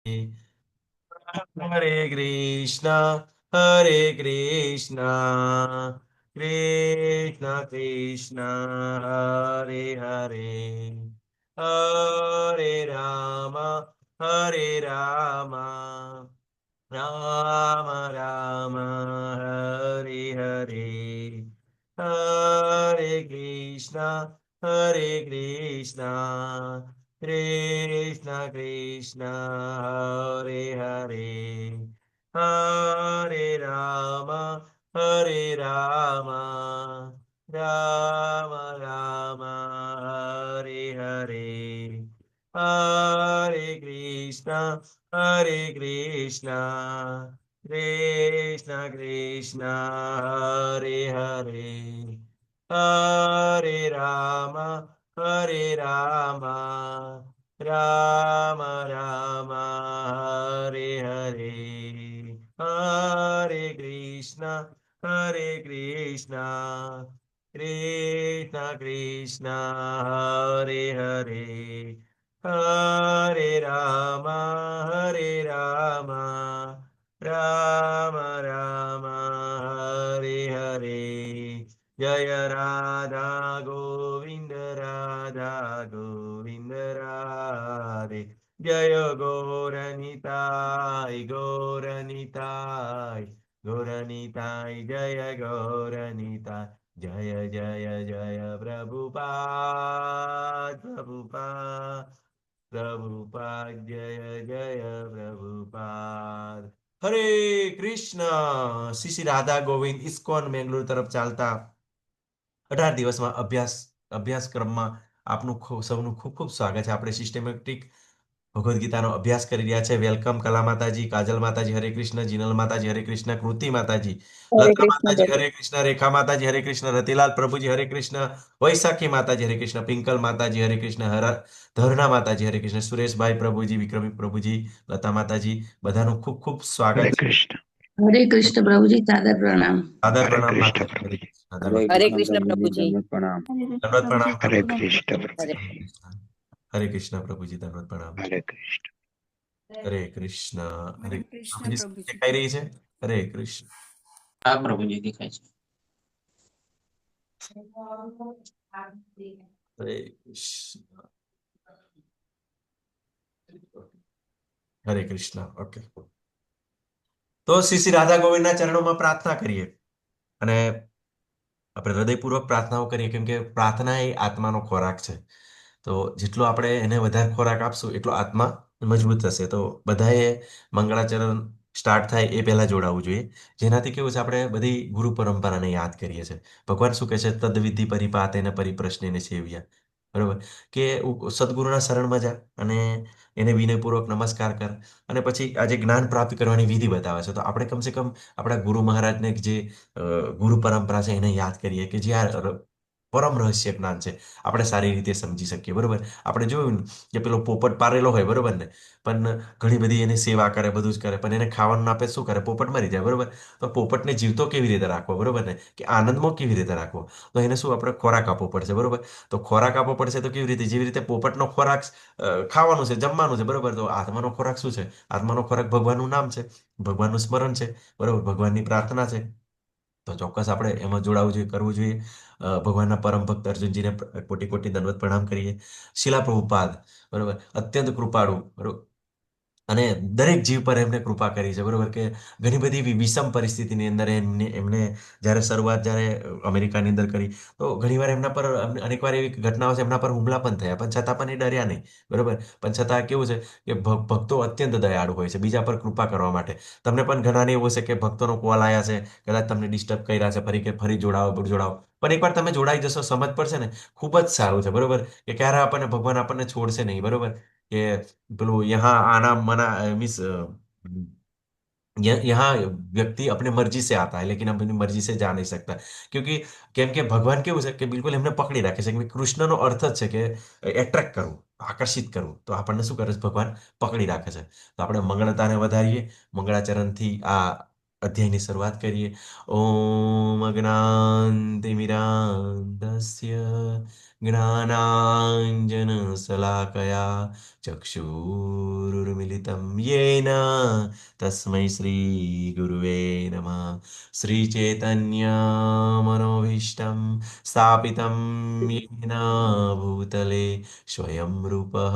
Hare Krishna, Hare Krishna, Krishna Krishna, Hare Hare, Hare Rama, Hare Rama, Rama Rama, Hare Hare, Hare Krishna, Hare Krishna. Krishna Krishna Hare Hare Hare Rama Hare Rama Rama Rama Hare Hare Hare Krishna Hare Krishna Krishna Krishna Hare Hare Hare Rama Hare Rama, Rama Rama, Hare Hare, Hare Krishna, Hare Krishna, Krishna Krishna, Hare Hare, Hare Rama, Hare Rama, Rama Rama, Hare Hare. Jaya Radha Govinda Radha Govinda Radhe Jaya Gauranitai Gauranitai Gauranitai Jaya Gauranitai Jaya Jaya Jaya Prabhupada Prabhupada Prabhupada Jaya Jaya Prabhupada હરે Krishna Shri Shri Radha Govind ISKCON Bangalore તરફ ચાલતા 18 દિવસમાં અભ્યાસક્રમમાં આપનું સૌનું ખૂબ ખૂબ સ્વાગત છે. આપણે સિસ્ટમેટિક ભગવદ્ ગીતાનો અભ્યાસ કરી રહ્યા છે. વેલકમ કલા માતાજી, કાજલ માતાજી, હરે કૃષ્ણ, જીનલ માતાજી, હરે કૃષ્ણ, કૃતિ માતાજી, હરે લતા કૃષ્ણ માતાજી, પ્રભુ. હરે કૃષ્ણ, રેખા માતાજી, હરે કૃષ્ણ, રતિલાલ પ્રભુજી, હરે કૃષ્ણ, વૈશાખી માતાજી, હરે કૃષ્ણ, પિંકલ માતાજી, હરે કૃષ્ણ, ધરના માતાજી, હરે કૃષ્ણ, સુરેશભાઈ પ્રભુજી, વિક્રમી પ્રભુજી, લતા માતાજી, બધાનું ખૂબ ખૂબ સ્વાગત હરે છે. કૃષ્ણ. હરે કૃષ્ણ પ્રભુજી, સાદર પ્રણામ. આદર હરે પ્રણામ કૃષ્ણ માતાજી, હરે પ્રભુજી. કૃષ્ણ, હરે દંડવત હરે કૃષ્ણ કૃષ્ણ પ્રભુજી, પ્રભુજી. દંડવત પ્રણામ. પ્રણામ હરે પ્રભુજી. કૃષ્ણ હરે પ્રભુજી. હરે કૃષ્ણ પ્રભુજી, દંડવત પ્રણામ. હરે કૃષ્ણ. હરે કૃષ્ણ. હરે હરે કૃષ્ણ પ્રભુજી પ્રભુજી. દેખાઈ રહી છે? હરે કૃષ્ણ. હા પ્રભુજી દેખાય છે. હરે કૃષ્ણ. હરે કૃષ્ણ. ઓકે. તો શ્રી શ્રી રાધા ગોવિંદના ચરણોમાં પ્રાર્થના કરીએ અને આપણે હૃદયપૂર્વક પ્રાર્થનાઓ કરીએ, કેમ કે પ્રાર્થના એ આત્માનો ખોરાક છે. તો જેટલો આપણે એને વધારે ખોરાક આપશું એટલો આત્મા મજબૂત થશે. તો બધાએ મંગળાચરણ સ્ટાર્ટ થાય એ પહેલા જોડાવવું જોઈએ, જેનાથી કેવું છે, આપણે બધી ગુરુ પરંપરાને યાદ કરીએ છીએ. ભગવાન શું કહે છે? તદ્વિધિ પરિપાતેન પરિપ્રશ્નેને સેવ્યા. બરોબર? કે સદગુરુના શરણમાં જા અને એને વિનયપૂર્વક નમસ્કાર કર અને પછી આજે જ્ઞાન પ્રાપ્ત કરવાની વિધિ બતાવે છે. તો આપણે કમસે કમ આપણા ગુરુ મહારાજને જે ગુરુ પરંપરા છે એને યાદ કરીએ, કે જે આ પરમ રહસ્ય જ્ઞાન છે આપણે સારી રીતે સમજી શકીએ. બરોબર? આપણે જોયું ને કે પેલો પોપટ પારેલો હોય, બરોબર ને, પણ ઘણી બધી એની સેવા કરે, બધું જ કરે, પણ એને ખાવાનું ના આપે, શું કરે? પોપટ મરી જાય. બરોબર? તો પોપટને જીવતો કેવી રીતે રાખવો? બરોબર ને, કે આનંદમાં કેવી રીતે રાખવો? તો એને શું આપણે ખોરાક આપવો પડશે. બરોબર? તો ખોરાક આપવો પડશે તો કેવી રીતે? જેવી રીતે પોપટનો ખોરાક ખાવાનું છે, જમવાનું છે. બરોબર? તો આત્માનો ખોરાક શું છે? આત્માનો ખોરાક ભગવાનનું નામ છે, ભગવાનનું સ્મરણ છે. બરોબર? ભગવાનની પ્રાર્થના છે. તો ચોક્કસ આપણે એમાં જોડાવવું જોઈએ, કરવું જોઈએ. ભગવાનના પરમ ભક્ત અર્જુનજીને કોટી કોટી દંડવત પ્રણામ કરીએ. શિલા પ્રભુપાદ, બરોબર, અત્યંત કૃપાળુ, બરોબર, અને દરેક જીવ પર એમને કૃપા કરી છે. બરોબર? કે ઘણી બધી એવી વિષમ પરિસ્થિતિની અંદર એમને જ્યારે શરૂઆત જ્યારે અમેરિકાની અંદર કરી, તો ઘણીવાર એમના પર અનેકવાર એવી ઘટનાઓ છે, એમના પર હુમલા પણ થયા, પણ છતાં પણ એ ડર્યા નહીં. બરોબર? પણ છતાં કેવું છે કે ભક્તો અત્યંત દયાળુ હોય છે બીજા પર કૃપા કરવા માટે. તમને પણ ઘણાને એવું છે કે ભક્તોનો કોલ આવ્યા છે, કદાચ તમને ડિસ્ટર્બ કર્યા છે, ફરી જોડાવો જોડાવો, પણ એકવાર તમે જોડાઈ જશો, સમજ પડશે ને, ખૂબ જ સારું છે. બરોબર? કે ક્યારે આપણને ભગવાન આપણને છોડશે નહીં. બરોબર? કે પેલું યહાં આના મના मीन्स यहाँ व्यक्ति अपने मर्जी से आता है लेकिन अपनी मर्जी से जा नहीं सकता, क्योंकि કેમ કે ભગવાન કેવું છે કે બિલકુલ એમને પકડી રાખે છે. કે કૃષ્ણનો અર્થ જ છે કે એટ્રેક્ટ કરવું, આકર્ષિત કરવું. તો આપણને શું કરે છે? ભગવાન પકડી રાખે છે. તો આપણે મંગળતાને વધારીએ, મંગળાચરણથી આ અધ્યાયની શરૂઆત કરીએ. ઓમ અજ્ઞાનતિમિરાન્ધસ્ય ज्ञानाञ्जनशलाकया चक्षुरुर्मिलितं येन तस्मै श्रीगुरुवे नमः। श्रीचैतन्यमनोभीष्टं स्थापितं येन भूतले स्वयं रूपः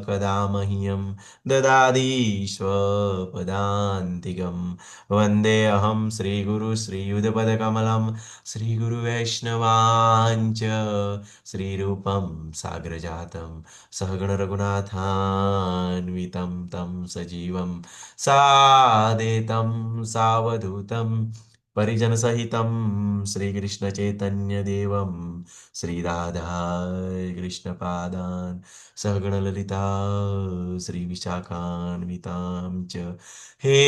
कदा मह्यं ददाति स्वपदान्तिकं। वन्देऽहं श्रीगुरु श्रीयुतपदकमलं श्रीगुरुवैष्णवाञ्च श्रीरूपं साग्रजातं सहगणरघुनाथान्वितं तं सजीवं सादेतं सावधूतं परिजनसहितं श्रीकृष्णचैतन्यदेवं श्रीराधा कृष्णपादान् सहगणललिता श्रीविशाखान्वितां च। हे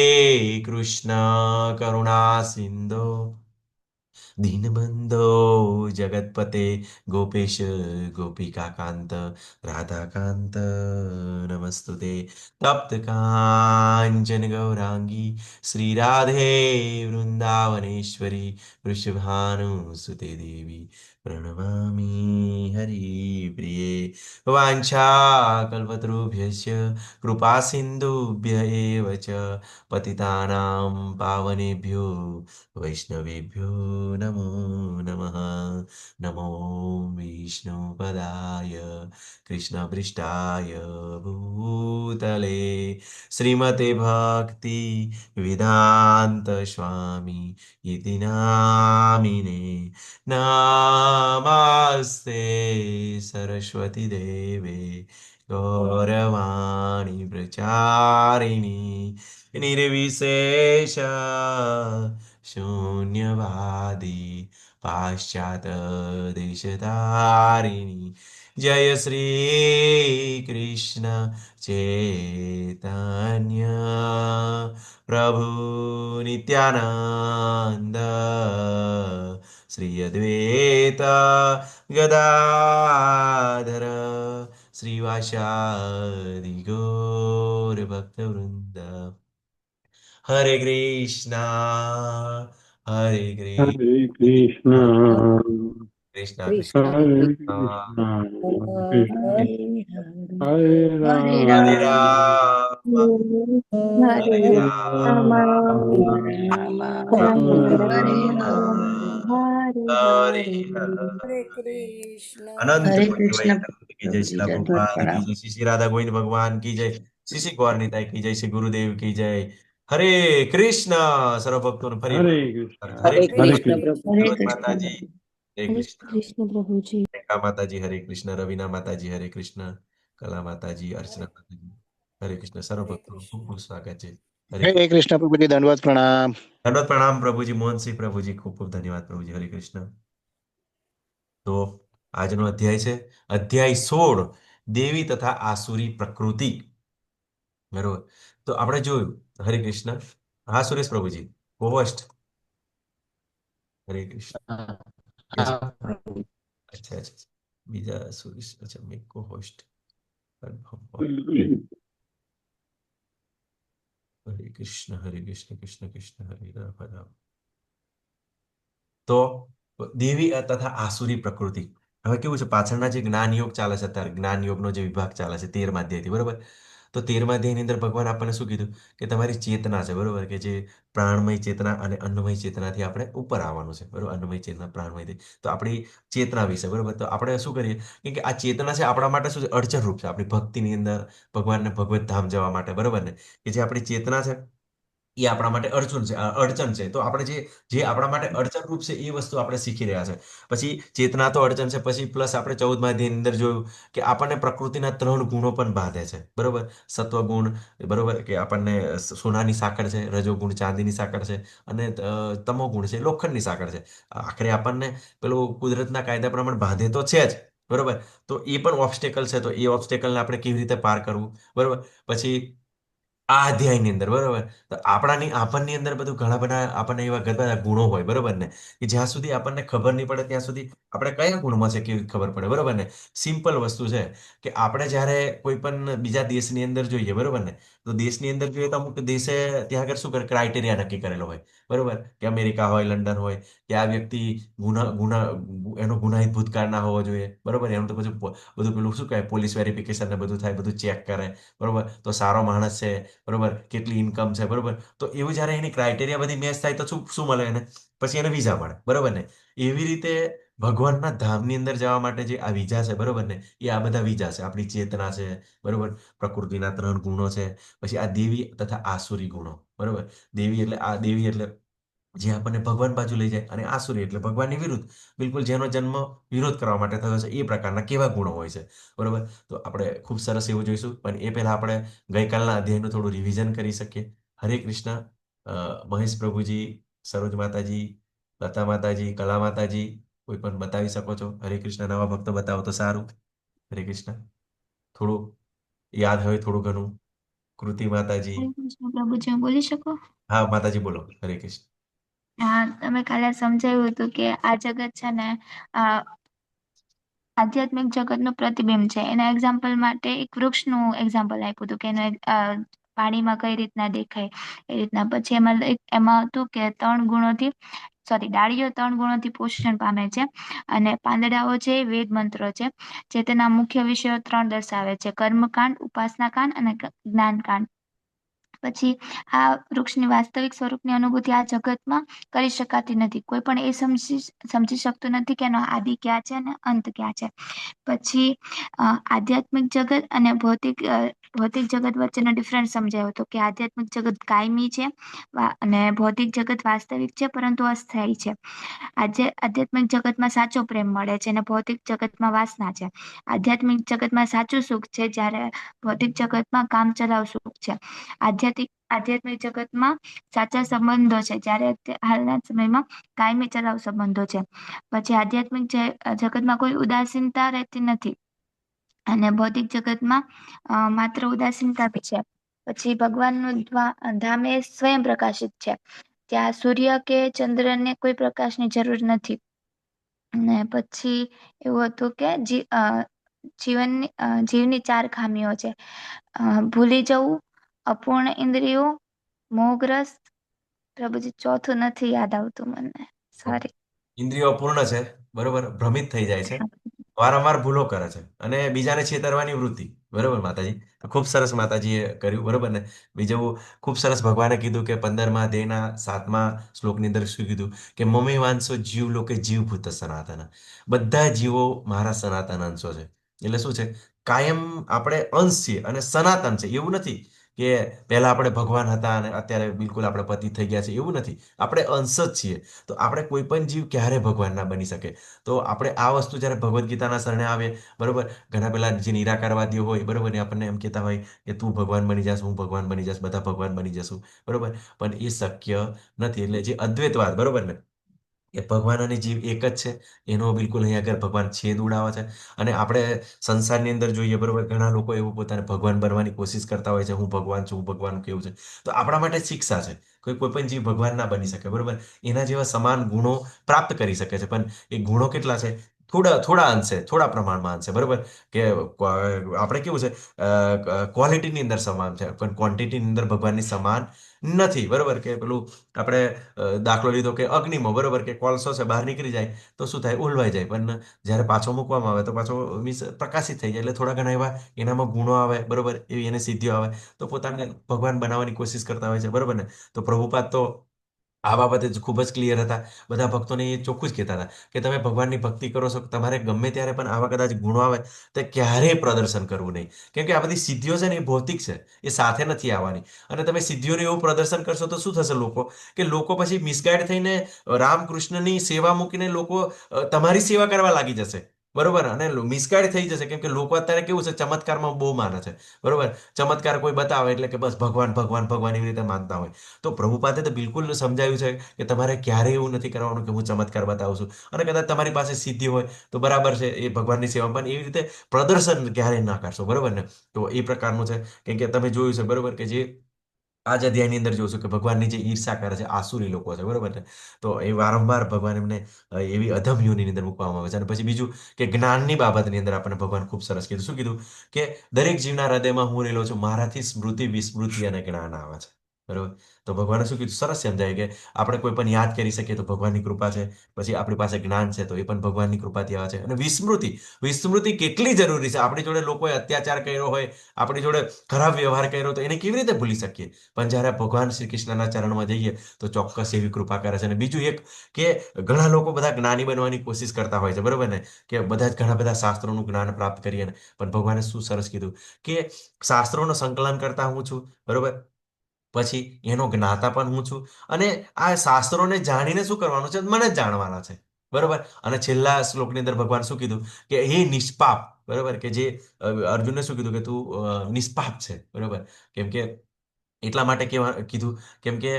कृष्ण करुणा सिन्धो दीनबन्धो जगत्पते गोपेश गोपिकान्त राधाकान्त नमस्तुते। तप्तकाञ्चन गौराङ्गी श्रीराधे वृन्दावनेश्वरी वृषभानुसुते देवी प्रणमामि हरिप्रिये। वाञ्छाकल्पतरुभ्यश्च कृपा सिन्धुभ्य एव च पतितानां पावनेभ्यो वैष्णवेभ्यो नमो नमः। नमो विष्णुपदाय कृष्णपृष्ठाय भूतले श्रीमते भक्ति वेदांत स्वामी इति नामिने। नमस्ते सरस्वती देवे गौरवाणी प्रचारिणी निर्विशेष शून्यवादी पाश्चात्यदेशधारिणी। जय श्री कृष्ण चैतन्य प्रभु नित्यानंद श्री अद्वैत गदाधर श्रीवासादि गौर भक्तवृंद। हरे कृष्णा हरे Hare Krishna Krishna, Krishna Krishna Hare Krishna Krishna, हरे Krishna हरे Hare Hare Hare Ram, Ram Hare Hare Hare Ram Ram Ram Ram Hare हरे राम Ram. हरे हरे। हरे कृष्ण अनंत हरे कोटि कृष्ण वैष्णव की जय, प्रभु जी शिला दंडवत प्रभुपाद की प्रणाम। जय, श्री श्री राधा गोविंद भगवान की जय, श्री श्री गौर निताई की जय, श्री गुरुदेव की जय। हरे कृष्ण। सर्व भक्तों ने फरी Hare Krishna, Hare Hare Hare Hare Krishna Krishna. Krishna, प्रभु जी जगत माता जी कृष्ण हरे हरे कृष्ण। कृष्ण प्रभु जी। रेखा माता जी हरे कृष्ण, रवीना माता जी हरे कृष्ण, कला माता जी, अर्चना माता जी हरे कृष्ण। सर्व हरे भक्तों को खूब कृष्ण खूब स्वागत है। हरे हरे कृष्ण प्रभु जी दंडवत प्रणाम। दंडवत प्रणाम प्रभु जी, मोहन सिंह प्रभु जी खूब खूब धन्यवाद प्रभु जी। हरे कृष्ण। તો આજનો અધ્યાય છે અધ્યાય 16 દેવી તથા આસુરી પ્રકૃતિ, બરોબર? તો આપણે જોયું. હરે કૃષ્ણ. હા સુરેશ પ્રભુજી, હોસ્ટ. હરે કૃષ્ણ. યસ. હા પ્રભુ અચ્છા અચ્છા અચ્છા. બીજા સુરેશ, અચ્છા મેક કો હોસ્ટ કન્ફર્મ. Hare હરે કૃષ્ણ હરે કૃષ્ણ કૃષ્ણ કૃષ્ણ હરે રામ હરે રામ. તો દેવી તથા આસુરી પ્રકૃતિ. હવે કેવું છે, પાછળના જે જ્ઞાન યોગ ચાલે છે અત્યારે, જ્ઞાન યોગનો જે વિભાગ ચાલે છે 13મા અધ્યાયથી, બરોબર? તો 13મા અધ્યાયની અંદર ભગવાન આપણને શું કીધું કે તમારી ચેતના છે, બરોબર, કે જે પ્રાણમય ચેતના અને અન્નમય ચેતનાથી આપણે ઉપર આવવાનું છે, બરોબર? અન્નમય ચેતના પ્રાણમયથી. તો આપણી ચેતના વિશે, બરોબર, તો આપણે શું કરીએ કે આ ચેતના છે આપણા માટે શું છે, અડચણરૂપ છે આપણી ભક્તિની અંદર, ભગવાનને ભગવત ધામ જવા માટે, બરોબર ને? કે જે આપણી ચેતના છે એ આપણા માટે અડચણ છે. તો આપણે જે જે આપણા માટે અડચણરૂપ છે એ વસ્તુ આપણે શીખી રહ્યા છે. પછી ચેતના તો અડચણ છે, પછી પ્લસ આપણે 14મા અધ્યાયની અંદર જોયું કે આપણને પ્રકૃતિના 3 ગુણો પણ બાંધે છે, બરોબર? સત્વગુણ, બરોબર, કે આપણને સોનાની સાંકળ છે, રજોગુણ ચાંદીની સાંકળ છે, અને તમોગુણ છે લોખંડની સાંકળ છે. આખરે આપણને પેલું કુદરતના કાયદા પ્રમાણે બાંધે તો છે જ, બરોબર? તો એ પણ ઓબ્સ્ટેકલ છે, તો એ ઓબ્સ્ટેકલને આપણે કેવી રીતે પાર કરવું, બરોબર? પછી આ અધ્યાયની અંદર, બરોબર, તો આપણની અંદર બધું ઘણા બધા આપણને એવા ઘણા બધા ગુણો હોય, બરોબર ને? કે જ્યાં સુધી આપણને ખબર નહીં પડે ત્યાં સુધી આપણે કયા ગુણમાં છે કેવી ખબર પડે, બરોબર ને? સિમ્પલ વસ્તુ છે કે આપણે જ્યારે કોઈ પણ બીજા દેશની અંદર જોઈએ, બરોબર ને, તો દેશની અંદર જોઈએ તો અમુક દેશે ત્યાં આગળ શું કરે, ક્રાઇટેરિયા નક્કી કરેલો હોય, બરોબર, કે અમેરિકા હોય, લંડન હોય, કે આ વ્યક્તિ ગુના ગુના એનો ગુનાહિત ભૂતકાળ ના હોવો જોઈએ, બરોબર. એનું તો પછી બધું પેલું શું કહે, પોલીસ વેરિફિકેશન ને બધું થાય, બધું ચેક કરે, બરોબર. તો સારો માણસ છે, બરોબર, કેટલી ઇન્કમ છે, બરોબર. તો એવું જ્યારે એની ક્રાઇટેરિયા બધી મેચ થાય તો શું શું મળે એને, પછી એને વિઝા મળે, બરોબર ને. એવી રીતે ભગવાનના ધામની અંદર જવા માટે જે આ વિઝા છે, બરોબર ને, એ આ બધા વિઝા છે. આપણી ચેતના છે, બરોબર, પ્રકૃતિના 3 ગુણો છે, પછી આ દેવી તથા આસુરી ગુણો, બરોબર. દેવી એટલે જે આપણને ભગવાન બાજુ લઈ જાય, અને આસુરી એટલે ભગવાનની વિરુદ્ધ, બિલકુલ જેનો જન્મ વિરોધ કરવા માટે થયો છે, એ પ્રકારના કેવા ગુણો હોય છે, બરોબર. તો આપણે ખૂબ સરસ એવું જોઈશું, પણ એ પહેલા આપણે ગઈકાલના અધ્યાયનું થોડું રિવિઝન કરી શકીએ. હરે કૃષ્ણ. મહેશ પ્રભુજી, સરોજ માતાજી, લતા માતાજી, કલા માતાજી, કોઈ પણ બતાવી શકો છો. હરે કૃષ્ણ. નવા ભક્તો બતાવો તો સારું. હરે કૃષ્ણ. થોડું યાદ હોય થોડું ઘણું. કૃતિ માતાજી. હરે કૃષ્ણ પ્રભુજી, હું બોલી શકું? હા માતાજી બોલો. હરે કૃષ્ણ. હા, તમે કાલે સમજાવ્યું હતું કે આ જગત છે ને આ આધ્યાત્મિક જગતનું પ્રતિબિંબ છે. એના એક્ઝામ્પલ માટે એક વૃક્ષનું એક્ઝામ્પલ આપ્યું હતું કે પાણીમાં કઈ રીતના દેખાય એ રીતના. પછી એમાં હતું કે 3 ગુણોથી ડાળીઓ 3 ગુણોથી પોષણ પામે છે, અને પાંદડાઓ છે એ વેદ મંત્રો છે, જે તેના મુખ્ય વિષયો 3 દર્શાવે છે: કર્મકાંડ, ઉપાસનાકાંડ અને જ્ઞાનકાંડ. પછી આ વૃક્ષની વાસ્તવિક સ્વરૂપની અનુભૂતિ આ જગતમાં કરી શકાતી નથી. કોઈ પણ એ સમજી શકતું નથી કે એનો આદિ ક્યાં છે અને અંત ક્યાં છે. પછી આધ્યાત્મિક જગત અને ભૌતિક જગત વચ્ચેનો ડિફરન્સ સમજાયો હતો કે આધ્યાત્મિક જગત કાયમી છે અને ભૌતિક જગત વાસ્તવિક છે પરંતુ અસ્થાયી છે. આધ્યાત્મિક જગતમાં સાચો પ્રેમ મળે છે અને ભૌતિક જગતમાં વાસના છે. આધ્યાત્મિક જગતમાં સાચું સુખ છે, જ્યારે ભૌતિક જગતમાં કામચલાઉ સુખ છે. આધ્યાત્મિક જગતમાં સાચા સંબંધો છે, જ્યારે હાલના સમયમાં કાયમી ચલાઉ સંબંધો છે. પછી આધ્યાત્મિક જગતમાં કોઈ ઉદાસીનતા રહેતી નથી, અને ભૌતિક જગતમાં માત્ર ઉદાસીનતા બી છે. પછી ભગવાનનું ધામ એ સ્વયં પ્રકાશિત છે. ત્યાં સૂર્ય કે ચંદ્રને કોઈ પ્રકાશની જરૂર નથી. અને પછી એવું હતું કે જીવની 4 ખામીઓ છે: ભૂલી જવું, અપૂર્ણ ઇન્દ્રિયો, મોહગ્રસ્ત. પ્રભુજી, ચોથું નથી યાદ આવતું મને, સોરી. ઇન્દ્રિયો અપૂર્ણ છે, બરોબર, ભ્રમિત થઈ જાય છે, વારંવાર ભૂલો કરે છે, અને બીજાને છેતરવાની વૃત્તિ, બરોબર માતાજી. તો ખૂબ સરસ માતાજીએ કર્યું, બરોબર ને. બીજું ખૂબ સરસ ભગવાને કીધું કે 15મા અધ્યાયના 7મા શ્લોકની અંદર શું કીધું, કે મમે વાંશો જીવ લોકે જીવભૂત સનાતન. બધા જીવો મારા સનાતન અંશો છે. એટલે શું છે, કાયમ આપણે અંશ છીએ અને સનાતન છે. એવું નથી કે પહેલા આપણે ભગવાન હતા અને અત્યારે બિલકુલ આપણે પતિ થઈ ગયા છે, એવું નથી. આપણે અંશ જ છીએ. તો આપણે કોઈ પણ જીવ ક્યારે ભગવાન ના બની શકે. તો આપણે આ વસ્તુ જ્યારે ભગવદ્ ગીતાના શરણે આવે, બરોબર, ઘણા પેલા જે નિરાકારવાદીઓ હોય, બરોબર, ને આપણને એમ કહેતા હોય કે તું ભગવાન બની જશ, હું ભગવાન બની જશ, બધા ભગવાન બની જશું, બરોબર, પણ એ શક્ય નથી. એટલે જે અદ્વૈતવાદ, બરોબર ને, એ ભગવાન અને જીવ એક જ છે, એનો બિલકુલ અહીંયા આગળ ભગવાન છેદ ઉડાવે છે. અને આપણે સંસારની અંદર જોઈએ, બરોબર, ઘણા લોકો એવું પોતાને ભગવાન બનવાની કોશિશ કરતા હોય છે, હું ભગવાન છું, હું ભગવાન કેવું છે. તો આપણા માટે શિક્ષા છે. કોઈ પણ જીવ ભગવાન ના બની શકે, બરોબર. એના જેવા સમાન ગુણો પ્રાપ્ત કરી શકે છે, પણ એ ગુણો કેટલા છે? થોડા થોડા અંશે, થોડા પ્રમાણમાં અંશે, બરોબર. કે આપણે કેવું છે, ક્વોલિટીની અંદર સમાન છે, પણ ક્વોન્ટિટીની અંદર ભગવાનની સમાન નથી, બરોબર. કે પેલું આપણે દાખલો લીધો કે અગ્નિમાં, બરોબર, કે કોલસો છે, બહાર નીકળી જાય તો શું થાય, ઓલવાઈ જાય, પણ જ્યારે પાછો મૂકવામાં આવે તો પાછો મીન્સ પ્રકાશિત થઈ જાય. એટલે થોડા ઘણા એવા એનામાં ગુણો આવે, બરોબર, એવી એને સિદ્ધિઓ આવે, તો પોતાને ભગવાન બનાવવાની કોશિશ કરતા હોય છે, બરોબર ને. તો પ્રભુપાદ તો આ બાબતે ખૂબ જ ક્લિયર હતા. બધા ભક્તોને એ ચોખ્ખું જ કહેતા હતા કે તમે ભગવાનની ભક્તિ કરો છો, તમારે ગમે ત્યારે પણ આવા કદાચ ગુણો આવે તો ક્યારેય પ્રદર્શન કરવું નહીં. કેમ કે આ બધી સિદ્ધિઓ છે ને એ ભૌતિક છે, એ સાથે નથી આવવાની. અને તમે સિદ્ધિઓનું એવું પ્રદર્શન કરશો તો શું થશે? લોકો પછી મિસગાઈડ થઈને રામકૃષ્ણની સેવા મૂકીને લોકો તમારી સેવા કરવા લાગી જશે, બરોબર, અને મિસગાઈડ થઈ જશે. કેમ કે લોકો અત્યારે કેવું છે, ચમત્કારમાં બહુ માને છે, બરોબર. ચમત્કાર કોઈ બતાવે એટલે કે બસ ભગવાન ભગવાન ભગવાન એવી રીતે માનતા હોય. તો પ્રભુપાદે તો બિલકુલ સમજાવ્યું છે કે તમારે ક્યારેય એવું નથી કરવાનું કે હું ચમત્કાર બતાવું છું, અને કદાચ તમારી પાસે સિદ્ધિ હોય તો બરાબર છે, એ ભગવાનની સેવા, પણ એવી રીતે પ્રદર્શન ક્યારેય ના કરશો, બરોબર ને. તો એ પ્રકારનું છે. કેમ કે તમે જોયું છે, બરોબર, કે જે આ જ અધ્યાયની અંદર જોશું કે ભગવાનની જે ઈર્ષા કરે છે આસુરી લોકો છે, બરોબર ને? તો એ વારંવાર ભગવાન એમને એવી અધમ યોનિની અંદર મૂકવામાં આવે છે. અને પછી બીજું કે જ્ઞાનની બાબતની અંદર આપણને ભગવાન ખૂબ સરસ કીધું. શું કીધું? કે દરેક જીવના હૃદયમાં હું રહેલો છું, મારાથી સ્મૃતિ વિસ્મૃતિ અને જ્ઞાન આવે છે, બરોબર? તો ભગવાને શું કીધું? સરસ સમજાય કે આપણે કોઈ પણ યાદ કરી શકીએ તો ભગવાનની કૃપા છે. પછી આપણી પાસે જ્ઞાન છે તો એ પણ ભગવાનની કૃપાથી આવે છે. અને વિસ્મૃતિ, વિસ્મૃતિ કેટલી જરૂરી છે. આપણી જોડે લોકોએ અત્યાચાર કર્યો હોય, આપણી જોડે ખરાબ વ્યવહાર કર્યો, તો એને કેવી રીતે ભૂલી શકીએ? પણ જ્યારે ભગવાન શ્રી કૃષ્ણના ચરણમાં જઈએ તો ચોક્કસ એવી કૃપા કરે છે. અને બીજું એક કે ઘણા લોકો બધા જ્ઞાની બનવાની કોશિશ કરતા હોય છે, બરોબર ને? કે બધા જ ઘણા બધા શાસ્ત્રોનું જ્ઞાન પ્રાપ્ત કરીએ ને, પણ ભગવાને શું સરસ કીધું કે શાસ્ત્રોનું સંકલન કરતા હું છું, બરોબર? પછી એનો જ્ઞાતા પણ હું છું. અને આ શાસ્ત્રોને જાણીને શું કરવાનું છે? મને જ જાણવાના છે, બરોબર? અને છેલ્લા શ્લોકની અંદર ભગવાન શું કીધું? કે હે નિષ્પાપ, બરોબર? કે જે અર્જુનને શું કીધું? કે તું નિષ્પાપ છે, બરોબર? કેમ કે એટલા માટે કીધું કેમ કે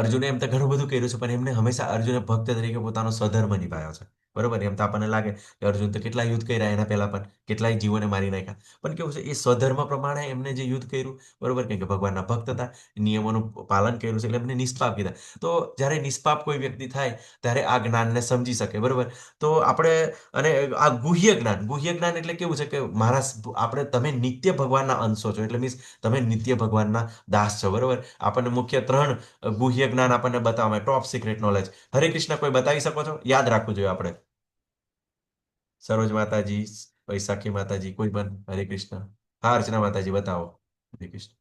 અર્જુને એમ તો ઘણું બધું કર્યું છે, પણ એમને હંમેશા અર્જુને ભક્ત તરીકે પોતાનો સ્વધર્મ નિભાવ્યો છે, બરોબર? એમ તો આપણને લાગે કે અર્જુન તો કેટલા યુદ્ધ કર્યા, એના પહેલા પણ કેટલાય જીવોને મારી નાખ્યા, પણ કેવું છે એ સ્વધર્મ પ્રમાણે એમને જે યુદ્ધ કર્યું, બરોબર? કેમ કે ભગવાનના ભક્ત હતા, નિયમોનું પાલન કર્યું છે, એટલે એમને નિષ્પાપ કીધા. તો જ્યારે નિષ્પાપ કોઈ વ્યક્તિ થાય ત્યારે આ જ્ઞાનને સમજી શકે, બરોબર? તો આપણે અને આ ગુહ્ય જ્ઞાન એટલે કેવું છે કે તમે નિત્ય ભગવાનના અંશો છો, એટલે મીન્સ તમે નિત્ય ભગવાનના દાસ છો, બરોબર? આપણને મુખ્ય 3 ગુહ્ય જ્ઞાન આપણને બતાવવામાં, ટોપ સિક્રેટ નોલેજ. હરે કૃષ્ણ કોઈ બતાવી શકો છો? યાદ રાખવું જોઈએ આપણે. સરોજ માતાજી, વૈશાખી માતાજી, કોઈ પણ? હરે કૃષ્ણ. હા, અર્ચના માતાજી બતાવો. હરે કૃષ્ણ.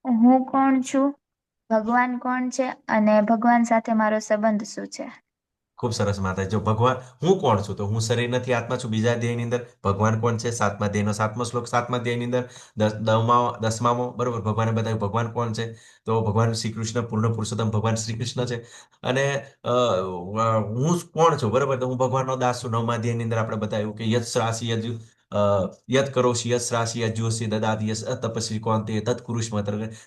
હું કોણ છું, ભગવાન કોણ છે અને ભગવાન સાથે મારો સંબંધ શું છે? ખૂબ સરસ માતાજી. જો ભગવાન, હું કોણ છું? તો હું શરીર નથી, આત્મા છું. બીજા અધ્યાયની અંદર ભગવાન કોણ છે? 7મા અધ્યાયનો 7મો શ્લોક, 7મા અધ્યાયની અંદર 10મામો, બરોબર? ભગવાને બતાવ્યું ભગવાન કોણ છે. તો ભગવાન શ્રી કૃષ્ણ, પૂર્ણ પુરુષોત્તમ ભગવાન શ્રી કૃષ્ણ છે. અને હું કોણ છું, બરોબર? તો હું ભગવાનનો દાસ છું. 9મા અધ્યાયની અંદર આપણે બતાવ્યું કે યત શ્રાસી યત કરોશી યત શ્રાસી યજ્જોસી દદાતિ યસ તપસ્વી કોંતે તત્ કુરુષ્મ.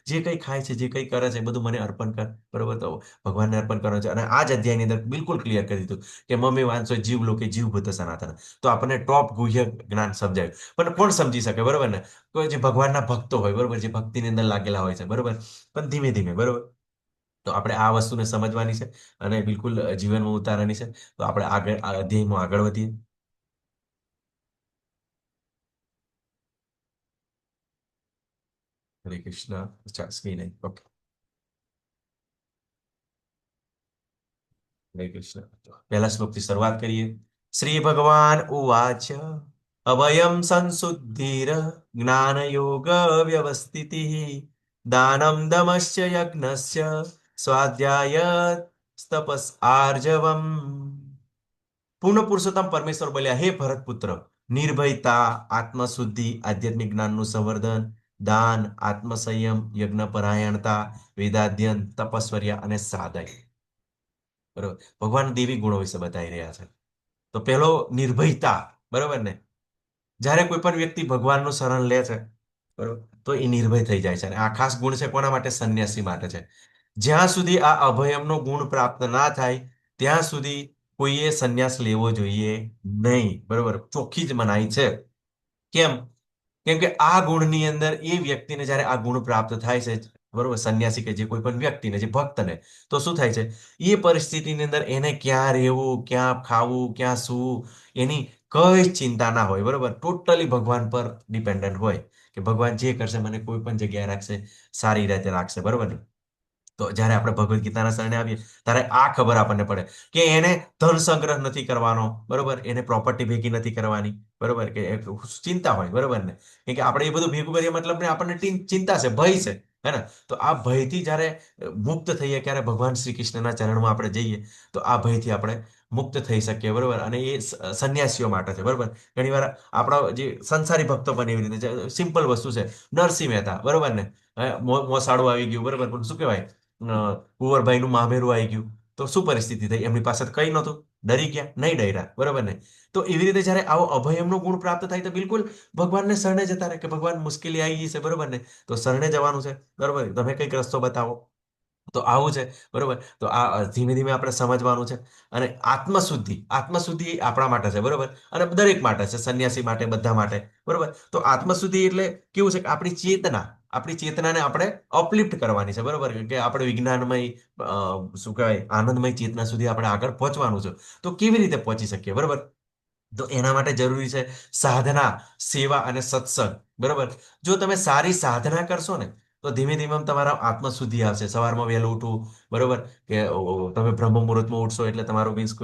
જે કંઈ ખાય છે, જે કંઈ કરે છે, એ બધું મને અર્પણ કર, બરોબર? તો ભગવાનને અર્પણ કરવાનું છે. અને આ જ અધ્યાયની અંદર બિલકુલ ક્લિયર કરી દીધું કે મમ્મી વાંચો જીવ લોકે જીવભૂત સનાતન. તો આપણને ટોપ ગુહ્ય જ્ઞાન સમજાયું. પણ કોણ સમજી શકે, બરોબર ને? કોઈ જે ભગવાનના ભક્તો હોય, બરોબર? જે ભક્તિની અંદર લાગેલા હોય છે, બરોબર? પણ ધીમે ધીમે, બરોબર? તો આપણે આ વસ્તુને સમજવાની છે અને બિલકુલ જીવનમાં ઉતારવાની છે. તો આપણે આગળ આ અધ્યાયમાં આગળ વધીએ. હરે કૃષ્ણ. અચ્છા, સ્ક્રીન નહીં. ઓકે. હરે કૃષ્ણ. પહેલા શ્લોકથી શરૂઆત કરીએ. શ્રી ભગવાન ઉવાચ અભયમ સંશુદ્ધિર જ્ઞાનયોગ વ્યવસ્થિતિ દાનમ દમશ્ચ યજ્ઞસ્ય સ્વાધ્યાય તપસ આર્જવમ. પૂર્ણ પુરુષોત્તમ પરમેશ્વર બોલ્યા, હે ભરતપુત્ર, નિર્ભયતા, આત્મશુદ્ધિ, આધ્યાત્મિક જ્ઞાનનું સંવર્ધન, દાન, આત્મસંયમ, યજ્ઞપરાયણતા, વેદાધ્યન, તપસ્વર્યા અને સાધય, બરોબર? ભગવાન દેવી ગુણો વિશે બતાવી રહ્યા છે. તો પહેલો નિર્ભયતા, બરોબર ને? જ્યારે કોઈ પણ વ્યક્તિ ભગવાનનું શરણ લે છે, બરોબર, તો એ નિર્ભય થઈ જાય છે. અને આ ખાસ ગુણ છે કોના માટે? સંન્યાસી માટે છે. જ્યાં સુધી આ અભયમનો ગુણ પ્રાપ્ત ના થાય ત્યાં સુધી કોઈએ સંન્યાસ લેવો જોઈએ નહીં, બરોબર? ચોખ્ખી જ મનાઈ છે. કેમ? કેમ કે આ ગુણની અંદર એ વ્યક્તિને જ્યારે આ ગુણ પ્રાપ્ત થાય છે, બરોબર, સંન્યાસી કે જે કોઈ પણ વ્યક્તિને, જે ભક્તને, તો શું થાય છે? એ પરિસ્થિતિની અંદર એને ક્યાં રહેવું, ક્યાં ખાવું, ક્યાં સૂવું, એની કઈ જ ચિંતા ના હોય, બરોબર? ટોટલી ભગવાન પર ડિપેન્ડન્ટ હોય કે ભગવાન જે કરશે મને કોઈ પણ જગ્યાએ રાખશે, સારી રીતે રાખશે, બરોબર ને? તો જ્યારે આપણે ભગવદ્ ગીતાના શરણે આવીએ ત્યારે આ ખબર આપણને પડે કે એને ધન સંગ્રહ નથી કરવાનો, બરોબર? એને પ્રોપર્ટી ભેગી નથી કરવાની, બરોબર? કે ચિંતા હોય, બરોબર ને? કે આપણે એ બધું ભેગું કરીએ મતલબ ને આપણને ચિંતા છે, ભય છે, હે ને? તો આ ભયથી જ્યારે મુક્ત થઈએ, ક્યારે ભગવાન શ્રી કૃષ્ણના ચરણમાં આપણે જઈએ તો આ ભયથી આપણે મુક્ત થઈ શકીએ, બરોબર? અને એ સંન્યાસીઓ માટે છે, બરોબર? ઘણીવાર આપણા જે સંસારી ભક્તો પણ એવી રીતે છે. સિમ્પલ વસ્તુ છે. નરસિંહ મહેતા, બરોબર ને? મોસાળું આવી ગયું, બરોબર, પણ શું કહેવાય, કુંવરભાઈનું મામેરું આવી ગયું, તો શું પરિસ્થિતિ થઈ? એમની પાસે કઈ નહોતું, ડરી ગયા? નહીં ડર્યા, બરોબર ને? તો એવી રીતે જ્યારે આવો અભયમનો ગુણ પ્રાપ્ત થાય તો બિલકુલ ભગવાનને શરણે જતા રહે કે ભગવાન મુશ્કેલી આવી ગઈ છે, બરોબર ને? તો શરણે જવાનું છે, બરોબર? તમે કંઈક રસ્તો બતાવો. તો આવું છે, બરોબર? તો આ ધીમે ધીમે આપણે સમજવાનું છે. અને આત્મશુદ્ધિ આપણા માટે છે, બરોબર? અને દરેક માટે છે, સંન્યાસી માટે, બધા માટે, બરોબર? તો આત્મશુદ્ધિ એટલે કેવું છે કે આપણી ચેતના, આપણી ચેતનાને આપણે અપલિફ્ટ કરવાની છે, બરોબર, કે આપણે વિજ્ઞાનમય શું કહેવાય આનંદમય ચેતના સુધી આપણે આગળ પહોંચવાનું છે. તો કેવી રીતે પહોંચી શકીએ, બરોબર? તો એના માટે જરૂરી છે સાધના, સેવા અને સત્સંગ, બરોબર. જો તમે સારી સાધના કરશો ને તો ધીમે ધીમે તમારા આત્મશુદ્ધિ આવશે. સવારમાં વહેલું ઉઠવું, બરોબર, કે તમે બ્રહ્મ મુહૂર્તમાં ઉઠશો એટલે તમારું મીન્સ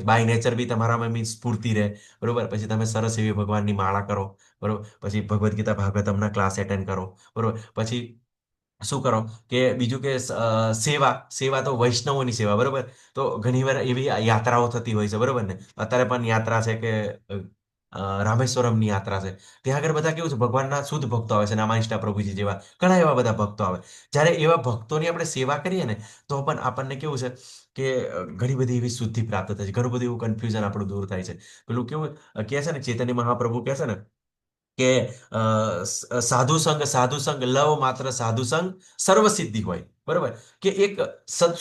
બાય નેચર બી તમારામાં મીન્સ સ્ફૂર્તિ રહે, બરોબર. પછી તમે સરસ એવી ભગવાનની માળા કરો, બરોબર. પછી ભગવદ્ ગીતા ભાગવતમના ક્લાસ એટેન્ડ કરો, બરોબર. પછી શું કરો કે બીજું કે સેવા, સેવા તો વૈષ્ણવોની સેવા, બરોબર. તો ઘણીવાર એવી યાત્રાઓ થતી હોય છે, બરોબર ને. અત્યારે પણ યાત્રા છે કે રામેશ્વરમની યાત્રા છે. ત્યાં આગળ બધા કેવું છે, ભગવાનના શુદ્ધ ભક્તો આવે છે, નામાનિષ્ઠા પ્રભુજી જેવા ઘણા એવા બધા ભક્તો આવે. જ્યારે એવા ભક્તોની આપણે સેવા કરીએ ને તો પણ આપણને કેવું છે કે ઘણી બધી એવી શુદ્ધિ પ્રાપ્ત થાય છે, ઘણું બધું એવું કન્ફ્યુઝન આપણું દૂર થાય છે. પેલું કેવું કહે છે ને, ચૈતન્ય મહાપ્રભુ કહે છે ને કે સાધુ સંગ લવ માત્ર સાધુ સંગ સર્વસિદ્ધિ હોય, બરોબર. કે એક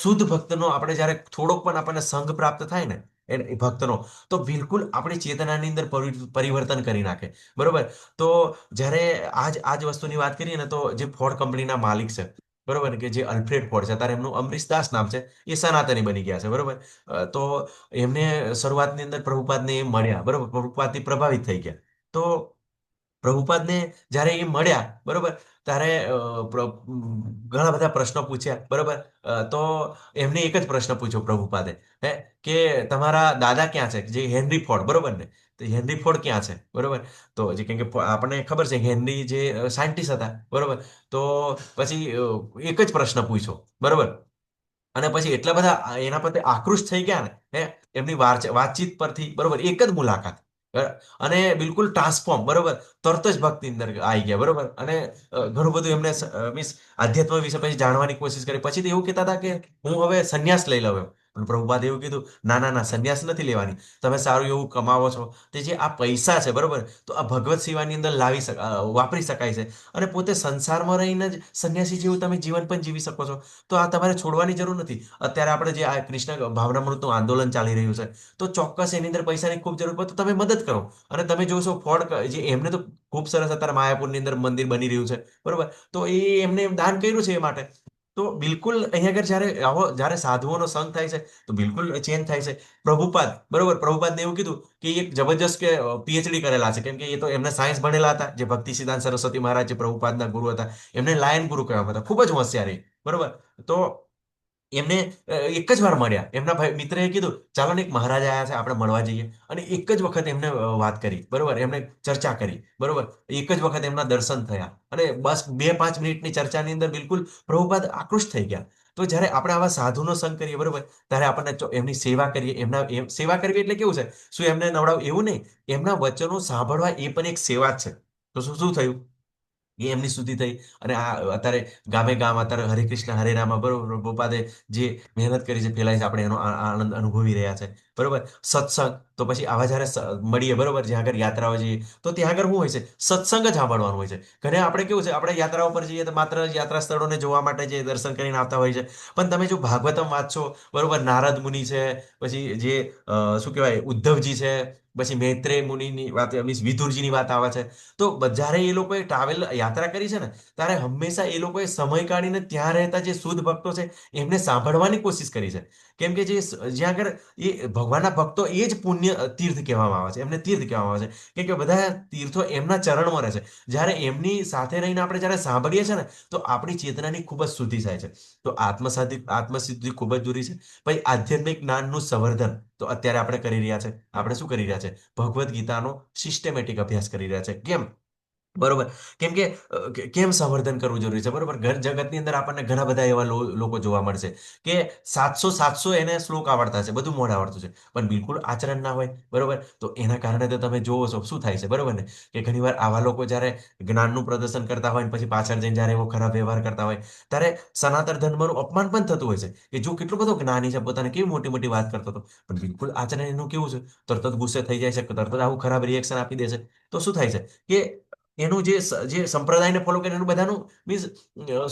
શુદ્ધ ભક્તનો આપણે જ્યારે થોડોક પણ આપણને સંગ પ્રાપ્ત થાય ને એ ભક્તનો, તો બિલકુલ આપણી ચેતનાની અંદર પરિવર્તન કરી નાખે, બરોબર. તો જ્યારે આજ વસ્તુની વાત કરીએ ને તો જે ફોર્ડ કંપનીના માલિક છે, બરોબર, કે જે અલ્ફ્રેડ ફોર્ડ છે, અત્યારે એમનું અમરીશ દાસ નામ છે, એ સનાતની બની ગયા છે, બરોબર. તો એમને શરૂઆતની અંદર પ્રભુપાદને એ મળ્યા, બરોબર, પ્રભુપાદથી પ્રભાવિત થઈ ગયા. તો પ્રભુપાદને જ્યારે એ મળ્યા, બરોબર, ત્યારે ઘણા બધા પ્રશ્નો પૂછ્યા, બરોબર. તો એમને એક જ પ્રશ્ન પૂછ્યો પ્રભુપાદે, હે, કે તમારા દાદા ક્યાં છે, જે હેનરી ફોર્ડ, બરોબર ને. તો હેનરી ફોર્ડ ક્યાં છે, બરોબર. તો જે કેમ કે આપણને ખબર છે હેનરી જે સાયન્ટિસ્ટ હતા, બરોબર. તો પછી એક જ પ્રશ્ન પૂછ્યો, બરોબર. અને પછી એટલા બધા એના પ્રત્યે આકૃષ્ટ થઈ ગયા ને, હે, એમની વાતચીત પરથી, બરોબર, એક જ મુલાકાત અને બિલકુલ ટ્રાન્સફોર્મ, બરોબર, તરત જ ભક્તિ અંદર આવી ગયા, બરોબર. અને ઘણું બધું એમને મીન્સ આધ્યાત્મ વિશે પછી જાણવાની કોશિશ કરી. પછી તો એવું કહેતા હતા કે હું હવે સંન્યાસ લઈ લઉં એમ. પણ પ્રભુપાદ એવું કીધું, ના ના ના, સંન્યાસ નથી લેવાની. તમે સારું એવું કમાવો છો, તે જે આ પૈસા છે, બરોબર, તો આ ભગવત સેવાની અંદર વાપરી શકાય છે. અને પોતે સંસારમાં રહીને જ સંન્યાસી જેવું તમે જીવન પણ જીવી શકો છો. તો આ તમારે છોડવાની જરૂર નથી. અત્યારે આપણે જે આ કૃષ્ણ ભાવનામૃતનું આંદોલન ચાલી રહ્યું છે, તો ચોક્કસ એની અંદર પૈસાની ખૂબ જરૂર પડે તો તમે મદદ કરો. અને તમે જોશો ફોર્ડ જે એમને તો ખૂબ સરસ અત્યારે માયાપુરની અંદર મંદિર બની રહ્યું છે, બરોબર. તો એ એમને દાન કર્યું છે એ માટે. તો બિલકુલ અહીંયા આગળ જ્યારે સાધુઓનો સંગ થાય છે તો બિલકુલ ચેન્જ થાય છે. પ્રભુપાદ, બરોબર, પ્રભુપાદને એવું કીધું કે એક જબરજસ્ત કે પીએચડી કરેલા છે, કેમ કે એ તો એમને સાયન્સ ભણેલા હતા. જે ભક્તિ સિદ્ધાંત સરસ્વતી મહારાજ જે પ્રભુપાદના ગુરુ હતા, એમને લાયન ગુરુ કહેવામાં હતા, ખૂબ જ હોશિયાર એ, બરોબર. તો એમને એક જ વાર મળ્યા. એમના ભાઈ મિત્રએ કીધું ચાલો ને એક મહારાજ આવ્યા છે, આપણે મળવા જઈએ. અને એક જ વખત એમને વાત કરી, બરોબર, એમને ચર્ચા કરી, બરોબર. એક જ વખત એમના દર્શન થયા અને બસ 2-5 મિનિટની ચર્ચાની અંદર બિલકુલ પ્રભુપાદ આકૃષ્ટ થઈ ગયા. તો જ્યારે આપણે આવા સાધુનો સંગ કરીએ, બરોબર, ત્યારે આપણને એમની સેવા કરીએ. સેવા કરવી એટલે કેવું છે, શું એમને નવડાવ એવું નહીં, એમના વચનો સાંભળવા એ પણ એક સેવા જ છે. તો શું શું થયું, એ એમની સુધી થઈ. અને આ અત્યારે ગામે ગામ અત્યારે હરે કૃષ્ણ હરે રામ, બરોબર, પ્રભુપાદે જે મહેનત કરી છે, ફેલાય છે, આપણે એનો આનંદ અનુભવી રહ્યા છે, બરોબર. સત્સંગ, તો પછી આવા જ્યારે મળીએ, બરોબર, જ્યાં આગળ યાત્રાઓ જઈએ તો ત્યાં આગળ શું હોય છે, સત્સંગ જ સાંભળવાનું હોય છે. ઘરે આપણે કેવું છે, આપણે યાત્રાઓ પર જઈએ તો માત્ર યાત્રા સ્થળોને જોવા માટે જે દર્શન કરીને આવતા હોય છે. પણ તમે જો ભાગવતમ વાંચશો, બરોબર, નારદ મુનિ છે, પછી જે શું કહેવાય ઉદ્ધવજી છે, પછી મૈત્રેય મુનિની વાત, મીન્સ વિદુરજીની વાત આવે છે. તો જ્યારે એ લોકોએ યાત્રા કરી છે ને, ત્યારે હંમેશા એ લોકોએ સમય કાઢીને ત્યાં રહેતા જે શુદ્ધ ભક્તો છે એમને સાંભળવાની કોશિશ કરી છે. કેમ કે જ્યાં આગળ એ ભગવાનના ભક્તો એ જ પુણ્ય તીર્થ કહેવામાં આવે છે, એમને તીર્થ કહેવામાં આવે છે. કેમ કે બધા તીર્થો એમના ચરણમાં રહે છે. જ્યારે એમની સાથે રહીને આપણે જ્યારે સાંભળીએ છીએ ને તો આપણી ચેતનાની ખૂબ જ શુદ્ધિ થાય છે. તો આત્મસિદ્ધિ ખૂબ જ જરૂરી છે. પછી આધ્યાત્મિક જ્ઞાનનું સંવર્ધન તો અત્યારે આપણે કરી રહ્યા છે. આપણે શું કરી રહ્યા છે, ભગવદ્ ગીતાનો સિસ્ટમેટિક અભ્યાસ કરી રહ્યા છે. કેમ, બરોબર, કેમ કે કેમ સંવર્ધન કરવું જરૂરી છે, બરોબર. જગતની અંદર આપણને ઘણા બધા એવા લોકો જોવા મળશે કે 700 એને શ્લોક આવડતા છે, બધું મોઢે આવડતું છે, પણ બિલકુલ આચરણ ના હોય, બરોબર. તો એના કારણે તો તમે જોવો છો શું થાય છે, બરોબર ને. કે ઘણીવાર આવા લોકો જ્યારે જ્ઞાનનું પ્રદર્શન કરતા હોય ને પછી પાછળ જઈને જ્યારે એવો ખરાબ વ્યવહાર કરતા હોય, ત્યારે સનાતન ધર્મનું અપમાન પણ થતું હોય છે. કે જો કેટલો બધો જ્ઞાની છે, પોતાને કેવી મોટી મોટી વાત કરતો હતો, પણ બિલકુલ આચરણ એનું કેવું છે, તરત જ ગુસ્સે થઈ જાય છે, તરત જ આવું ખરાબ રિએક્શન આપી દે છે. તો શું થાય છે કે એનું જે સંપ્રદાયને ફોલો કરીને એનું બધાનું મીન્સ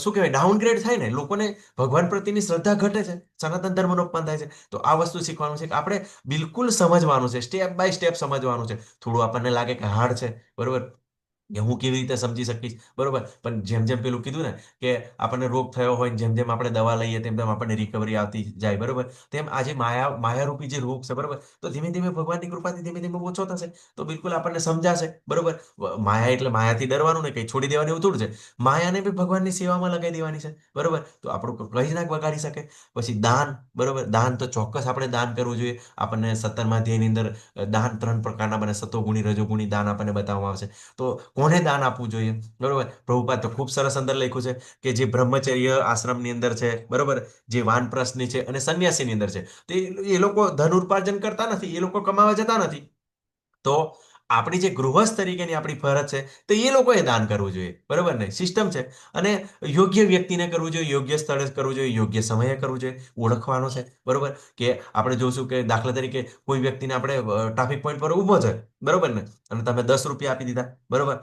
શું કહેવાય ડાઉનગ્રેડ થાય ને, લોકોને ભગવાન પ્રત્યેની શ્રદ્ધા ઘટે છે, સનાતન ધર્મનો અપમાન થાય છે. તો આ વસ્તુ શીખવાનું છે કે આપણે બિલકુલ સમજવાનું છે, સ્ટેપ બાય સ્ટેપ સમજવાનું છે. થોડું આપણને લાગે કે હાર્ડ છે, બરોબર, કે હું કેવી રીતે સમજી શકીશ, બરોબર. પણ જેમ જેમ પેલું કીધું ને કે આપણને રોગ થયો હોય ને જેમ જેમ આપણે દવા લઈએ તેમ તેમ આપણને રિકવરી આવતી જાય, બરોબર. તેમ આજે માયારૂપી જે રોગ છે, બરોબર, તો ધીમે ધીમે ભગવાનની કૃપાથી ધીમે ધીમે ઓછો થશે. તો બિલકુલ આપણને સમજાશે, બરોબર. માયા એટલે માયાથી ડરવાનું ને કઈ છોડી દેવાની એવું થોડું છે. માયાને બી ભગવાનની સેવામાં લગાવી દેવાની છે, બરોબર. તો આપણું કઈ જ ના બગાડી શકે. પછી દાન, બરોબર. દાન તો ચોક્કસ આપણે દાન કરવું જોઈએ. આપણને 17મા અધ્યાયની અંદર દાન 3 પ્રકારના બને, સતોગુણી, રજોગુણી દાન આપણને બતાવવામાં આવશે. તો કોને દાન આપવું જોઈએ, બરોબર. પ્રભુપાદ તો ખૂબ સરસ અંદર લખ્યું છે કે જે બ્રહ્મચર્ય આશ્રમની અંદર છે, બરોબર, જે વાનપ્રસ્થની છે અને સંન્યાસીની અંદર છે, તો એ લોકો ધન ઉપાર્જન કરતા નથી, એ લોકો કમાવા જતા નથી. તો આપણી જે ગૃહસ્થ તરીકેની આપણી ફરજ છે, તો એ લોકોએ દાન કરવું જોઈએ, બરોબર ને, સિસ્ટમ છે. અને યોગ્ય વ્યક્તિને કરવું જોઈએ, યોગ્ય સ્થળે કરવું જોઈએ, યોગ્ય સમયે કરવું જોઈએ, ઓળખવાનો છે, બરોબર. કે આપણે જોશું કે દાખલા તરીકે કોઈ વ્યક્તિને આપણે ટ્રાફિક પોઈન્ટ પર ઊભો છે, બરોબર ને, અને તમે 10 રૂપિયા આપી દીધા, બરોબર.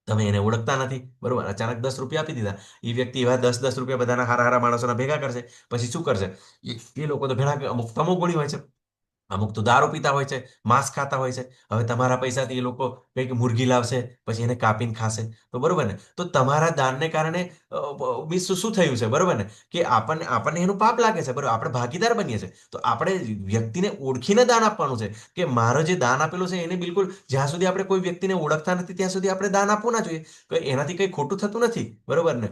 તમે એને ઓળખતા નથી, બરોબર, અચાનક 10 રૂપિયા આપી દીધા. એ વ્યક્તિ એવા 10 રૂપિયા બધાના હારા હારા માણસોના ભેગા કરશે. પછી શું કરશે? એ લોકો તો ઘણા અમુક તમોગુણી હોય છે, અમુક તો દારૂ પીતા હોય છે, માંસ ખાતા હોય છે. હવે તમારા પૈસાથી એ લોકો કંઈક મુરગી લાવશે, પછી એને કાપીને ખાશે. તો બરોબર ને, તો તમારા દાનને કારણે શું થયું છે, બરોબર ને, કે આપણને આપણને એનું પાપ લાગે છે, બરોબર. આપણે ભાગીદાર બનીએ છીએ. તો આપણે વ્યક્તિને ઓળખીને દાન આપવાનું છે. કે મારો જે દાન આપેલું છે એને બિલકુલ, જ્યાં સુધી આપણે કોઈ વ્યક્તિને ઓળખતા નથી ત્યાં સુધી આપણે દાન આપવું ના જોઈએ. એનાથી કંઈ ખોટું થતું નથી, બરોબર ને.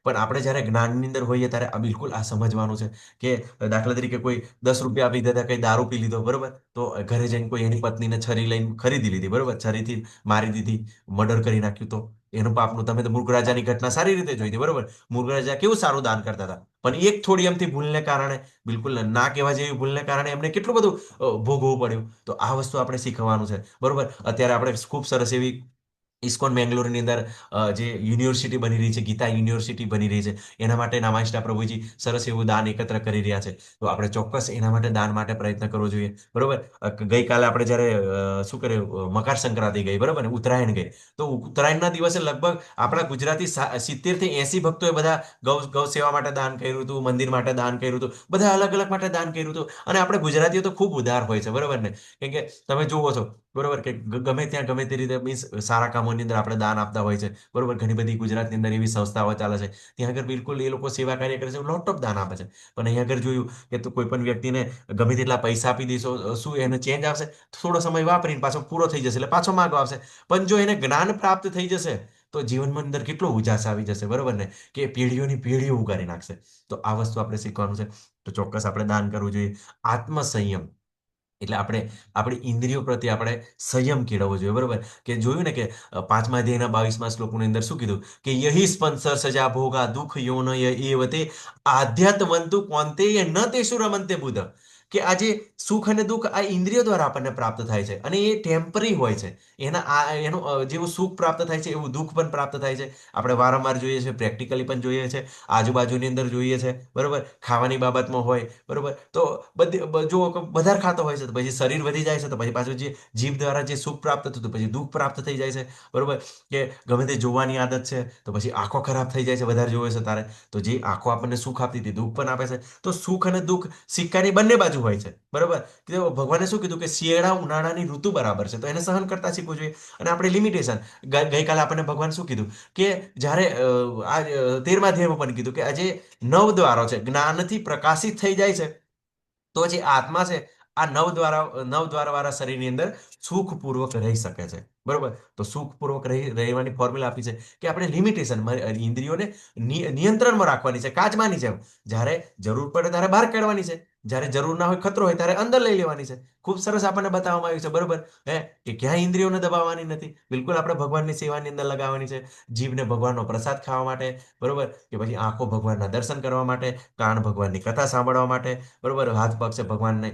પણ આપણે જ્યારે જ્ઞાનની અંદર હોઈએ ત્યારે બિલકુલ આ સમજવાનું છે કે દાખલા તરીકે કોઈ 10 રૂપિયા આપી દીધા, કઈ દારૂ પી લીધો, બરોબર. તો ઘરે જઈને કોઈ એની પત્નીને છરી લઈને ખરીદી લીધી, બરોબર, છરીથી મારી દીધી, મર્ડર કરી નાખ્યું. તો એનું પાપનું, તમે તો મૃગરાજાની ઘટના સારી રીતે જોઈ હતી, બરોબર. મૃગરાજા કેવું સારું દાન કરતા હતા, પણ એક થોડી એમથી ભૂલને કારણે, બિલકુલ ના કહેવા જેવી ભૂલને કારણે એમને કેટલું બધું ભોગવવું પડ્યું. તો આ વસ્તુ આપણે શીખવાનું છે, બરોબર. અત્યારે આપણે ખૂબ સરસ એવી ઇસ્કોન બેંગ્લોરની અંદર જે યુનિવર્સિટી બની રહી છે, ગીતા યુનિવર્સિટી બની રહી છે, એના માટે નામાષ્ટા પ્રભુજી સરસ એવું દાન એકત્ર કરી રહ્યા છે. તો આપણે ચોક્કસ એના માટે દાન માટે પ્રયત્ન કરવો જોઈએ, બરોબર. ગઈકાલે આપણે જ્યારે શું કર્યું, મકર સંક્રાંતિ ગઈ, બરોબર ને, ઉત્તરાયણ ગઈ. તો ઉત્તરાયણના દિવસે લગભગ આપણા ગુજરાતી 70 થી 80 ભક્તોએ બધા ગૌ સેવા માટે દાન કર્યું હતું, મંદિર માટે દાન કર્યું હતું, બધા અલગ અલગ માટે દાન કર્યું હતું. અને આપણે ગુજરાતીઓ તો ખૂબ ઉદાર હોય છે, બરોબર ને. કેમ કે તમે જુઓ છો, બરોબર, કે ગમે ત્યાં ગમે તે રીતે મીન્સ સારા કામોની અંદર આપણે દાન આપતા હોય છે, બરોબર. ઘણી બધી ગુજરાતની અંદર એવી સંસ્થાઓ ચાલે છે, ત્યાં આગળ બિલકુલ એ લોકો સેવા કાર્ય કરે છે, લોટ ઓફ દાન આપે છે. પણ અહીંયા આગળ જોયું કે તો કોઈ પણ વ્યક્તિને ગમે તેટલા પૈસા આપી દઈશો, શું એને ચેન્જ આવશે? થોડો સમય વાપરીને પાછો પૂરો થઈ જશે એટલે પાછો માગો આવશે. પણ જો એને જ્ઞાન પ્રાપ્ત થઈ જશે તો જીવનમાં અંદર કેટલો ઉજાસ આવી જશે, બરોબર ને, કે પેઢીઓની પેઢીઓ ઉગારી નાખશે. તો આ વસ્તુ આપણે શીખવાનું છે. તો ચોક્કસ આપણે દાન કરવું જોઈએ. આત્મસંયમ એટલે આપણે આપણી ઇન્દ્રિયો પ્રત્યે આપણે સંયમ કેળવવો જોઈએ, બરોબર. કે જોયું ને કે 5મા અધ્યાયના 22મા શ્લોકની અંદર શું કીધું કે યહી સ્પંસર સજા ભોગા દુઃખ યોનય એવતે આધ્યાત્મંતુ કોન્તેય ન તેષુ રમંતે બુધ. કે આ જે સુખ અને દુઃખ આ ઇન્દ્રિયો દ્વારા આપણને પ્રાપ્ત થાય છે અને એ ટેમ્પરરી હોય છે. એનું જેવું સુખ પ્રાપ્ત થાય છે એવું દુઃખ પણ પ્રાપ્ત થાય છે. આપણે વારંવાર જોઈએ છે, પ્રેક્ટિકલી પણ જોઈએ છે, આજુબાજુની અંદર જોઈએ છે, બરોબર. ખાવાની બાબતમાં હોય, બરોબર. તો બધી જો વધારે ખાતો હોય છે તો પછી શરીર વધી જાય છે, તો પછી પાછું જે જીભ દ્વારા જે સુખ પ્રાપ્ત થતું પછી દુઃખ પ્રાપ્ત થઈ જાય છે, બરોબર. કે ગમે તે જોવાની આદત છે તો પછી આંખો ખરાબ થઈ જાય છે વધારે જોવે છે તારે. તો જે આંખો આપણને સુખ આપતી હતી દુઃખ પણ આપે છે. તો સુખ અને દુઃખ સિક્કાની બંને બાજુ હોય છે, બરોબર. કે ભગવાને શું કીધું કે શિયાળા ઉનાળાની ઋતુ બરાબર છે, તો એને સહન કરતા શીખવું જોઈએ. અને આપણે લિમિટેશન, ગઈકાલે આપણને ભગવાન શું કીધું કે જ્યારે આ 13મા અધ્યાયમાં પણ કીધું કે આ જે 9 દ્વારો છે જ્ઞાનથી પ્રકાશિત થઈ જાય છે, તો જે આત્મા છે આ 9 દ્વાર વાળા શરીરની અંદર સુખપૂર્વક રહી શકે છે, બરોબર. તો સુખપૂર્વક રહેવાની ફોર્મ્યુલા આપી છે કે આપણે લિમિટેશન, ઇન્દ્રિયોને નિયંત્રણમાં રાખવાની છે, કાચમાંની જેમ. જ્યારે જરૂર પડે ત્યારે બહાર કાઢવાની છે, જ્યારે જરૂર ના હોય, ખતરો હોય ત્યારે અંદર લઈ લેવાની છે. ખૂબ સરસ આપણને બતાવવામાં આવ્યું છે, બરોબર. કે ક્યાંય ઇન્દ્રિયોને દબાવવાની નથી, બિલકુલ આપણે ભગવાનની સેવાની અંદર લગાવવાની છે. જીભને ભગવાનનો પ્રસાદ ખાવા માટે, બરોબર. કે પછી આંખો ભગવાનના દર્શન કરવા માટે, કાન ભગવાનની કથા સાંભળવા માટે, બરોબર. હાથ પગ છે ભગવાનને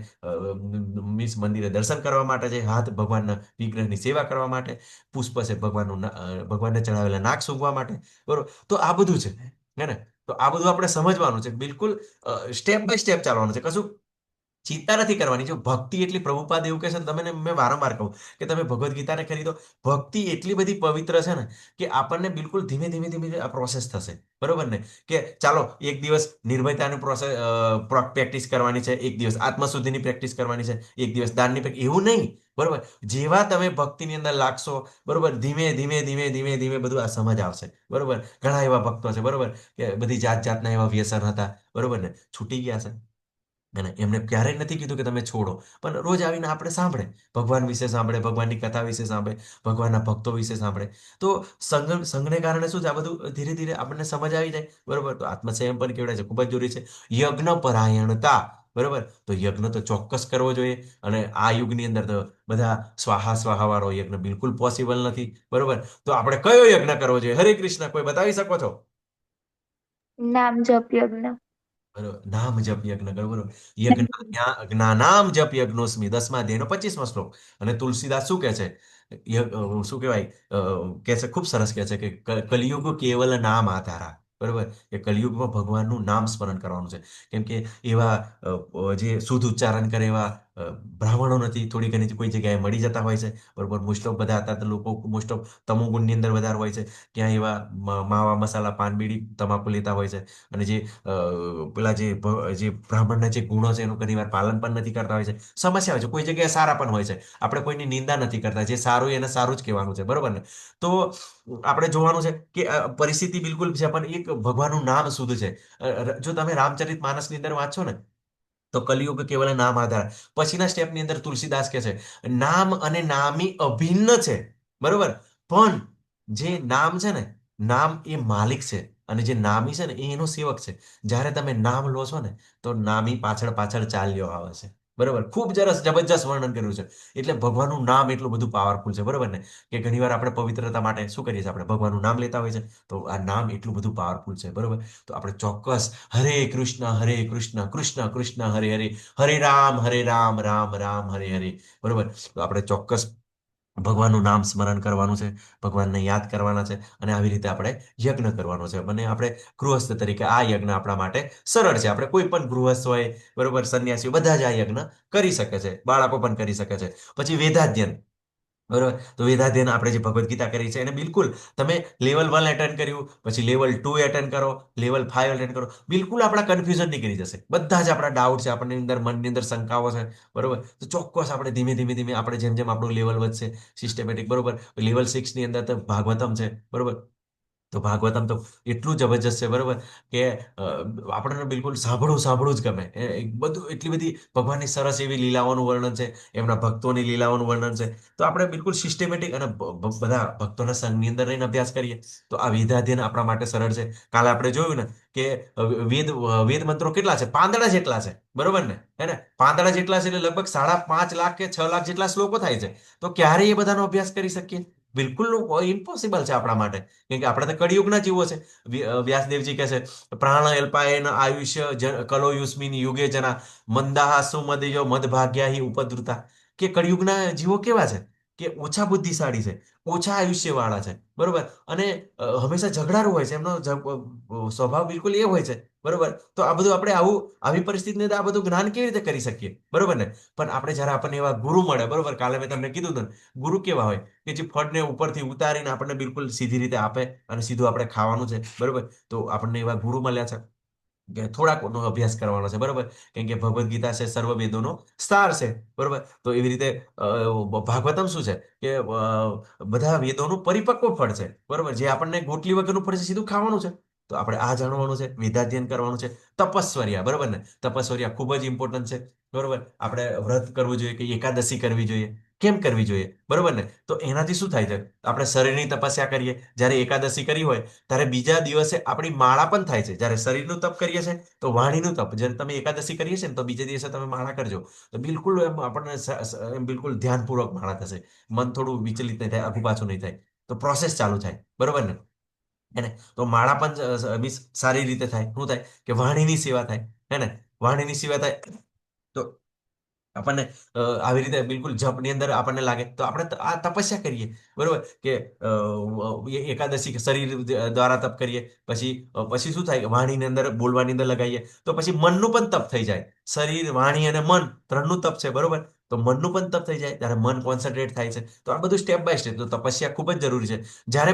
મીન્સ મંદિરે દર્શન કરવા માટે છે, હાથ ભગવાનના વિગ્રહની સેવા કરવા માટે, પુષ્પ છે ભગવાનને ચડાવેલા નાક સૂંઘવા માટે, બરોબર. તો આ બધું છે, હે ને. તો આ બધું આપણે સમજવાનું છે, બિલકુલ સ્ટેપ બાય સ્ટેપ ચાલવાનું છે. કશું ચિંતા નથી કરવાની. જો ભક્તિ એટલી, પ્રભુપાદ એવું કહે છે ને, તમને મેં વારંવાર કહું કે તમે ભગવદ્ ગીતાને ખરીદો. ભક્તિ એટલી બધી પવિત્ર છે ને કે આપણને બિલકુલ ધીમે ધીમે ધીમે આ પ્રોસેસ થશે. બરોબર ને? કે ચાલો એક દિવસ નિર્ભયતાની પ્રોસેસ પ્રેક્ટિસ કરવાની છે, એક દિવસ આત્મશુદ્ધિની પ્રેક્ટિસ કરવાની છે, એક દિવસ દાનની પ્રેક્ટિસ, એવું નહીં. બરોબર? જેવા તમે ભક્તિની અંદર લાગશો, બરોબર, ધીમે ધીમે ધીમે ધીમે ધીમે બધું આ સમજ આવશે. બરોબર? ઘણા એવા ભક્તો છે, બરોબર, કે બધી જાત જાતના એવા વ્યસન હતા, બરોબર ને, છૂટી ગયા છે. અને એમને ક્યારેય નથી કીધું કે તમે છોડો, પણ રોજ આવીને આપણે સાંભળે, ભગવાન વિશે સાંભળે, ભગવાનની કથા વિશે સાંભળે, ભગવાનના ભક્તો વિશે સાંભળે. તો સંઘને કારણે શું છે, આ બધું ધીરે ધીરે આપણને સમજ આવી જાય. બરોબર? તો આત્મસંયમ પણ કેવડાય છે, ખૂબ જ જરૂરી છે. યજ્ઞ પરાયણતા. બરોબર? તો યજ્ઞ તો ચોક્કસ કરવો જોઈએ. અને આ યુગની અંદર તો બધા સ્વાહા સ્વાહા વાળો યજ્ઞ બિલકુલ પોસિબલ નથી. બરોબર? તો આપણે કયો યજ્ઞ કરવો જોઈએ? હરે કૃષ્ણ, કોઈ બતાવી શકો છો? નામ જપ યજ્ઞ. બરોબર, નામ જપ યજ્ઞ કરો. બરોબર. જ્ઞાનામ જપ યજ્ઞોસ્મિ, 10મા અધ્યાયનો 25મો શ્લોક. અને તુલસીદાસ શું કહે છે? શું કહેવાય? કહે છે, ખૂબ સરસ કહે છે કે કલિયુગ કેવલ નામ આધારા. બરોબર? કે કલિયુગમાં ભગવાનનું નામ સ્મરણ કરવાનું છે. કેમ કે એવા જે શુદ્ધ ઉચ્ચારણ કરે એવા બ્રાહ્મણો નથી, થોડી ઘણી કોઈ જગ્યાએ મળી જતા હોય છે. બરોબર? મોસ્ટ ઓફ બધા હતા તો લોકો મોસ્ટ ઓફ તમોગુણની અંદર વધારે હોય છે. ક્યાં એવા માવા મસાલા પાન બીડી તમાકુ લેતા હોય છે. અને જે પેલા જે બ્રાહ્મણના જે ગુણો છે એનું ઘણી વાર પાલન પણ નથી કરતા હોય છે. સમસ્યા હોય છે. કોઈ જગ્યાએ સારા પણ હોય છે. આપણે કોઈની નિંદા નથી કરતા. જે સારું એને સારું જ કહેવાનું છે. બરોબર ને? તો આપણે જોવાનું છે કે પરિસ્થિતિ બિલકુલ છે, પણ એક ભગવાનનું નામ શુદ્ધ છે. જો તમે રામચરિત માનસની અંદર વાંચો ને, તો કલિયુગ કેવલ નામ આધાર. પછીના સ્ટેપની અંદર તુલસીદાસ કહે છે, નામ અને નામી અભિન્ન છે. બરોબર? પણ જે નામ છે ને, નામ એ માલિક છે, અને જે નામી છે ને એ એનો સેવક છે. જ્યારે તમે નામ લો છો ને, તો નામી પાછળ પાછળ ચાલ્યો આવે છે. બરોબર? ખૂબ જબરજસ્ત વર્ણન કર્યું છે. એટલે ભગવાનનું નામ એટલું બધું પાવરફુલ છે. બરોબર ને? કે ઘણીવાર આપણે પવિત્રતા માટે શું કરીએ છીએ? આપણે ભગવાનનું નામ લેતા હોય છે. તો આ નામ એટલું બધું પાવરફુલ છે. બરોબર? તો આપણે ચોક્કસ હરે કૃષ્ણ કૃષ્ણ કૃષ્ણ હરે હરે, હરે રામ રામ રામ હરે હરે. બરોબર? તો આપણે ચોક્કસ ભગવાનનું નામ સ્મરણ કરવાનું છે, ભગવાનને યાદ કરવાના છે, અને આવી રીતે આપણે યજ્ઞ કરવાનો છે. અને આપણે ગૃહસ્થ તરીકે આ યજ્ઞ આપણા માટે સરળ છે. આપણે કોઈ પણ ગૃહસ્થ હોય, બરોબર, સંન્યાસી, બધા જ આ યજ્ઞ કરી શકે છે. બાળકો પણ કરી શકે છે. પછી વેદાધ્યન. બરોબર? તો વેદાધ્યન આપણે જે ભગવદ્ ગીતા કરી છે એને બિલકુલ તમે લેવલ 1 એટેન્ડ કર્યું, પછી લેવલ 2 એટેન્ડ કરો, લેવલ 5 એટેન્ડ કરો, બિલકુલ આપણા કન્ફ્યુઝન નીકળી જશે. બધા જ આપણા ડાઉટ છે, આપણને અંદર મનની અંદર શંકાઓ છે. બરોબર? તો ચોક્કસ આપણે ધીમે ધીમે ધીમે આપણે જેમ જેમ આપણું લેવલ વધશે સિસ્ટમેટિક, બરોબર, લેવલ 6 ની અંદર તો ભાગવતમ છે. બરોબર? તો ભાગવતમ તો એટલું જબરજસ્ત છે. બરોબર? કે આપણને બિલકુલ સાંભળવું સાંભળવું જ ગમે. બધું એટલી બધી ભગવાનની સરસ એવી લીલાઓનું વર્ણન છે, એમના ભક્તોની લીલાઓનું વર્ણન છે. તો આપણે બિલકુલ સિસ્ટમેટિક અને બધા ભક્તોના સંઘની અંદર રહીને અભ્યાસ કરીએ તો આ વેદાધ્યન આપણા માટે સરળ છે. કાલે આપણે જોયું ને કે વેદ મંત્રો કેટલા છે? પાંદડા જેટલા છે. બરોબર ને? હે ને? પાંદડા જેટલા છે એટલે લગભગ 5.5 લાખ કે 6 લાખ જેટલા શ્લોકો થાય છે. તો ક્યારે એ બધાનો અભ્યાસ કરી શકીએ? બિલકુલ ઇમ્પોસિબલ છે આપણા માટે. કેમ કે આપણે તો કળિયુગના જીવો છે. વ્યાસદેવજી કહે છે, પ્રાણ અલ્પાયન આયુષ્ય કલો યુસ્મિન યુગે જના મંદાહ સુમદયો મદભાગ્યા હિ ઉપદ્રુતા. કે કળિયુગના જીવો કેવા છે? કે ઓછા બુદ્ધિશાળી છે, ઓછા આયુષ્યવાળા છે. બરોબર? અને હંમેશા ઝઘડારું હોય છે. એમનો સ્વભાવ બિલકુલ એ હોય છે. બરોબર? તો આ બધું આપણે આવી પરિસ્થિતિની અંદર આ બધું જ્ઞાન કેવી રીતે કરી શકીએ? બરોબર ને? પણ આપણે જ્યારે આપણને એવા ગુરુ મળે, બરોબર, કાલે મેં તમને કીધું ને, ગુરુ કેવા હોય કે જે ફળને ઉપરથી ઉતારીને આપણને બિલકુલ સીધી રીતે આપે અને સીધું આપણે ખાવાનું છે. બરોબર? તો આપણને એવા ગુરુ મળ્યા છે કે થોડાકનો અભ્યાસ કરવાનો છે. બરોબર? કેમ કે ભગવદ્ ગીતા છે સર્વ વેદોનો સાર છે. બરોબર? તો એવી રીતે ભાગવતમ શું છે કે બધા વેદોનું પરિપક્વ ફળ છે. બરોબર? જે આપણને ગોટલી વગરનું ફળ છે, સીધું ખાવાનું છે. તો આપણે આ જાણવાનું છે, વેદાધ્યન કરવાનું છે. તપસ્વર્યા. બરોબર ને? તપસ્વર્યા ખૂબ જ ઇમ્પોર્ટન્ટ છે. બરોબર? આપણે વ્રત કરવું જોઈએ, કે એકાદશી કરવી જોઈએ. કેમ કરવી જોઈએ? બરોબર ને? તો એનાથી શું થાય છે? આપણે શરીરની તપસ્યા કરીએ, જ્યારે એકાદશી કરી હોય ત્યારે બીજા દિવસે આપણી માળા પણ થાય છે. જ્યારે શરીરનું તપ કરીએ છીએ તો વાણીનું તપ. જ્યારે તમે એકાદશી કરીએ છીએ ને તો બીજા દિવસે તમે માળા કરજો, તો બિલકુલ એમ આપણને એમ બિલકુલ ધ્યાનપૂર્વક માળા થશે. મન થોડું વિચલિત નહીં થાય, આગુ પાછું નહીં થાય. તો પ્રોસેસ ચાલુ થાય. બરોબર ને? એને તો માળા પણ મીન્સ સારી રીતે થાય. શું થાય? કે વાણીની સેવા થાય. હે ને? વાણીની સેવા થાય તો આપણને આવી રીતે બિલકુલ જપની અંદર આપણને લાગે તો આપણે આ તપસ્યા કરીએ, બરોબર, કે એકાદશી કે શરીર દ્વારા તપ કરીએ, પછી શું થાય, વાણીની અંદર બોલવાની અંદર લગાવીએ તો પછી મનનું પણ તપ થઈ જાય. શરીર, વાણી અને મન ત્રણનું તપ છે, બરોબર. તો મનનું પણ તપ થઈ જાય ત્યારે મન કોન્સન્ટ્રેટ થાય છે. તો આ બધું સ્ટેપ બાય સ્ટેપ. તો તપસ્યા ખૂબ જ જરૂરી છે. જ્યારે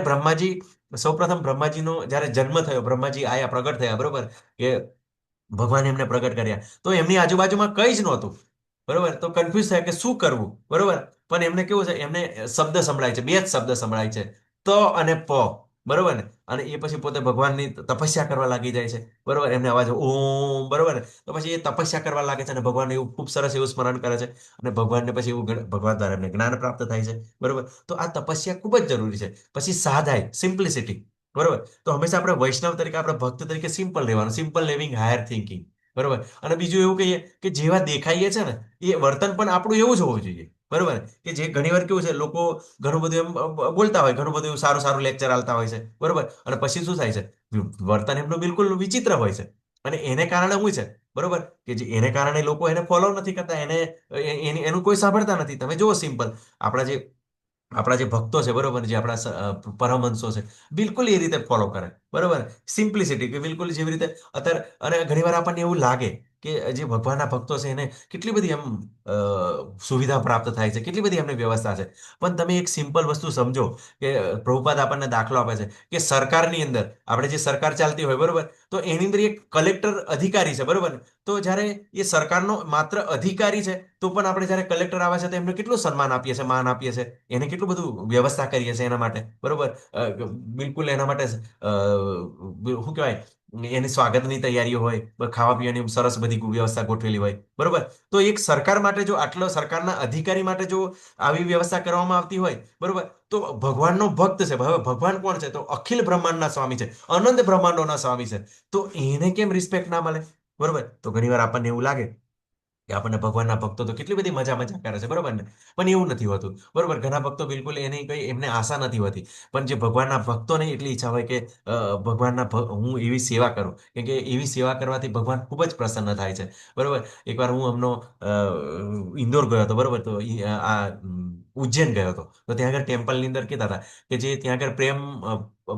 સૌપ્રથમ બ્રહ્માજીનો જ્યારે જન્મ થયો, બ્રહ્માજી આયા, પ્રગટ થયા, બરોબર, કે ભગવાન એમને પ્રગટ કર્યા, તો એમની આજુબાજુમાં કંઈ જ નહોતું, બરોબર. તો કન્ફ્યુઝ થાય કે શું કરવું, બરોબર. પણ એમને કેવું છે, એમને શબ્દ સંભળાય છે, બે જ શબ્દ સંભળાય છે, ત અને પ, બરોબર ને. અને એ પછી પોતે ભગવાનની તપસ્યા કરવા લાગી જાય છે, બરોબર. એમને અવાજ ઓમ, બરોબર ને. તો પછી એ તપસ્યા કરવા લાગે છે અને ભગવાન એવું ખૂબ સરસ એવું સ્મરણ કરે છે અને ભગવાનને પછી એવું ભગવાન દ્વારા એમને જ્ઞાન પ્રાપ્ત થાય છે, બરોબર. તો આ તપસ્યા ખૂબ જ જરૂરી છે. પછી સાધાઈ, સિમ્પ્લિસિટી, બરોબર. તો હંમેશા આપણે વૈષ્ણવ તરીકે, આપણે ભક્ત તરીકે સિમ્પલ રહેવાનું, સિમ્પલ લિવિંગ, હાયર થિંકિંગ, બરોબર. અને બીજું એવું કહીએ કે જેવા દેખાઈએ છે ને એ વર્તન પણ આપણું એવું જ હોવું જોઈએ, બરોબર. કે જે ઘણીવાર કેવું છે, લોકો ઘણું બધું એમ બોલતા હોય, ઘણું બધું એવું સારું સારું લેક્ચર આલતા હોય છે, બરોબર. અને પછી શું થાય છે, વર્તન એમનું બિલકુલ વિચિત્ર હોય છે. અને એને કારણે શું છે, બરોબર, કે જે એને કારણે લોકો એને ફોલો નથી કરતા, એનું કોઈ સાંભળતા નથી. તમે જુઓ સિમ્પલ, આપણા જે ભક્તો છે, બરોબર, જે આપણા પરમહંસો છે, બિલકુલ એ રીતે ફોલો કરે, બરોબર. સિમ્પ્લિસિટી, કે બિલકુલ જેવી રીતે અત્યારે, અને ઘણીવાર આપણને એવું લાગે કે જે ભગવાનના ભક્તો છે એને કેટલી બધી એમ સુવિધા પ્રાપ્ત થાય છે, કેટલી બધી એમની વ્યવસ્થા છે. પણ તમે એક સિમ્પલ વસ્તુ સમજો કે પ્રભુપાદ આપણને દાખલો આપે છે કે સરકારની અંદર આપણે જે સરકાર ચાલતી હોય, બરોબર, તો એની અંદર એક કલેક્ટર અધિકારી છે, બરોબર. તો જ્યારે એ સરકારનો માત્ર અધિકારી છે, તો પણ આપણે જ્યારે કલેક્ટર આવે છે તો એમને કેટલું સન્માન આપીએ છીએ, માન આપીએ છીએ, એને કેટલું બધું વ્યવસ્થા કરીએ છીએ એના માટે, બરોબર. બિલકુલ એના માટે શું કહેવાય, એની સ્વાગતની તૈયારીઓ હોય, ખાવા પીવાની સરસ બધી વ્યવસ્થા ગોઠવેલી હોય, બરોબર. તો એક સરકાર માટે જો આટલો, સરકારના અધિકારી માટે જો આવી વ્યવસ્થા કરવામાં આવતી હોય, બરોબર, તો ભગવાનનો ભક્ત છે. હવે ભગવાન કોણ છે, તો અખિલ બ્રહ્માંડના સ્વામી છે, અનંત બ્રહ્માંડોના સ્વામી છે. તો એને કેમ રિસ્પેક્ટ ના મળે, બરોબર. તો ઘણીવાર આપણને એવું લાગે કે આપણને ભગવાનના ભક્તો તો કેટલી બધી મજા મજા કરે છે, બરોબર ને. પણ એવું નથી હોતું, બરોબર. ઘણા ભક્તો બિલકુલ એની કઈ એમને આશા નથી હોતી. પણ જે ભગવાનના ભક્તોને એટલી ઈચ્છા હોય કે હું એવી સેવા કરું, કેમ કે એવી સેવા કરવાથી ભગવાન ખૂબ જ પ્રસન્ન થાય છે, બરોબર. એકવાર હું ઇન્દોર ગયો હતો, બરોબર. તો ઉજ્જૈન ગયો હતો. તો ત્યાં આગળ ટેમ્પલની અંદર કહેતા હતા કે જે ત્યાં આગળ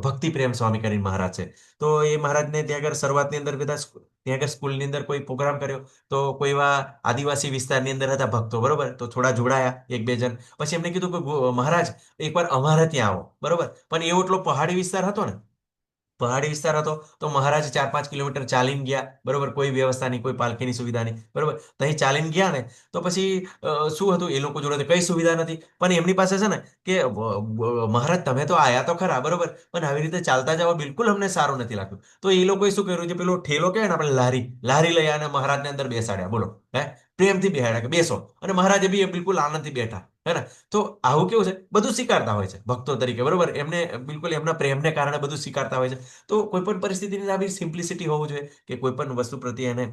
ભક્તિ પ્રેમ સ્વામી કરીને મહારાજ છે. તો એ મહારાજને ત્યાં આગળ શરૂઆતની અંદર બધા ત્યાં આગળ સ્કૂલની અંદર કોઈ પ્રોગ્રામ કર્યો, તો કોઈ એવા આદિવાસી વિસ્તારની અંદર હતા ભક્તો, બરોબર. તો થોડા જોડાયા એક બે જણ. પછી એમને કીધું કે મહારાજ એકવાર અમારે ત્યાં આવો, બરોબર. પણ એવો એટલો પહાડી વિસ્તાર હતો ને, પહાડી વિસ્તાર હતો, તો મહારાજ 4-5 કિલોમીટર ચાલીને ગયા, બરોબર. કોઈ વ્યવસ્થા નહીં, કોઈ પાલખીની સુવિધા નહીં, બરોબર. તો અહીં ચાલીને ગયા ને, તો પછી શું હતું, એ લોકો જોડે તો કઈ સુવિધા નથી. પણ એમની પાસે છે ને કે મહારાજ તમે તો આયા તો ખરા, બરોબર, પણ આવી રીતે ચાલતા જવા બિલકુલ અમને સારું નથી લાગતું. તો એ લોકોએ શું કર્યું છે, પેલો ઠેલો કહેવાય ને આપણે, લારી લઈ અને મહારાજને અંદર બેસાડ્યા, બોલો, પ્રેમથી બેસાડ્યા કે બેસો. અને મહારાજે બી બિલકુલ આનંદથી બેઠા, હે ને. તો આવું કેવું છે, બધું સ્વીકારતા હોય છે ભક્તો તરીકે, બરોબર. એમને બિલકુલ એમના પ્રેમને કારણે બધું સ્વીકારતા હોય છે. તો કોઈ પણ પરિસ્થિતિની આવી સિમ્પ્લિસિટી હોવું જોઈએ કે કોઈ પણ વસ્તુ પ્રત્યે એને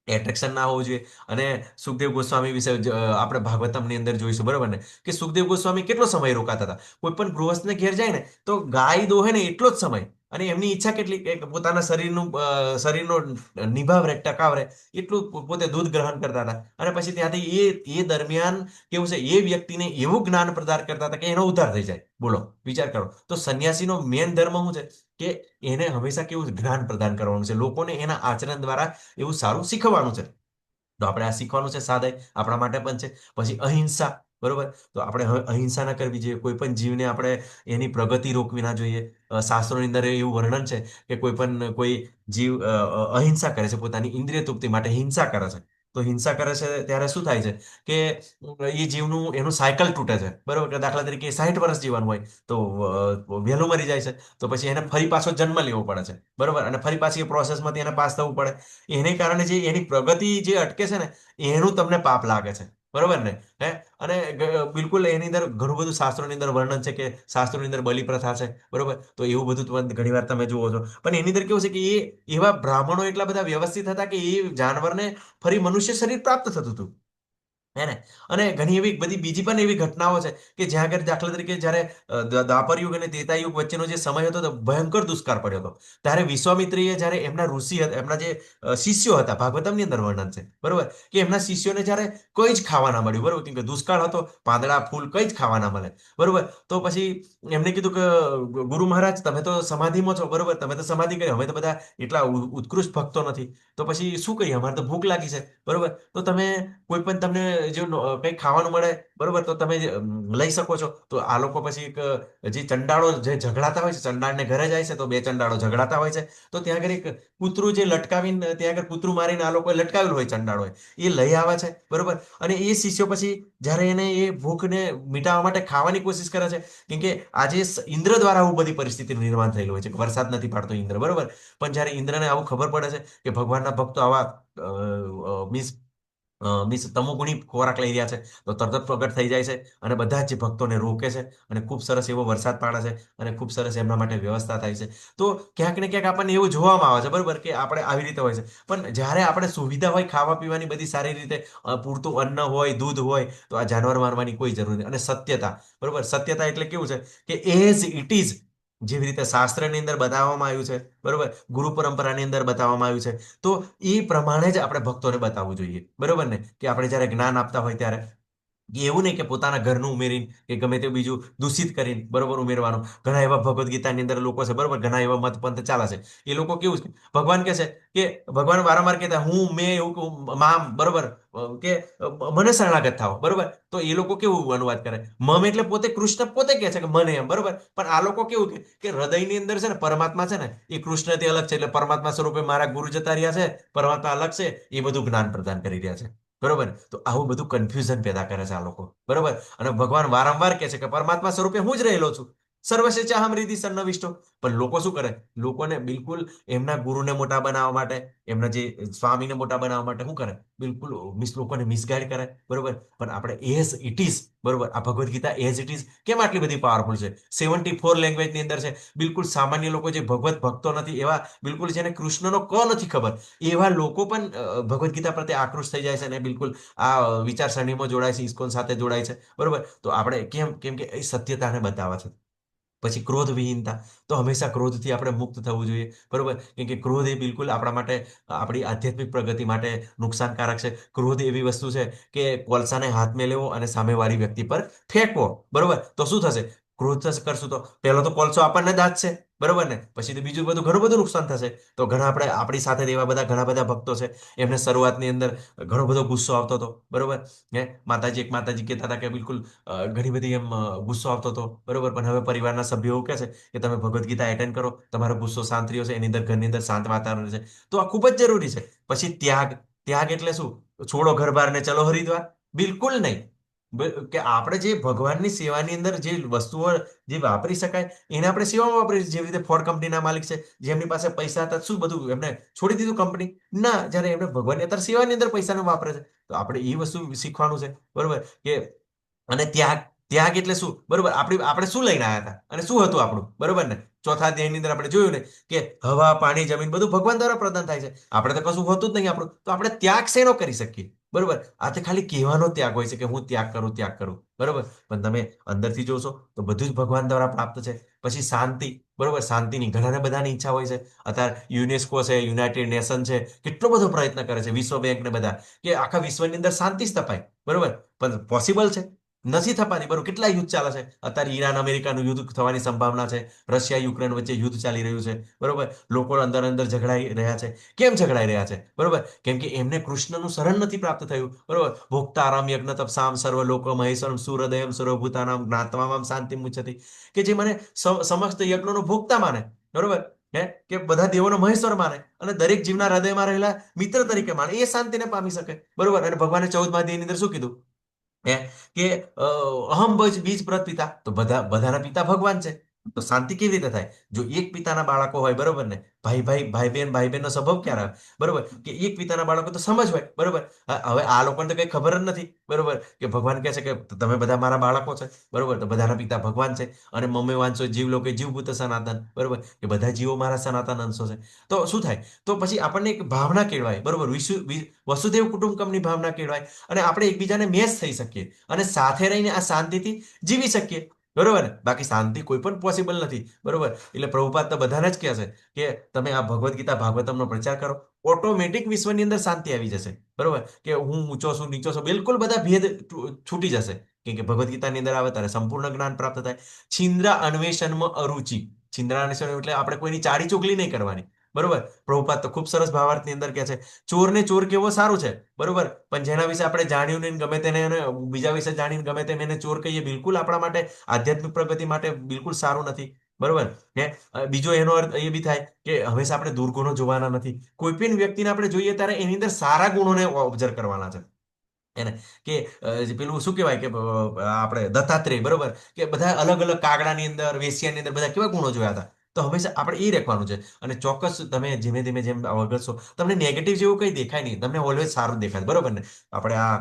એટ્રેક્શન ના હોવું જોઈએ. અને સુખદેવ ગોસ્વામી વિશે આપણે ભાગવતમની અંદર જોઈશું, બરોબર ને, કે સુખદેવ ગોસ્વામી કેટલો સમય રોકાતા હતા. કોઈ પણ ગૃહસ્થને ઘેર જાય ને તો ગાય દોહે ને એટલો જ સમય, અને એમની ઈચ્છા કેટલી કે પોતાના શરીરનો નિભાવ રહે, ટકાવ રહે, એટલું પોતે દૂધ ગ્રહણ કરતા હતા. અને પછી ત્યાંથી એ દરમિયાન કેવું છે, એ વ્યક્તિને એવું જ્ઞાન પ્રદાન કરતા હતા કે એનો ઉદ્ધાર થઈ જાય, બોલો, વિચાર કરો. તો સંન્યાસીનો મેન ધર્મ શું છે કે એને હંમેશા કેવું જ્ઞાન પ્રદાન કરવાનું છે, લોકોને એના આચરણ દ્વારા એવું સારું શીખવાનું છે. તો આપણે આ શીખવાનું છે, સાદાઈ આપણા માટે પણ છે. પછી અહિંસા, બરોબર. તો આપણે અહિંસા ના કરવી જોઈએ, કોઈ પણ જીવને આપણે એની પ્રગતિ રોકવી ના જોઈએ. શાસ્ત્રોની અંદર એવું વર્ણન છે કે કોઈ જીવ અહિંસા કરે છે, પોતાની ઇન્દ્રિય તૃપ્તિ માટે હિંસા કરે છે. તો હિંસા કરે છે ત્યારે શું થાય છે કે એ જીવનું એનું સાયકલ તૂટે છે, બરોબર. કે દાખલા તરીકે 60 વર્ષ જીવન હોય તો વહેલું મરી જાય છે. તો પછી એને ફરી પાછો જન્મ લેવો પડે છે, બરોબર. અને ફરી પાછી એ પ્રોસેસમાંથી એને પાસ થવું પડે. એને કારણે જે એની પ્રગતિ જે અટકે છે ને, એનું તમને પાપ લાગે છે, બરોબર ને. અને બિલકુલ એની અંદર ઘણું બધું શાસ્ત્રોની અંદર વર્ણન છે કે શાસ્ત્રોની અંદર બલિ પ્રથા છે, બરોબર. તો એવું બધું ઘણી વાર તમે જુઓ છો. પણ એની અંદર કેવું છે કે એવા બ્રાહ્મણો એટલા બધા વ્યવસ્થિત હતા કે એ જાનવરને ફરી મનુષ્ય શરીર પ્રાપ્ત થતું હતું. હે ને? અને ઘણી એવી બધી બીજી પણ એવી ઘટનાઓ છે કે જ્યાં આગળ દાખલા તરીકે જ્યારે દ્વાપર યુગ અને ત્રેતા યુગ વચ્ચેનો જે સમય હતો તો ભયંકર દુષ્કાળ પડ્યો હતો. ત્યારે વિશ્વામિત્રીએ જ્યારે એમના ઋષિ હતા, એમના જે શિષ્યો હતા, ભાગવતમની અંદર વર્ણન છે, બરોબર, કે એમના શિષ્યોને જ્યારે કોઈ જ ખાવા ના મળ્યું, બરોબર, કેમ કે દુષ્કાળ હતો, પાંદડા ફૂલ કંઈ જ ખાવા ના મળે, બરોબર. તો પછી એમને કીધું કે ગુરુ મહારાજ તમે તો સમાધિમાં છો, બરોબર, તમે તો સમાધિ કરી, અમે તો બધા એટલા ઉત્કૃષ્ટ ભક્તો નથી, તો પછી શું કહીએ, અમારે તો ભૂખ લાગી છે, બરોબર, તો તમે કોઈ પણ તમને જો કંઈ ખાવાનું મળે, બરોબર, તો તમે લઈ શકો છો. તો આ લોકો પછી એક જે ચંડાળો જે ઝઘડાતા હોય છે, ચંડાળને ઘરે જાય છે તો બે ચંડાળો ઝઘડાતા હોય છે, તો ત્યાં આગળ એક કૂતરું જે લટકાવીને ત્યાં આગળ કૂતરું મારીને આ લોકોએ લટકાવેલું હોય ચંડાળોએ, એ લઈ આવે છે, બરોબર. અને એ શિષ્યો પછી જ્યારે એને એ ભૂખને મિટાવવા માટે ખાવાની કોશિશ કરે છે, કેમ કે આજે ઇન્દ્ર દ્વારા આવું બધી પરિસ્થિતિનું નિર્માણ થયેલું હોય છે કે વરસાદ નથી પાડતો ઇન્દ્ર, બરોબર. પણ જ્યારે ઇન્દ્રને આવું ખબર પડે છે કે ભગવાનના ભક્તો આવા મીન્સ તમોગુણી ખોરાક લઈ રહ્યા છે, તો તરત જ પ્રગટ થઈ જાય છે અને બધા જ ભક્તોને રોકે છે અને ખૂબ સરસ એવો વરસાદ પાડે છે અને ખૂબ સરસ એમના માટે વ્યવસ્થા થાય છે. તો ક્યાંક ને ક્યાંક આપણને એવું જોવામાં આવે છે, બરોબર, કે આપણે આવી રીતે હોય છે. પણ જ્યારે આપણે સુવિધા હોય ખાવા પીવાની બધી સારી રીતે, પૂરતું અન્ન હોય, દૂધ હોય, તો આ જાનવર મારવાની કોઈ જરૂર નથી. અને સત્યતા, બરોબર, સત્યતા એટલે કેવું છે કે એઝ ઇટ ઇઝ, જેવી રીતે શાસ્ત્રની અંદર બતાવવામાં આવ્યું છે, બરોબર, ગુરુ પરંપરાની અંદર બતાવવામાં આવ્યું છે, તો એ પ્રમાણે જ આપણે ભક્તોને બતાવવું જોઈએ, બરોબર ને? કે આપણે જ્યારે જ્ઞાન આપતા હોય ત્યારે એવું નહીં કે પોતાના ઘરનું ઉમેરીને કે ગમે તે બીજું દૂષિત કરીને, બરોબર, ઉમેરવાનું. ઘણા એવા ભગવદ્ ગીતાની અંદર લોકો છે, બરોબર, ઘણા એવા મત પંથ ચાલે છે, એ લોકો કેવું છે, ભગવાન કહે છે કે ભગવાન વારંવાર કહેતા હું મેં એવું મામ, બરોબર, કે મને શરણાગત થાઓ, બરોબર. તો એ લોકો કેવું અનુવાદ કરે, મમ એટલે પોતે કૃષ્ણ પોતે કહે છે કે મને એમ, બરોબર. પણ આ લોકો કેવું કે હૃદયની અંદર છે ને પરમાત્મા છે ને એ કૃષ્ણથી અલગ છે, એટલે પરમાત્મા સ્વરૂપે મારા ગુરુ જતા રહ્યા છે, પરમાત્મા અલગ છે, એ બધું જ્ઞાન પ્રદાન કરી રહ્યા છે, બરોબર. તો આવું બધું કન્ફ્યુઝન પેદા કરે છે આ લોકો, બરોબર. અને ભગવાન વારંવાર કહે છે કે પરમાત્મા સ્વરૂપે હું જ રહેલો છું, સર્વસ્ય ચાહમ હૃદિ સન્નિવિષ્ટો. પણ લોકો શું કરે, લોકોને બિલકુલ એમના ગુરુને મોટા બનાવવા માટે, એમના જે સ્વામીને મોટા બનાવવા માટે શું કરે, બિલકુલ લોકોને મિસગાઈડ કરે, બરોબર. પણ આપણે એઝ ઇટ ઇઝ, બરોબર, આ Bhagavad Gita as it is કેમ આટલી બધી પાવરફુલ છે, 74 લેંગ્વેજની અંદર છે, બિલકુલ સામાન્ય લોકો જે ભગવત ભક્તો નથી એવા, બિલકુલ જેને કૃષ્ણનો ક નથી ખબર એવા લોકો પણ ભગવદ્ ગીતા પ્રત્યે આકૃષ્ટ થઈ જાય છે અને બિલકુલ આ વિચારસરણીમાં જોડાય છે, ઇસ્કોન સાથે જોડાય છે, બરોબર. તો આપણે કેમ કે એ સત્યતાને બતાવે છે. પછી ક્રોધ વિહીનતા, તો હંમેશા ક્રોધથી આપણે મુક્ત થવું જોઈએ, બરોબર. કેમ કે ક્રોધ એ બિલકુલ આપણા માટે, આપણી આધ્યાત્મિક પ્રગતિ માટે નુકસાનકારક છે. ક્રોધ એવી વસ્તુ છે કે કોલસાને હાથમાં લેવો અને સામેવાળી વ્યક્તિ પર ફેંકવો, બરોબર. તો શું થશે, ક્રોધ કરશું તો પહેલો તો કોલસો આપણને દાઝશે, બરોબર ને? પછી તો બીજું બધું ઘણું બધું નુકસાન થશે. તો ઘણા આપણે આપણી સાથે એવા બધા ઘણા બધા ભક્તો છે, એમને શરૂઆતની અંદર ઘણો બધો ગુસ્સો આવતો હતો, બરોબર. એક માતાજી કહેતા હતા કે બિલકુલ ઘણી બધી એમ ગુસ્સો આવતો હતો, બરોબર. પણ હવે પરિવારના સભ્યો એવું કહે છે કે તમે ભગવદ્ ગીતા એટેન્ડ કરો, તમારો ગુસ્સો શાંત રહ્યો છે, એની અંદર ઘરની અંદર શાંત વાતાવરણ છે. તો આ ખૂબ જ જરૂરી છે. પછી ત્યાગ, ત્યાગ એટલે શું, છોડો ઘર બાર ને ચલો હરિદ્વાર, બિલકુલ નહીં. કે આપણે જે ભગવાનની સેવાની અંદર જે વસ્તુઓ જે વાપરી શકાય એને આપણે સેવામાં વાપરીએ. જેવી રીતે ફોર્ડ કંપનીના માલિક છે, જેમની પાસે પૈસા હતા, શું બધું એમને છોડી દીધું કંપની? ના, જ્યારે એમને ભગવાનની અત્યારે સેવાની અંદર પૈસાનો વાપરે છે. તો આપણે એ વસ્તુ શીખવાનું છે, બરોબર. કે અને ત્યાગ, ત્યાગ એટલે શું, બરોબર. આપણે શું લઈને આવ્યા હતા અને શું હતું આપણું, બરોબર ને? ચોથા અધ્યાયની અંદર આપણે જોયું ને કે હવા, પાણી, જમીન બધું ભગવાન દ્વારા પ્રદાન થાય છે, આપણે તો કશું હોતું જ નહીં આપણું. તો આપણે ત્યાગ શેનો કરી શકીએ, બરોબર. આ તો ખાલી કહેવાનો ત્યાગ હોય છે કે હું ત્યાગ કરું, બરોબર. પણ તમે અંદરથી જોશો તો બધું જ ભગવાન દ્વારા પ્રાપ્ત છે. પછી શાંતિ, બરોબર. શાંતિની ઘણા બધાની ઈચ્છા હોય છે. અત્યારે યુનેસ્કો છે, યુનાઇટેડ નેશન છે, કેટલો બધો પ્રયત્ન કરે છે, વિશ્વ બેંક ને બધા, કે આખા વિશ્વની અંદર શાંતિ સ્થપાય, બરોબર. પણ પોસિબલ છે? નથી થવાની, બરોબર. કેટલા યુદ્ધ ચાલે છે અત્યારે, ઈરાન અમેરિકાનું યુદ્ધ થવાની સંભાવના છે, રશિયા યુક્રેન વચ્ચે યુદ્ધ ચાલી રહ્યું છે, બરોબર. લોકો અંદર અંદર ઝઘડાઈ રહ્યા છે. કેમ ઝઘડાઈ રહ્યા છે, બરોબર? કેમ કે એમને કૃષ્ણનું શરણ નથી પ્રાપ્ત થયું, બરોબર. ભોક્તારામ યજ્ઞ તપસામ સર્વ લોકો મહેશ્વરમ સુહૃદયમ સર્વભૂતાનામ જ્ઞાત્વામ શાંતિ મુચ્યતિ, કે જે મને સમસ્ત યજ્ઞનો ભોક્તા માને, બરોબર. કે બધા દેવોનો મહેશ્વર માને અને દરેક જીવના હૃદયમાં રહેલા મિત્ર તરીકે માને, એ શાંતિને પામી શકે, બરોબર. અને ભગવાને 14મા અધ્યાયની અંદર શું કીધું, કે અહમ બીજ પ્રત પિતા, તો બધાના પિતા ભગવાન છે, તો શાંતિ કેવી રીતે થાય? જો એક પિતાના બાળકો હોય, બરોબર ને, ભાઈ બહેનનો સ્વભાવ ક્યારે આવે? બરોબર, કે એક પિતાના બાળકો તો સમજ હોય, બરોબર. હવે આ લોકોને તો કઈ ખબર જ નથી, બરોબર, કે ભગવાન કહે છે કે તમે બધા મારા બાળકો છે, બરોબર, તો બધાના પિતા ભગવાન છે. અને મમ્મી વાંચો જીવ લોકો જીવ ભૂત સનાતન, બરોબર, કે બધા જીવો મારા સનાતન અંશો છે. તો શું થાય? તો પછી આપણને એક ભાવના કેળવાય, બરોબર, વસુદેવ કુટુંબકમની ભાવના કેળવાય, અને આપણે એકબીજાને મેચ થઈ શકીએ અને સાથે રહીને આ શાંતિથી જીવી શકીએ. બરોબર ને? બાકી શાંતિ કોઈ પણ પોસિબલ નથી, બરોબર. એટલે પ્રભુપાદ તો બધાને જ કહે છે કે તમે આ ભગવદ્ ગીતા ભાગવતમનો પ્રચાર કરો, ઓટોમેટિક વિશ્વની અંદર શાંતિ આવી જશે, બરોબર. કે હું ઊંચો છું નીચો છું, બિલકુલ બધા ભેદ છૂટી જશે. કેમ કે ભગવદ્ ગીતાની અંદર આવે ત્યારે સંપૂર્ણ જ્ઞાન પ્રાપ્ત થાય. છિન્દ્રા અન્વેષણમાં અરુચિ. છિન્દ્રા અન્વેષણ એટલે આપણે કોઈની ચાડી ચુગલી નહીં કરવાની, બરોબર. પ્રભુપાદ તો ખૂબ સરસ ભાવાર્થની અંદર કહે છે, ચોરને ચોર કેવો સારું છે, બરોબર, પણ જેના વિશે આપણે જાણ્યું નહીં, ગમે તેને બીજા વિશે જાણીને ગમે તેમ એને ચોર કહીએ, બિલકુલ આપણા માટે આધ્યાત્મિક પ્રગતિ માટે બિલકુલ સારું નથી, બરોબર. હે બીજો એનો અર્થ એ બી થાય કે હંમેશા આપણે દુર્ગુણો જોવાના નથી. કોઈ પણ વ્યક્તિને આપણે જોઈએ ત્યારે એની અંદર સારા ગુણોને ઓબ્ઝર્વ કરવાના છે. એને કે પેલું શું કહેવાય કે આપણે દત્તાત્રેય, બરોબર, કે બધા અલગ અલગ કાગડાની અંદર, વેશ્યાની અંદર બધા કેવા ગુણો જોયા હતા. તો હંમેશા આપણે એ રાખવાનું છે. અને ચોક્કસ તમે ધીમે ધીમે જેમ વગરશો, તમને નેગેટિવ જેવું કંઈ દેખાય નહીં, તમને ઓલવેઝ સારું દેખાય, બરોબર ને? આપણે આ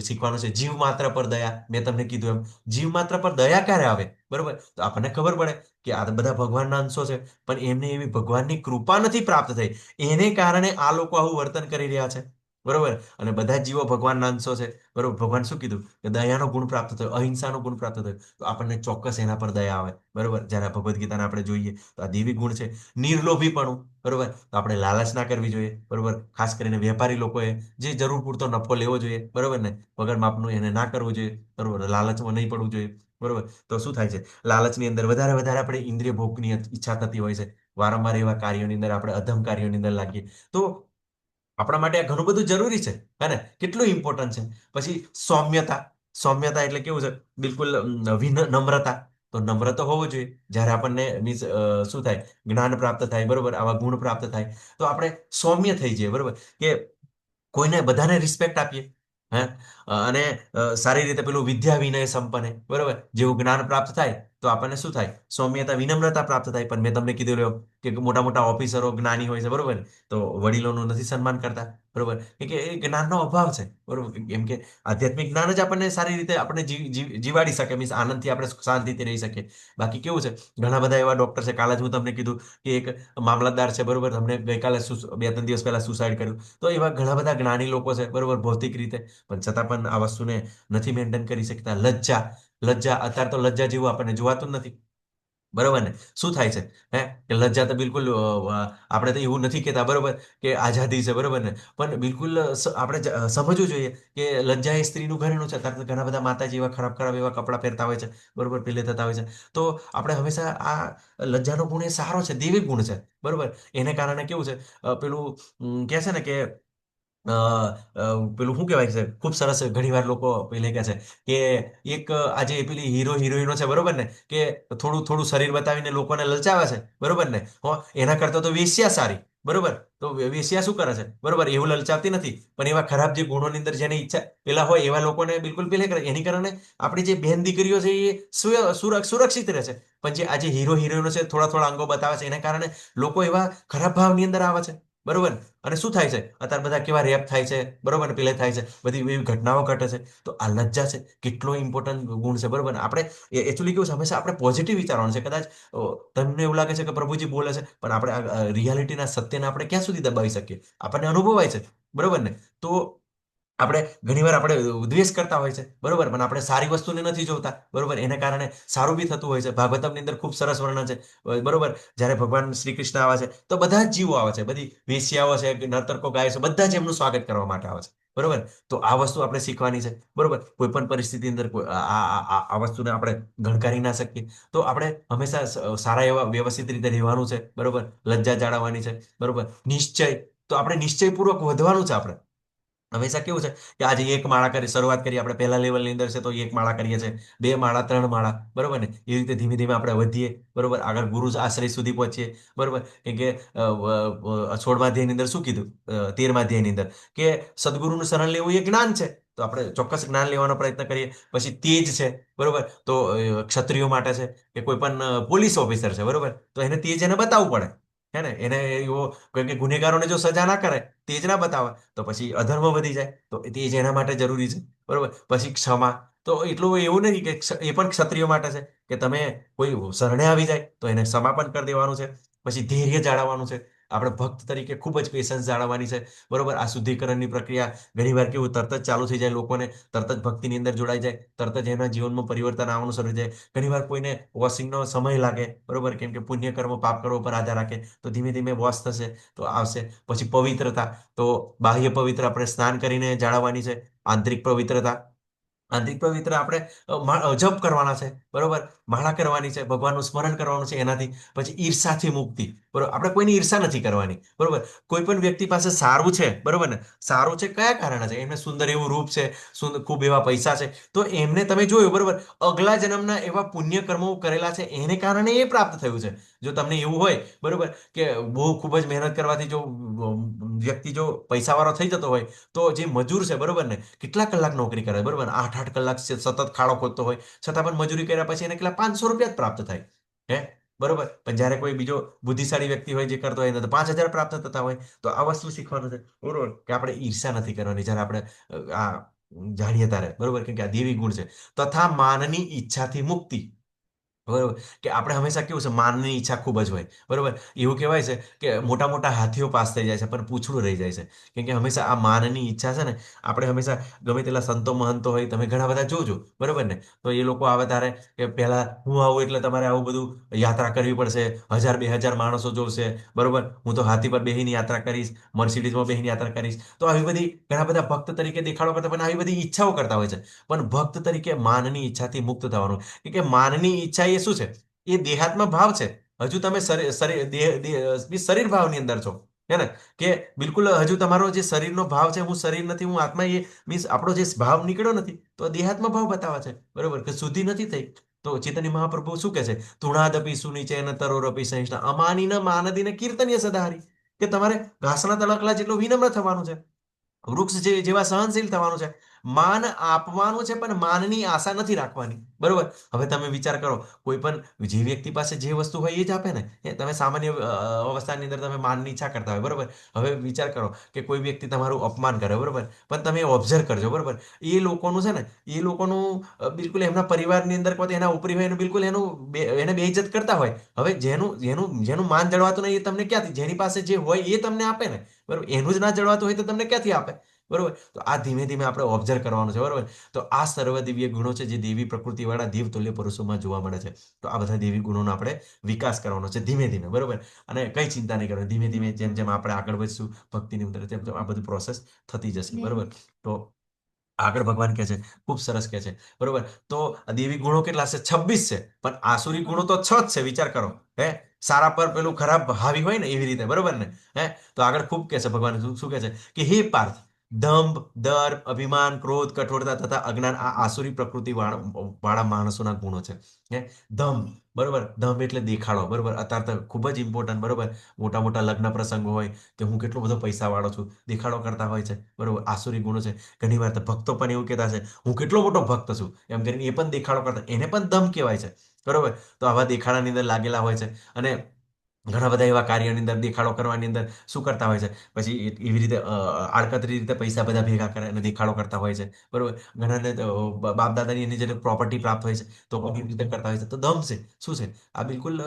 શીખવાનું છે, જીવ માત્ર પર દયા. મેં તમને કીધું એમ, જીવ માત્ર પર દયા ક્યારે આવે, બરોબર? તો આપણને ખબર પડે કે આ તો બધા ભગવાનના અંશો છે, પણ એમને એવી ભગવાનની કૃપા નથી પ્રાપ્ત થઈ, એને કારણે આ લોકો આવું વર્તન કરી રહ્યા છે, બરોબર. અને બધા જ જીવો ભગવાનના અંશો છે, બરોબર. ભગવાન શું કીધું કે દયાનો ગુણ પ્રાપ્ત થયો, અહિંસાનો ગુણ પ્રાપ્ત થયો. તો આપણને ચોક્કસ એના પર દયા આવે, બરોબર. જ્યારે આ ભગવદ્ ગીતાને આપણે જોઈએ તો આ દેવી ગુણ છે. નિર્લોભીપણું, બરોબર, તો આપણે લાલચ ના કરવી જોઈએ, બરોબર. ખાસ કરીને વેપારી લોકોએ જે જરૂર પૂરતો નફો લેવો જોઈએ, બરોબર ને, વગર માપનું એને ના કરવું જોઈએ, બરોબર. લાલચમાં નહીં પડવું જોઈએ, બરોબર. તો શું થાય છે? લાલચની અંદર વધારે વધારે આપણે ઇન્દ્રિય ભોગની ઈચ્છા થતી હોય છે. વારંવાર એવા કાર્યોની અંદર આપણે અધમ કાર્યોની અંદર લાગીએ તો આપણા માટે આ ઘણું બધું જરૂરી છે, હે ને? કેટલું ઇમ્પોર્ટન્ટ છે. પછી સૌમ્યતા. સૌમ્યતા એટલે કેવું છે? બિલકુલ નમ્રતા. તો નમ્ર તો હોવું જોઈએ જ્યારે આપણને મીન્સ શું થાય? જ્ઞાન પ્રાપ્ત થાય, બરોબર, આવા ગુણ પ્રાપ્ત થાય, તો આપણે સૌમ્ય થઈ જઈએ, બરોબર. કે કોઈને બધાને રિસ્પેક્ટ આપીએ, હે. અને સારી રીતે પેલું વિદ્યા વિનય સંપન્ન, બરોબર, જેવું જ્ઞાન પ્રાપ્ત થાય તો આપણને શું થાય? સૌમ્યતા, વિનમ્રતા પ્રાપ્ત થાય. પણ મેં તમને કીધું રહ્યો કે મોટા મોટા ઓફિસરો જ્ઞાની હોય છે, બરોબર, તો વડીલોનું નથી સન્માન કરતા, બરોબર, કે એ જ્ઞાનનો અભાવ છે, બરોબર. કેમ કે આધ્યાત્મિક જ્ઞાન જ આપણને સારી રીતે આપણે જીવાડી શકે, મીન્સ આનંદથી આપણે શાંતિથી રહી શકીએ. બાકી કેવું છે? ઘણા બધા એવા ડોક્ટર છે, કાલે જ હું તમને કીધું કે એક મામલતદાર છે, બરોબર, તમને ગઈકાલે 2-3 દિવસ પહેલા સુસાઇડ કર્યું. તો એવા ઘણા બધા જ્ઞાની લોકો છે, બરોબર, ભૌતિક રીતે, પણ છતાં પણ આ વસ્તુને નથી મેન્ટેન કરી શકતા. લજ્જા. લજ્જા, અત્યારે તો લજ્જા જેવું આપણને જોવાતું જ નથી, બરોબર ને? શું થાય છે? હે, કે લજ્જા તો બિલકુલ આપણે તો એવું નથી કહેતા, બરોબર, કે આઝાદી છે, બરોબર ને, પણ બિલકુલ આપણે સમજવું જોઈએ કે લજ્જા એ સ્ત્રીનું ઘરેણું છે. ત્યારે તો ઘણા બધા માતાજી એવા ખરાબ ખરાબ એવા કપડાં પહેરતા હોય છે, બરોબર, પેલે થતા હોય છે. તો આપણે હંમેશા આ લજ્જાનો ગુણ એ સારો છે, દૈવિક ગુણ છે, બરોબર. એને કારણે કેવું છે? પેલું કહે છે ને કે પેલું શું કહેવાય છે? ખૂબ સરસ ઘણીવાર લોકો પેલે કહે છે કે એક આજે પેલી હીરો હિરોઈનો છે, બરોબર ને, કે થોડું થોડું શરીર બતાવીને લોકોને લલચાવે છે, બરોબર ને, એના કરતા તો વેશ્યા સારી, બરોબર. તો વેશ્યા શું કરે છે? બરોબર, એવું લલચાવતી નથી, પણ એવા ખરાબ જે ગુણોની અંદર જેની ઈચ્છા પેલા હોય એવા લોકોને બિલકુલ પેલે કરે. એની કારણે આપણી જે બહેન દીકરીઓ છે એ સુરક્ષિત રહે છે. પણ જે આજે હીરો હિરોઈનો છે, થોડા થોડા અંગો બતાવે છે, એના કારણે લોકો એવા ખરાબ ભાવની અંદર આવે છે, બરોબર. અને શું થાય છે? અત્યારે બધા કેવા રેપ થાય છે, બરોબર ને, પેલે થાય છે, બધી એવી ઘટનાઓ ઘટે છે. તો આ લજ્જા છે, કેટલો ઇમ્પોર્ટન્ટ ગુણ છે, બરોબર. આપણે એકચ્યુઅલી કેવું છે? હંમેશા આપણે પોઝિટિવ વિચારવાનું છે. કદાચ તમને એવું લાગે છે કે પ્રભુજી બોલે છે, પણ આપણે રિયાલિટીના સત્યને આપણે ક્યાં સુધી દબાવી શકીએ? આપણને અનુભવાય છે, બરોબર ને? તો આપણે ઘણીવાર આપણે દ્વેષ કરતા હોય છે, બરોબર, પણ આપણે સારી વસ્તુને નથી જોતા, બરોબર. એને કારણે સારું બી થતું હોય છે. ભાગવતમની અંદર ખૂબ સરસ વર્ણન છે, બરોબર. જ્યારે ભગવાન શ્રી કૃષ્ણ આવે છે તો બધા જ જીવો આવે છે, બધી વેશ્યાઓ છે, નર્તકો ગાય છે, બધા જ એમનું સ્વાગત કરવા માટે આવે છે, બરોબર. તો આ વસ્તુ આપણે શીખવાની છે, બરોબર. કોઈ પણ પરિસ્થિતિ અંદર આ વસ્તુને આપણે ગણકારી ના શકીએ. તો આપણે હંમેશા સારા એવા વ્યવસ્થિત રીતે રહેવાનું છે, બરોબર. લજ્જા જાળવવાની છે, બરોબર. નિશ્ચય. તો આપણે નિશ્ચયપૂર્વક વધવાનું છે. આપણે હંમેશા કેવું છે કે આજે એક માળા કરી શરૂઆત કરી, આપણે પહેલા લેવલની અંદર છે તો એક માળા કરીએ છીએ, 2 માળા, 3 માળા, બરોબર ને. એ રીતે ધીમે ધીમે આપણે વધીએ, બરોબર, આગળ ગુરુ આશ્રય સુધી પહોંચીએ, બરોબર. કેમ કે 16મા અધ્યાયની અંદર શું કીધું? 13મા અધ્યાયની અંદર કે સદગુરુનું શરણ લેવું એ જ્ઞાન છે, તો આપણે ચોક્કસ જ્ઞાન લેવાનો પ્રયત્ન કરીએ. પછી તેજ છે, બરોબર, તો ક્ષત્રિયો માટે છે કે કોઈ પણ પોલીસ ઓફિસર છે, બરોબર, તો એને તેજ એને બતાવવું પડે. હે ને, એને એવો કોઈ કે ગુનેગારોને જો સજા ના કરે, તેજ ના બતાવે, તો પછી અધર્મ વધી જાય. તો તેજ એના માટે જરૂરી છે, બરોબર. પછી ક્ષમા, તો એટલું એવું નથી કે એ પણ ક્ષત્રિયો માટે છે કે તમે કોઈ શરણે આવી જાય તો એને સમાપન કરી દેવાનું છે. પછી ધૈર્ય જાળવવાનું છે. આપણે ભક્ત તરીકે ખૂબ જ પેશન્સ જાળવવાની છે, બરોબર. આ શુદ્ધિકરણની પ્રક્રિયા ઘણીવાર કેવું તરત જ ચાલુ થઈ જાય, લોકોને તરત જ ભક્તિની અંદર જોડાઈ જાય, તરત જ એના જીવનમાં પરિવર્તન આવવાનું શરૂ થઈ જાય. ઘણીવાર કોઈને વોશિંગનો સમય લાગે, બરોબર, કેમ કે પુણ્ય કર્મ પાપ કર્મ પર આધાર રાખે, તો ધીમે ધીમે વોશ થશે તો આવશે. પછી પવિત્રતા, તો બાહ્ય પવિત્ર આપણે સ્નાન કરીને જાળવવાની છે. આંતરિક પવિત્રતા, આંતરિક પવિત્ર આપણે જપ કરવાના છે, બરોબર, માળા કરવાની છે, ભગવાનનું સ્મરણ કરવાનું છે એનાથી. પછી ઈર્ષાથી મુક્તિ, બરોબર, આપણે કોઈની ઈર્ષા નથી કરવાની, બરોબર. કોઈ પણ વ્યક્તિ પાસે સારું છે, બરોબર ને, સારું છે કયા કારણે છે, એમને સુંદર એવું રૂપ છે, સુંદર ખૂબ એવા પૈસા છે, તો એમને તમે જોયું, બરોબર, અગલા જન્મના એવા પુણ્ય કર્મો કરેલા છે એને કારણે એ પ્રાપ્ત થયું છે. જો તમને એવું હોય, બરોબર, કે બહુ ખૂબ જ મહેનત કરવાથી જો વ્યક્તિ જો પૈસાવાળો થઈ જતો હોય, તો જે મજૂર છે, બરોબર ને, કેટલા કલાક નોકરી કરે, બરોબર, 8-8 કલાક સતત ખાડો ખોદતો હોય, છતાં પણ મજૂરી કર્યા પછી એને કેટલા 500 રૂપિયા જ પ્રાપ્ત થાય. હે, બરોબર. પણ જ્યારે કોઈ બીજો બુદ્ધિશાળી વ્યક્તિ હોય જે કરતો હોય એને તો 5,000 પ્રાપ્ત થતા હોય. તો આ વસ્તુ શીખવાનું છે, બરોબર, કે આપણે ઈર્ષા નથી કરવાની જ્યારે આપણે આ જાણીએ ત્યારે, બરોબર, કેમ કે આ દેવી ગુણ છે. તથા માનની ઈચ્છાથી મુક્તિ, બરોબર, કે આપણે હંમેશા કેવું છે, માનની ઈચ્છા ખૂબ જ હોય, બરોબર. એવું કહેવાય છે કે મોટા મોટા હાથીઓ પાસ થઈ જાય છે પણ પૂંછડું રહી જાય છે, કેમ કે હંમેશા આ માનની ઈચ્છા છે ને. આપણે હંમેશા ગમે તેટલા સંતો મહંતો હોય, તમે ઘણા બધા જોજો, બરોબર ને, તો એ લોકો આવે ત્યારે કે પહેલા હું આવું એટલે તમારે આવું બધું યાત્રા કરવી પડશે, 1,000-2,000 માણસો જોશે, બરોબર, હું તો હાથી પર બેહીને યાત્રા કરીશ, મર્સિડીઝમાં બેહીને યાત્રા કરીશ. તો આવી બધી ઘણા બધા ભક્ત તરીકે દેખાડો કરતા પણ આવી બધી ઈચ્છાઓ કરતા હોય છે. પણ ભક્ત તરીકે માનની ઈચ્છાથી મુક્ત થવાનું, કે માનની ઈચ્છા એ શું છે, એ દેહાત્મ ભાવ છે. હજુ તમે શરીર ભાવની અંદર છો, હે ને, કે બિલકુલ હજુ તમારો જે શરીરનો ભાવ છે, હું શરીર નથી, હું આત્મા, એ મીન્સ આપણો જે ભાવ નીકળ્યો નથી, તો દેહાત્મ ભાવ બતાવે છે, બરોબર, કે શુદ્ધિ નથી થઈ. તો ચૈતન્ય મહાપ્રભુ શું કહે છે, તુણાદપી સુનિચેન તરોરપી સહિષ્ણા અમાની ન માનદીને કીર્તનીય સદાહરી, કે તમારે ઘાસના તળકલા જેટલું વિનમ્ર થવાનું છે, વૃક્ષ જેવા સહનશીલ થવાનું છે. માન આપવાનું છે પણ માનની આશા નથી રાખવાની, બરોબર. હવે તમે વિચાર કરો, કોઈ પણ જે વ્યક્તિ પાસે જે વસ્તુ હોય એ જ આપે ને. તમે સામાન્ય અવસ્થાની અંદર તમે માનની ઈચ્છા કરતા હોય, બરોબર. હવે વિચાર કરો કે કોઈ વ્યક્તિ તમારું અપમાન કરે, બરોબર, પણ તમે ઓબ્ઝર્વ કરજો, બરોબર, એ લોકોનું છે ને, એ લોકોનું બિલકુલ એમના પરિવારની અંદર કોઈ એના ઉપરી હોય એનું બિલકુલ એને બેઇજ્જત કરતા હોય. હવે જેનું જેનું જેનું માન જળવાતું નહીં એ તમને ક્યાંથી, જેની પાસે જે હોય એ તમને આપે ને, બરોબર, એનું જ ના જળવાતું હોય તો તમને ક્યાંથી આપે, બરોબર. તો આ ધીમે ધીમે આપણે ઓબ્ઝર્વ કરવાનું છે, બરોબર. તો આ સર્વ દિવ્ય ગુણો છે જે દેવી પ્રકૃતિવાળા દેવ તુલ્ય પુરુષોમાં જોવા મળે છે. તો આ બધા દેવી ગુણોનો આપણે વિકાસ કરવાનો છે ધીમે ધીમે, બરોબર. અને કઈ ચિંતા નહીં કરવાની, ધીમે ધીમે જેમ જેમ આપણે આગળ વધશું ભક્તિની અંદર, તેમ તેમ આ બધું પ્રોસેસ થતી જશે, બરોબર. તો આગળ ભગવાન કહે છે, ખૂબ સરસ કહે છે, બરોબર. તો આ દેવી ગુણો કેટલા છે? 26 છે. પણ આસુરી ગુણો તો 6 જ છે, વિચાર કરો. હે, સારા પર પેલું ખરાબ હાવી હોય ને એવી રીતે, બરોબર ને. હે, તો આગળ ખૂબ કહે છે ભગવાન, શું કહે છે કે હે પાર્થ, દંભ, દર્પ, અભિમાન, ક્રોધ, કઠોરતા તથા અજ્ઞાન આ આસુરી પ્રકૃતિ વાળા માણસોના ગુણો છે. હે, દંભ, બરોબર, દંભ એટલે દેખાડો, બરોબર. અત્યારે તો ખૂબ જ ઇમ્પોર્ટન્ટ, બરોબર. મોટા મોટા લગ્ન પ્રસંગો હોય કે હું કેટલો બધો પૈસા વાળો છું, દેખાડો કરતા હોય છે, બરોબર. આસુરી ગુણો છે. ઘણી વાર તો ભક્તો પણ એવું કહેતા છે, હું કેટલો મોટો ભક્ત છું, એમ કરીને એ પણ દેખાડો કરતા, એને પણ દમ કહેવાય છે, બરોબર. તો આવા દેખાડાની અંદર લાગેલા હોય છે. અને ઘણા બધા એવા કાર્યોની અંદર દેખાડો કરવાની અંદર શું કરતા હોય છે, પછી એવી રીતે આડકતરી રીતે પૈસા બધા ભેગા કરે અને દેખાડો કરતા હોય છે, બરોબર. ઘણાને બાપ દાદાની એની જે પ્રોપર્ટી પ્રાપ્ત હોય છે તો પણ એવી રીતે કરતા હોય છે. તો દમ છે, શું છે? આ બિલકુલ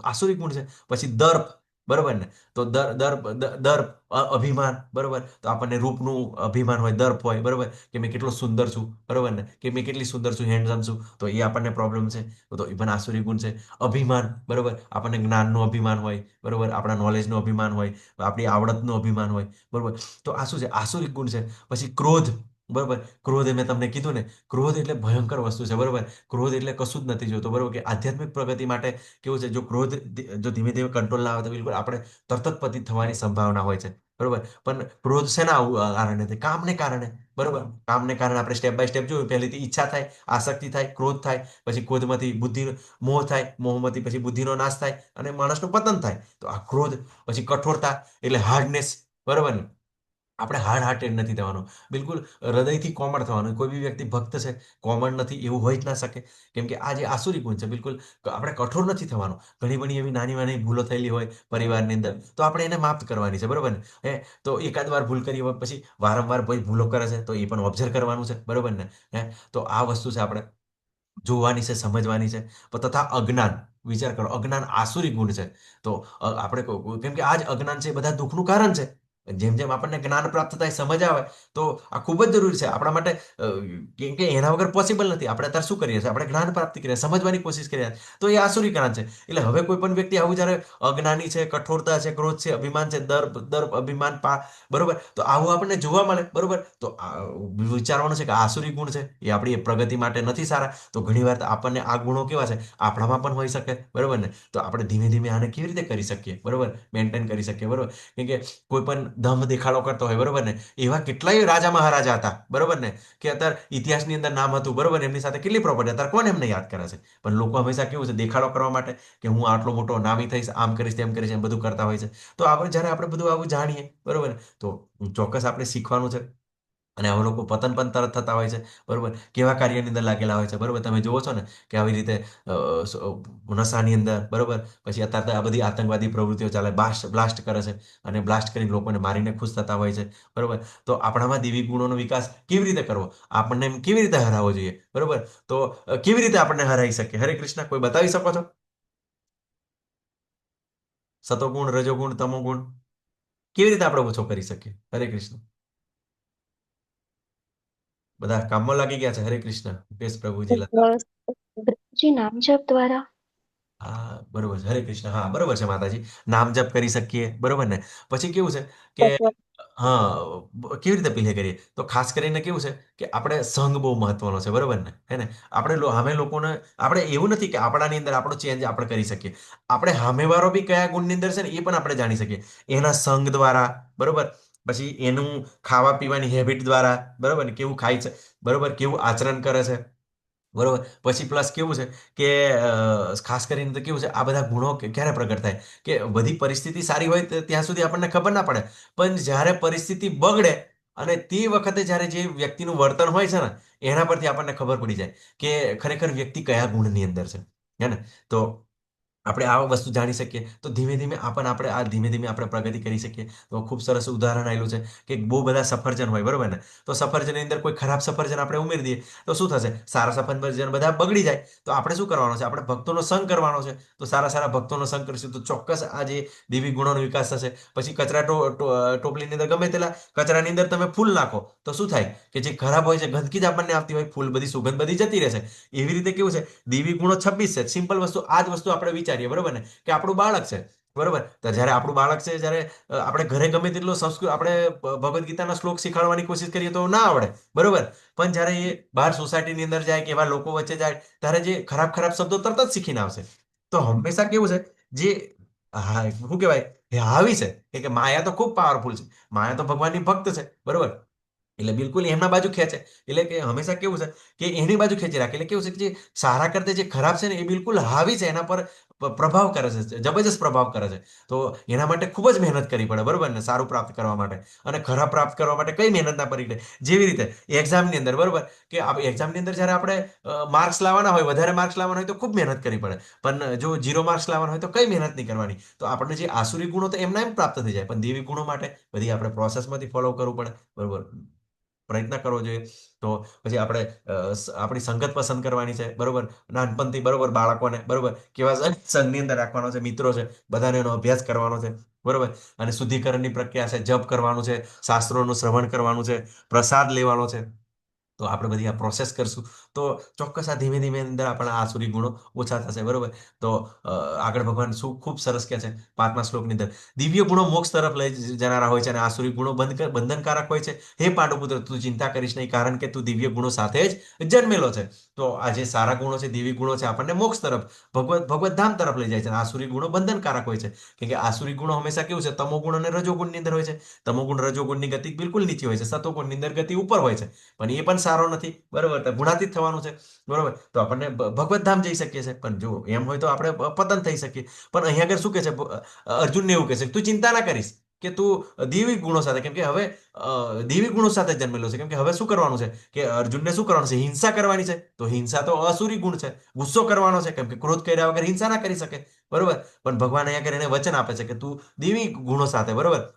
આસુરી ગુણ છે. પછી દર્પ, બરોબર ને, તો દર્પ, અભિમાન, બરોબર. તો આપણને રૂપનું અભિમાન હોય, દર્પ હોય, બરોબર, કે મેં કેટલો સુંદર છું, બરોબર ને, કે મેં કેટલી સુંદર છું, હેન્ડસમ છું, તો એ આપણને પ્રોબ્લેમ છે. તો એ પણ આસુરી ગુણ છે. અભિમાન, બરોબર, આપણને જ્ઞાનનું અભિમાન હોય, બરોબર, આપણા નોલેજનું અભિમાન હોય, આપણી આવડતનું અભિમાન હોય, બરોબર. તો આ શું છે? આસુરી ગુણ છે. પછી ક્રોધ, બરોબર. ક્રોધ એ મેં તમને કીધું ને, ક્રોધ એટલે ભયંકર વસ્તુ છે, બરોબર. ક્રોધ એટલે કશું જ નથી જોતો, બરોબર, કે આધ્યાત્મિક પ્રગતિ માટે કેવું છે, જો ક્રોધ જો ધીમે ધીમે કંટ્રોલ ના આવે તો બિલકુલ આપણે તરત જ પતિત થવાની સંભાવના હોય છે, બરોબર. પણ ક્રોધ શેના કારણે થાય? કામને કારણે, બરોબર. કામને કારણે આપણે સ્ટેપ બાય સ્ટેપ જોયું, પહેલેથી ઈચ્છા થાય, આસક્તિ થાય, ક્રોધ થાય, પછી ક્રોધમાંથી બુદ્ધિ, મોહ થાય, મોહમાંથી પછી બુદ્ધિનો નાશ થાય અને માણસનું પતન થાય. તો આ ક્રોધ. પછી કઠોરતા એટલે હાર્ડનેસ, બરોબર ને. આપણે હાર્ડ હાર્ટેડ નથી થવાનું, બિલકુલ હૃદયથી કોમળ થવાનું. કોઈ બી વ્યક્તિ ભક્ત છે કોમળ નથી એવું હોઈ જ ના શકે, કેમ કે આ જે આસુરી ગુણ છે બિલકુલ આપણે કઠોર નથી થવાનું. ઘણી બધી એવી નાની નાની ભૂલો થયેલી હોય પરિવારની અંદર, તો આપણે એને માફ કરવાની છે, બરોબર ને? તો એકાદ વાર ભૂલ કરી હોય પછી વારંવાર ભાઈ ભૂલો કરે છે તો એ પણ ઓબ્ઝર્વ કરવાનું છે, બરોબર ને? તો આ વસ્તુ છે આપણે જોવાની છે, સમજવાની છે. તથા અજ્ઞાન, વિચાર કરો, અજ્ઞાન આસુરી ગુણ છે. તો આપણે કેમ કે આ જ અજ્ઞાન છે એ બધા દુઃખનું કારણ છે. જેમ જેમ આપણને જ્ઞાન પ્રાપ્ત થાય, સમજ આવે, તો આ ખૂબ જ જરૂરી છે આપણા માટે. કેમ કે એના વગર પોસિબલ નથી. આપણે અત્યારે શું કરીએ છીએ? આપણે જ્ઞાન પ્રાપ્તિ કરીએ, સમજવાની કોશિશ કરીએ, તો એ આસુરી જ્ઞાન છે. એટલે હવે કોઈ પણ વ્યક્તિ આવું જ્યારે અજ્ઞાની છે, કઠોરતા છે, ક્રોધ છે, અભિમાન છે, દર્પ અભિમાન બરોબર, તો આવું આપણને જોવા મળે, બરોબર, તો વિચારવાનું છે કે આસુરી ગુણ છે એ આપણી પ્રગતિ માટે નથી સારા. તો ઘણી વાર આપણને આ ગુણો કેવા છે આપણામાં પણ હોઈ શકે, બરોબર ને? તો આપણે ધીમે ધીમે આને કેવી રીતે કરી શકીએ, બરોબર, મેન્ટેન કરી શકીએ, બરોબર? કેમ કે કોઈ પણ દંભ દેખાડો કરતો હોય, બરોબર ને, એવા કેટલાય રાજા મહારાજા હતા, બરોબર ને, કે અત્યારે ઇતિહાસની અંદર નામ હતું, બરોબર, એમની સાથે કેટલી પ્રોપર્ટી, અત્યારે કોણ એમને યાદ કરે છે? પણ લોકો હંમેશા કેવું છે, દેખાડો કરવા માટે કે હું આટલો મોટો નામી થઈશ, આમ કરીશ, તેમ કરીશ, એમ બધું કરતા હોય છે. તો આપણે જ્યારે આપણે બધું આવું જાણીએ, બરોબર ને, તો ચોક્કસ આપણે શીખવાનું છે. અને આવા લોકો પતન પણ તરત થતા હોય છે, બરોબર, કેવા કાર્યની અંદર લાગેલા હોય છે, બરોબર. તમે જુઓ છો ને કે આવી રીતે નશાની અંદર, બરોબર, પછી અત્યારે તો આ બધી આતંકવાદી પ્રવૃત્તિઓ ચાલે, બ્લાસ્ટ કરે છે અને બ્લાસ્ટ કરીને લોકોને મારીને ખુશ થતા હોય છે, બરોબર. તો આપણામાં દેવી ગુણોનો વિકાસ કેવી રીતે કરવો, આપણને એમ કેવી રીતે હરાવવો જોઈએ, બરોબર? તો કેવી રીતે આપણને હરાવી શકીએ? હરે કૃષ્ણ, કોઈ બતાવી શકો છો? સતોગુણ, રજોગુણ, તમોગુણ કેવી રીતે આપણે ઓછો કરી શકીએ? હરે કૃષ્ણ. બધા કામમાં લાગી ગયા છે. હરે કૃષ્ણ. મુકેશ પ્રભુજી, લતા. જી નામ જપ દ્વારા. હા, બરોબર છે. હરે કૃષ્ણ. હા, બરોબર છે માતાજી. નામ જપ કરી શકીએ, બરોબર ને? પછી કેવું છે કે હા, કેવી રીતે પીલે કરીએ? તો ખાસ કરીને કેવું છે કે આપણે સંઘ બહુ મહત્વનો છે, બરોબર ને? હે ને? આપણે સામે લોકોને, આપણે એવું નથી કે આપણાની અંદર આપણો ચેન્જ આપણે કરી શકીએ. આપણે સામેવાળો બી કયા ગુણની અંદર છે ને એ પણ આપણે જાણી શકીએ એના સંઘ દ્વારા, બરોબર. પછી એનું ખાવા પીવાની હેબિટ દ્વારા, બરોબર ને, કેવું ખાય છે, બરોબર, કેવું આચરણ કરે છે, બરોબર. પછી પ્લસ કેવું છે કે ખાસ કરીને તો કેવું છે, આ બધા ગુણો ક્યારે પ્રગટ થાય કે બધી પરિસ્થિતિ સારી હોય ત્યાં સુધી આપણને ખબર ના પડે, પણ જ્યારે પરિસ્થિતિ બગડે અને તે વખતે જ્યારે જે વ્યક્તિનું વર્તન હોય છે ને એના પરથી આપણને ખબર પડી જાય કે ખરેખર વ્યક્તિ કયા ગુણની અંદર છે, હે ને? તો આપણે આ વસ્તુ જાણી શકીએ તો ધીમે ધીમે ધીમે ધીમે આપણે પ્રગતિ કરી શકીએ. તો ખૂબ સરસ ઉદાહરણ આવેલું છે કે બહુ બધા સફરજન હોય, બરોબર ને? તો સફરજનની અંદર કોઈ ખરાબ સફરજન આપણે ઉમેરી દઈએ તો શું થશે? સારા સફરજન બધા બગડી જાય. તો આપણે શું કરવાનું છે? આપણે ભક્તોનો સંગ કરવાનો છે. તો સારા સારા ભક્તોનો સંગ કરીશું તો ચોક્કસ આ જે દેવી ગુણોનો વિકાસ થશે. પછી કચરા ટોપલીની અંદર ગમે તેલા કચરાની અંદર તમે ફૂલ નાખો તો શું થાય કે જે ખરાબ હોય છે, ગંદકી જ આપણને આવતી હોય, ફૂલ બધી સુગંધ બધી જતી રહેશે. એવી રીતે કેવું છે, દેવી ગુણો 26 છે. સિમ્પલ વસ્તુ, આ જ વસ્તુ આપણે વિચારીએ, બરોબર ને, કે આપણું બાળક છે, બરોબર. તો જ્યારે આપણું બાળક છે, જ્યારે આપણે ઘરે ગમે તેટલો સંસ્કૃત આપણે ભગવદ્ ગીતાના શ્લોક શીખવાડવાની કોશિશ કરીએ તો ના આવડે, બરોબર. પણ જ્યારે એ બહાર સોસાયટીની અંદર જાય કે એવા લોકો વચ્ચે જાય ત્યારે જે ખરાબ ખરાબ શબ્દો તરત જ શીખીને આવશે. તો હંમેશા કેવું છે, જે હા શું કહેવાય, એ હાવી છે કે માયા તો ખૂબ પાવરફુલ છે, માયા તો ભગવાનની ભક્ત છે, બરોબર. એટલે બિલકુલ એમના બાજુ ખેંચે. એટલે કે હંમેશા કેવું છે કે એની બાજુ ખેંચી રાખે. એટલે કેવું છે કે જે સારા કરતા જે ખરાબ છે ને એ બિલકુલ હાવી છે, એના પર પ્રભાવ કરે છે, જબરજસ્ત પ્રભાવ કરે છે. તો એના માટે ખૂબ જ મહેનત કરવી પડે, બરોબર ને, સારું પ્રાપ્ત કરવા માટે. અને ખરાબ પ્રાપ્ત કરવા માટે કઈ મહેનત ના કરી પડે. જેવી રીતે એક્ઝામની અંદર, બરોબર, કે એક્ઝામની અંદર જ્યારે આપણે માર્ક્સ લાવવાના હોય, વધારે માર્ક્સ લાવવાના હોય તો ખૂબ મહેનત કરવી પડે. પણ જો 0 માર્ક્સ લાવવાના હોય તો કઈ મહેનત નહીં કરવાની. તો આપણને જે આસુરી ગુણો તો એમના એમ પ્રાપ્ત થઈ જાય, પણ દેવી ગુણો માટે બધી આપણે પ્રોસેસમાંથી ફોલો કરવું પડે, બરોબર, પ્રયત્ન કરવો જોઈએ. તો પછી આપણે આપણી સંગત પસંદ કરવાની છે, બરોબર. નાનપણથી, બરોબર, બાળકોને, બરોબર, કેવા સંઘની અંદર રાખવાનો છે, મિત્રો છે, બધાને એનો અભ્યાસ કરવાનો છે, બરોબર. અને શુદ્ધિકરણની પ્રક્રિયા છે, જપ કરવાનું છે, શાસ્ત્રોનું શ્રવણ કરવાનું છે, પ્રસાદ લેવાનો છે. તો આપણે બધી આ પ્રોસેસ કરશું તો ચોક્કસ આ ધીમે ધીમે અંદર આપણા આસુરી ગુણો ઓછા થશે, બરોબર. તો આગળ ભગવાન શું ખૂબ સરસ કહે છે 5મા શ્લોકની અંદર, દિવ્ય ગુણો મોક્ષ તરફ લઈ જનારા હોય છે અને આસુરી ગુણો બંધનકારક હોય છે. હે પાંડુપુત્ર, તું ચિંતા કરીશ નહીં, કારણ કે તું દિવ્ય ગુણો સાથે જ જન્મેલો છે. તો આ જે સારા ગુણો છે, દિવ્ય ગુણો છે, આપણને મોક્ષ તરફ, ભગવત ધામ તરફ લઈ જાય છે. અને આસુરી ગુણો બંધનકારક હોય છે. કેમ કે આસુરી ગુણો હંમેશા કેવું છે, તમોગુણ અને રજોગુણની અંદર હોય છે. તમોગુણ રજોગુણની ગતિ બિલકુલ નીચે હોય છે, સતોગુણની અંદર ગતિ ઉપર હોય છે. પણ એ પણ સારો નથી, બરોબર. તો ગુણાતીત થવાનું છે, બરોબર. તો આપણને ભગવત ધામ જઈ શકીએ છીએ. પણ જો એમ હોય તો આપણે પતન થઈ શકીએ. પણ અહીંયા આગળ શું કહે છે, અર્જુનને એવું કહે છે તું ચિંતા ના કરીશ, કે તું દૈવિક ગુણો સાથે, કેમ કે હવે દૈવિક ગુણો સાથે જન્મેલો છે, કેમ કે હવે શું કરવાનું છે કે અર્જુનને શું કરવાનું છે? હિંસા કરવાની છે. તો હિંસા તો અસુરી ગુણ છે. ગુસ્સો કરવાનો છે, કેમ કે ક્રોધ કર્યા વગર હિંસા ના કરી શકે, બરોબર. પણ ભગવાન અહીંયા કરીને વચન આપે છે કે તું દૈવિક ગુણો સાથે, બરોબર.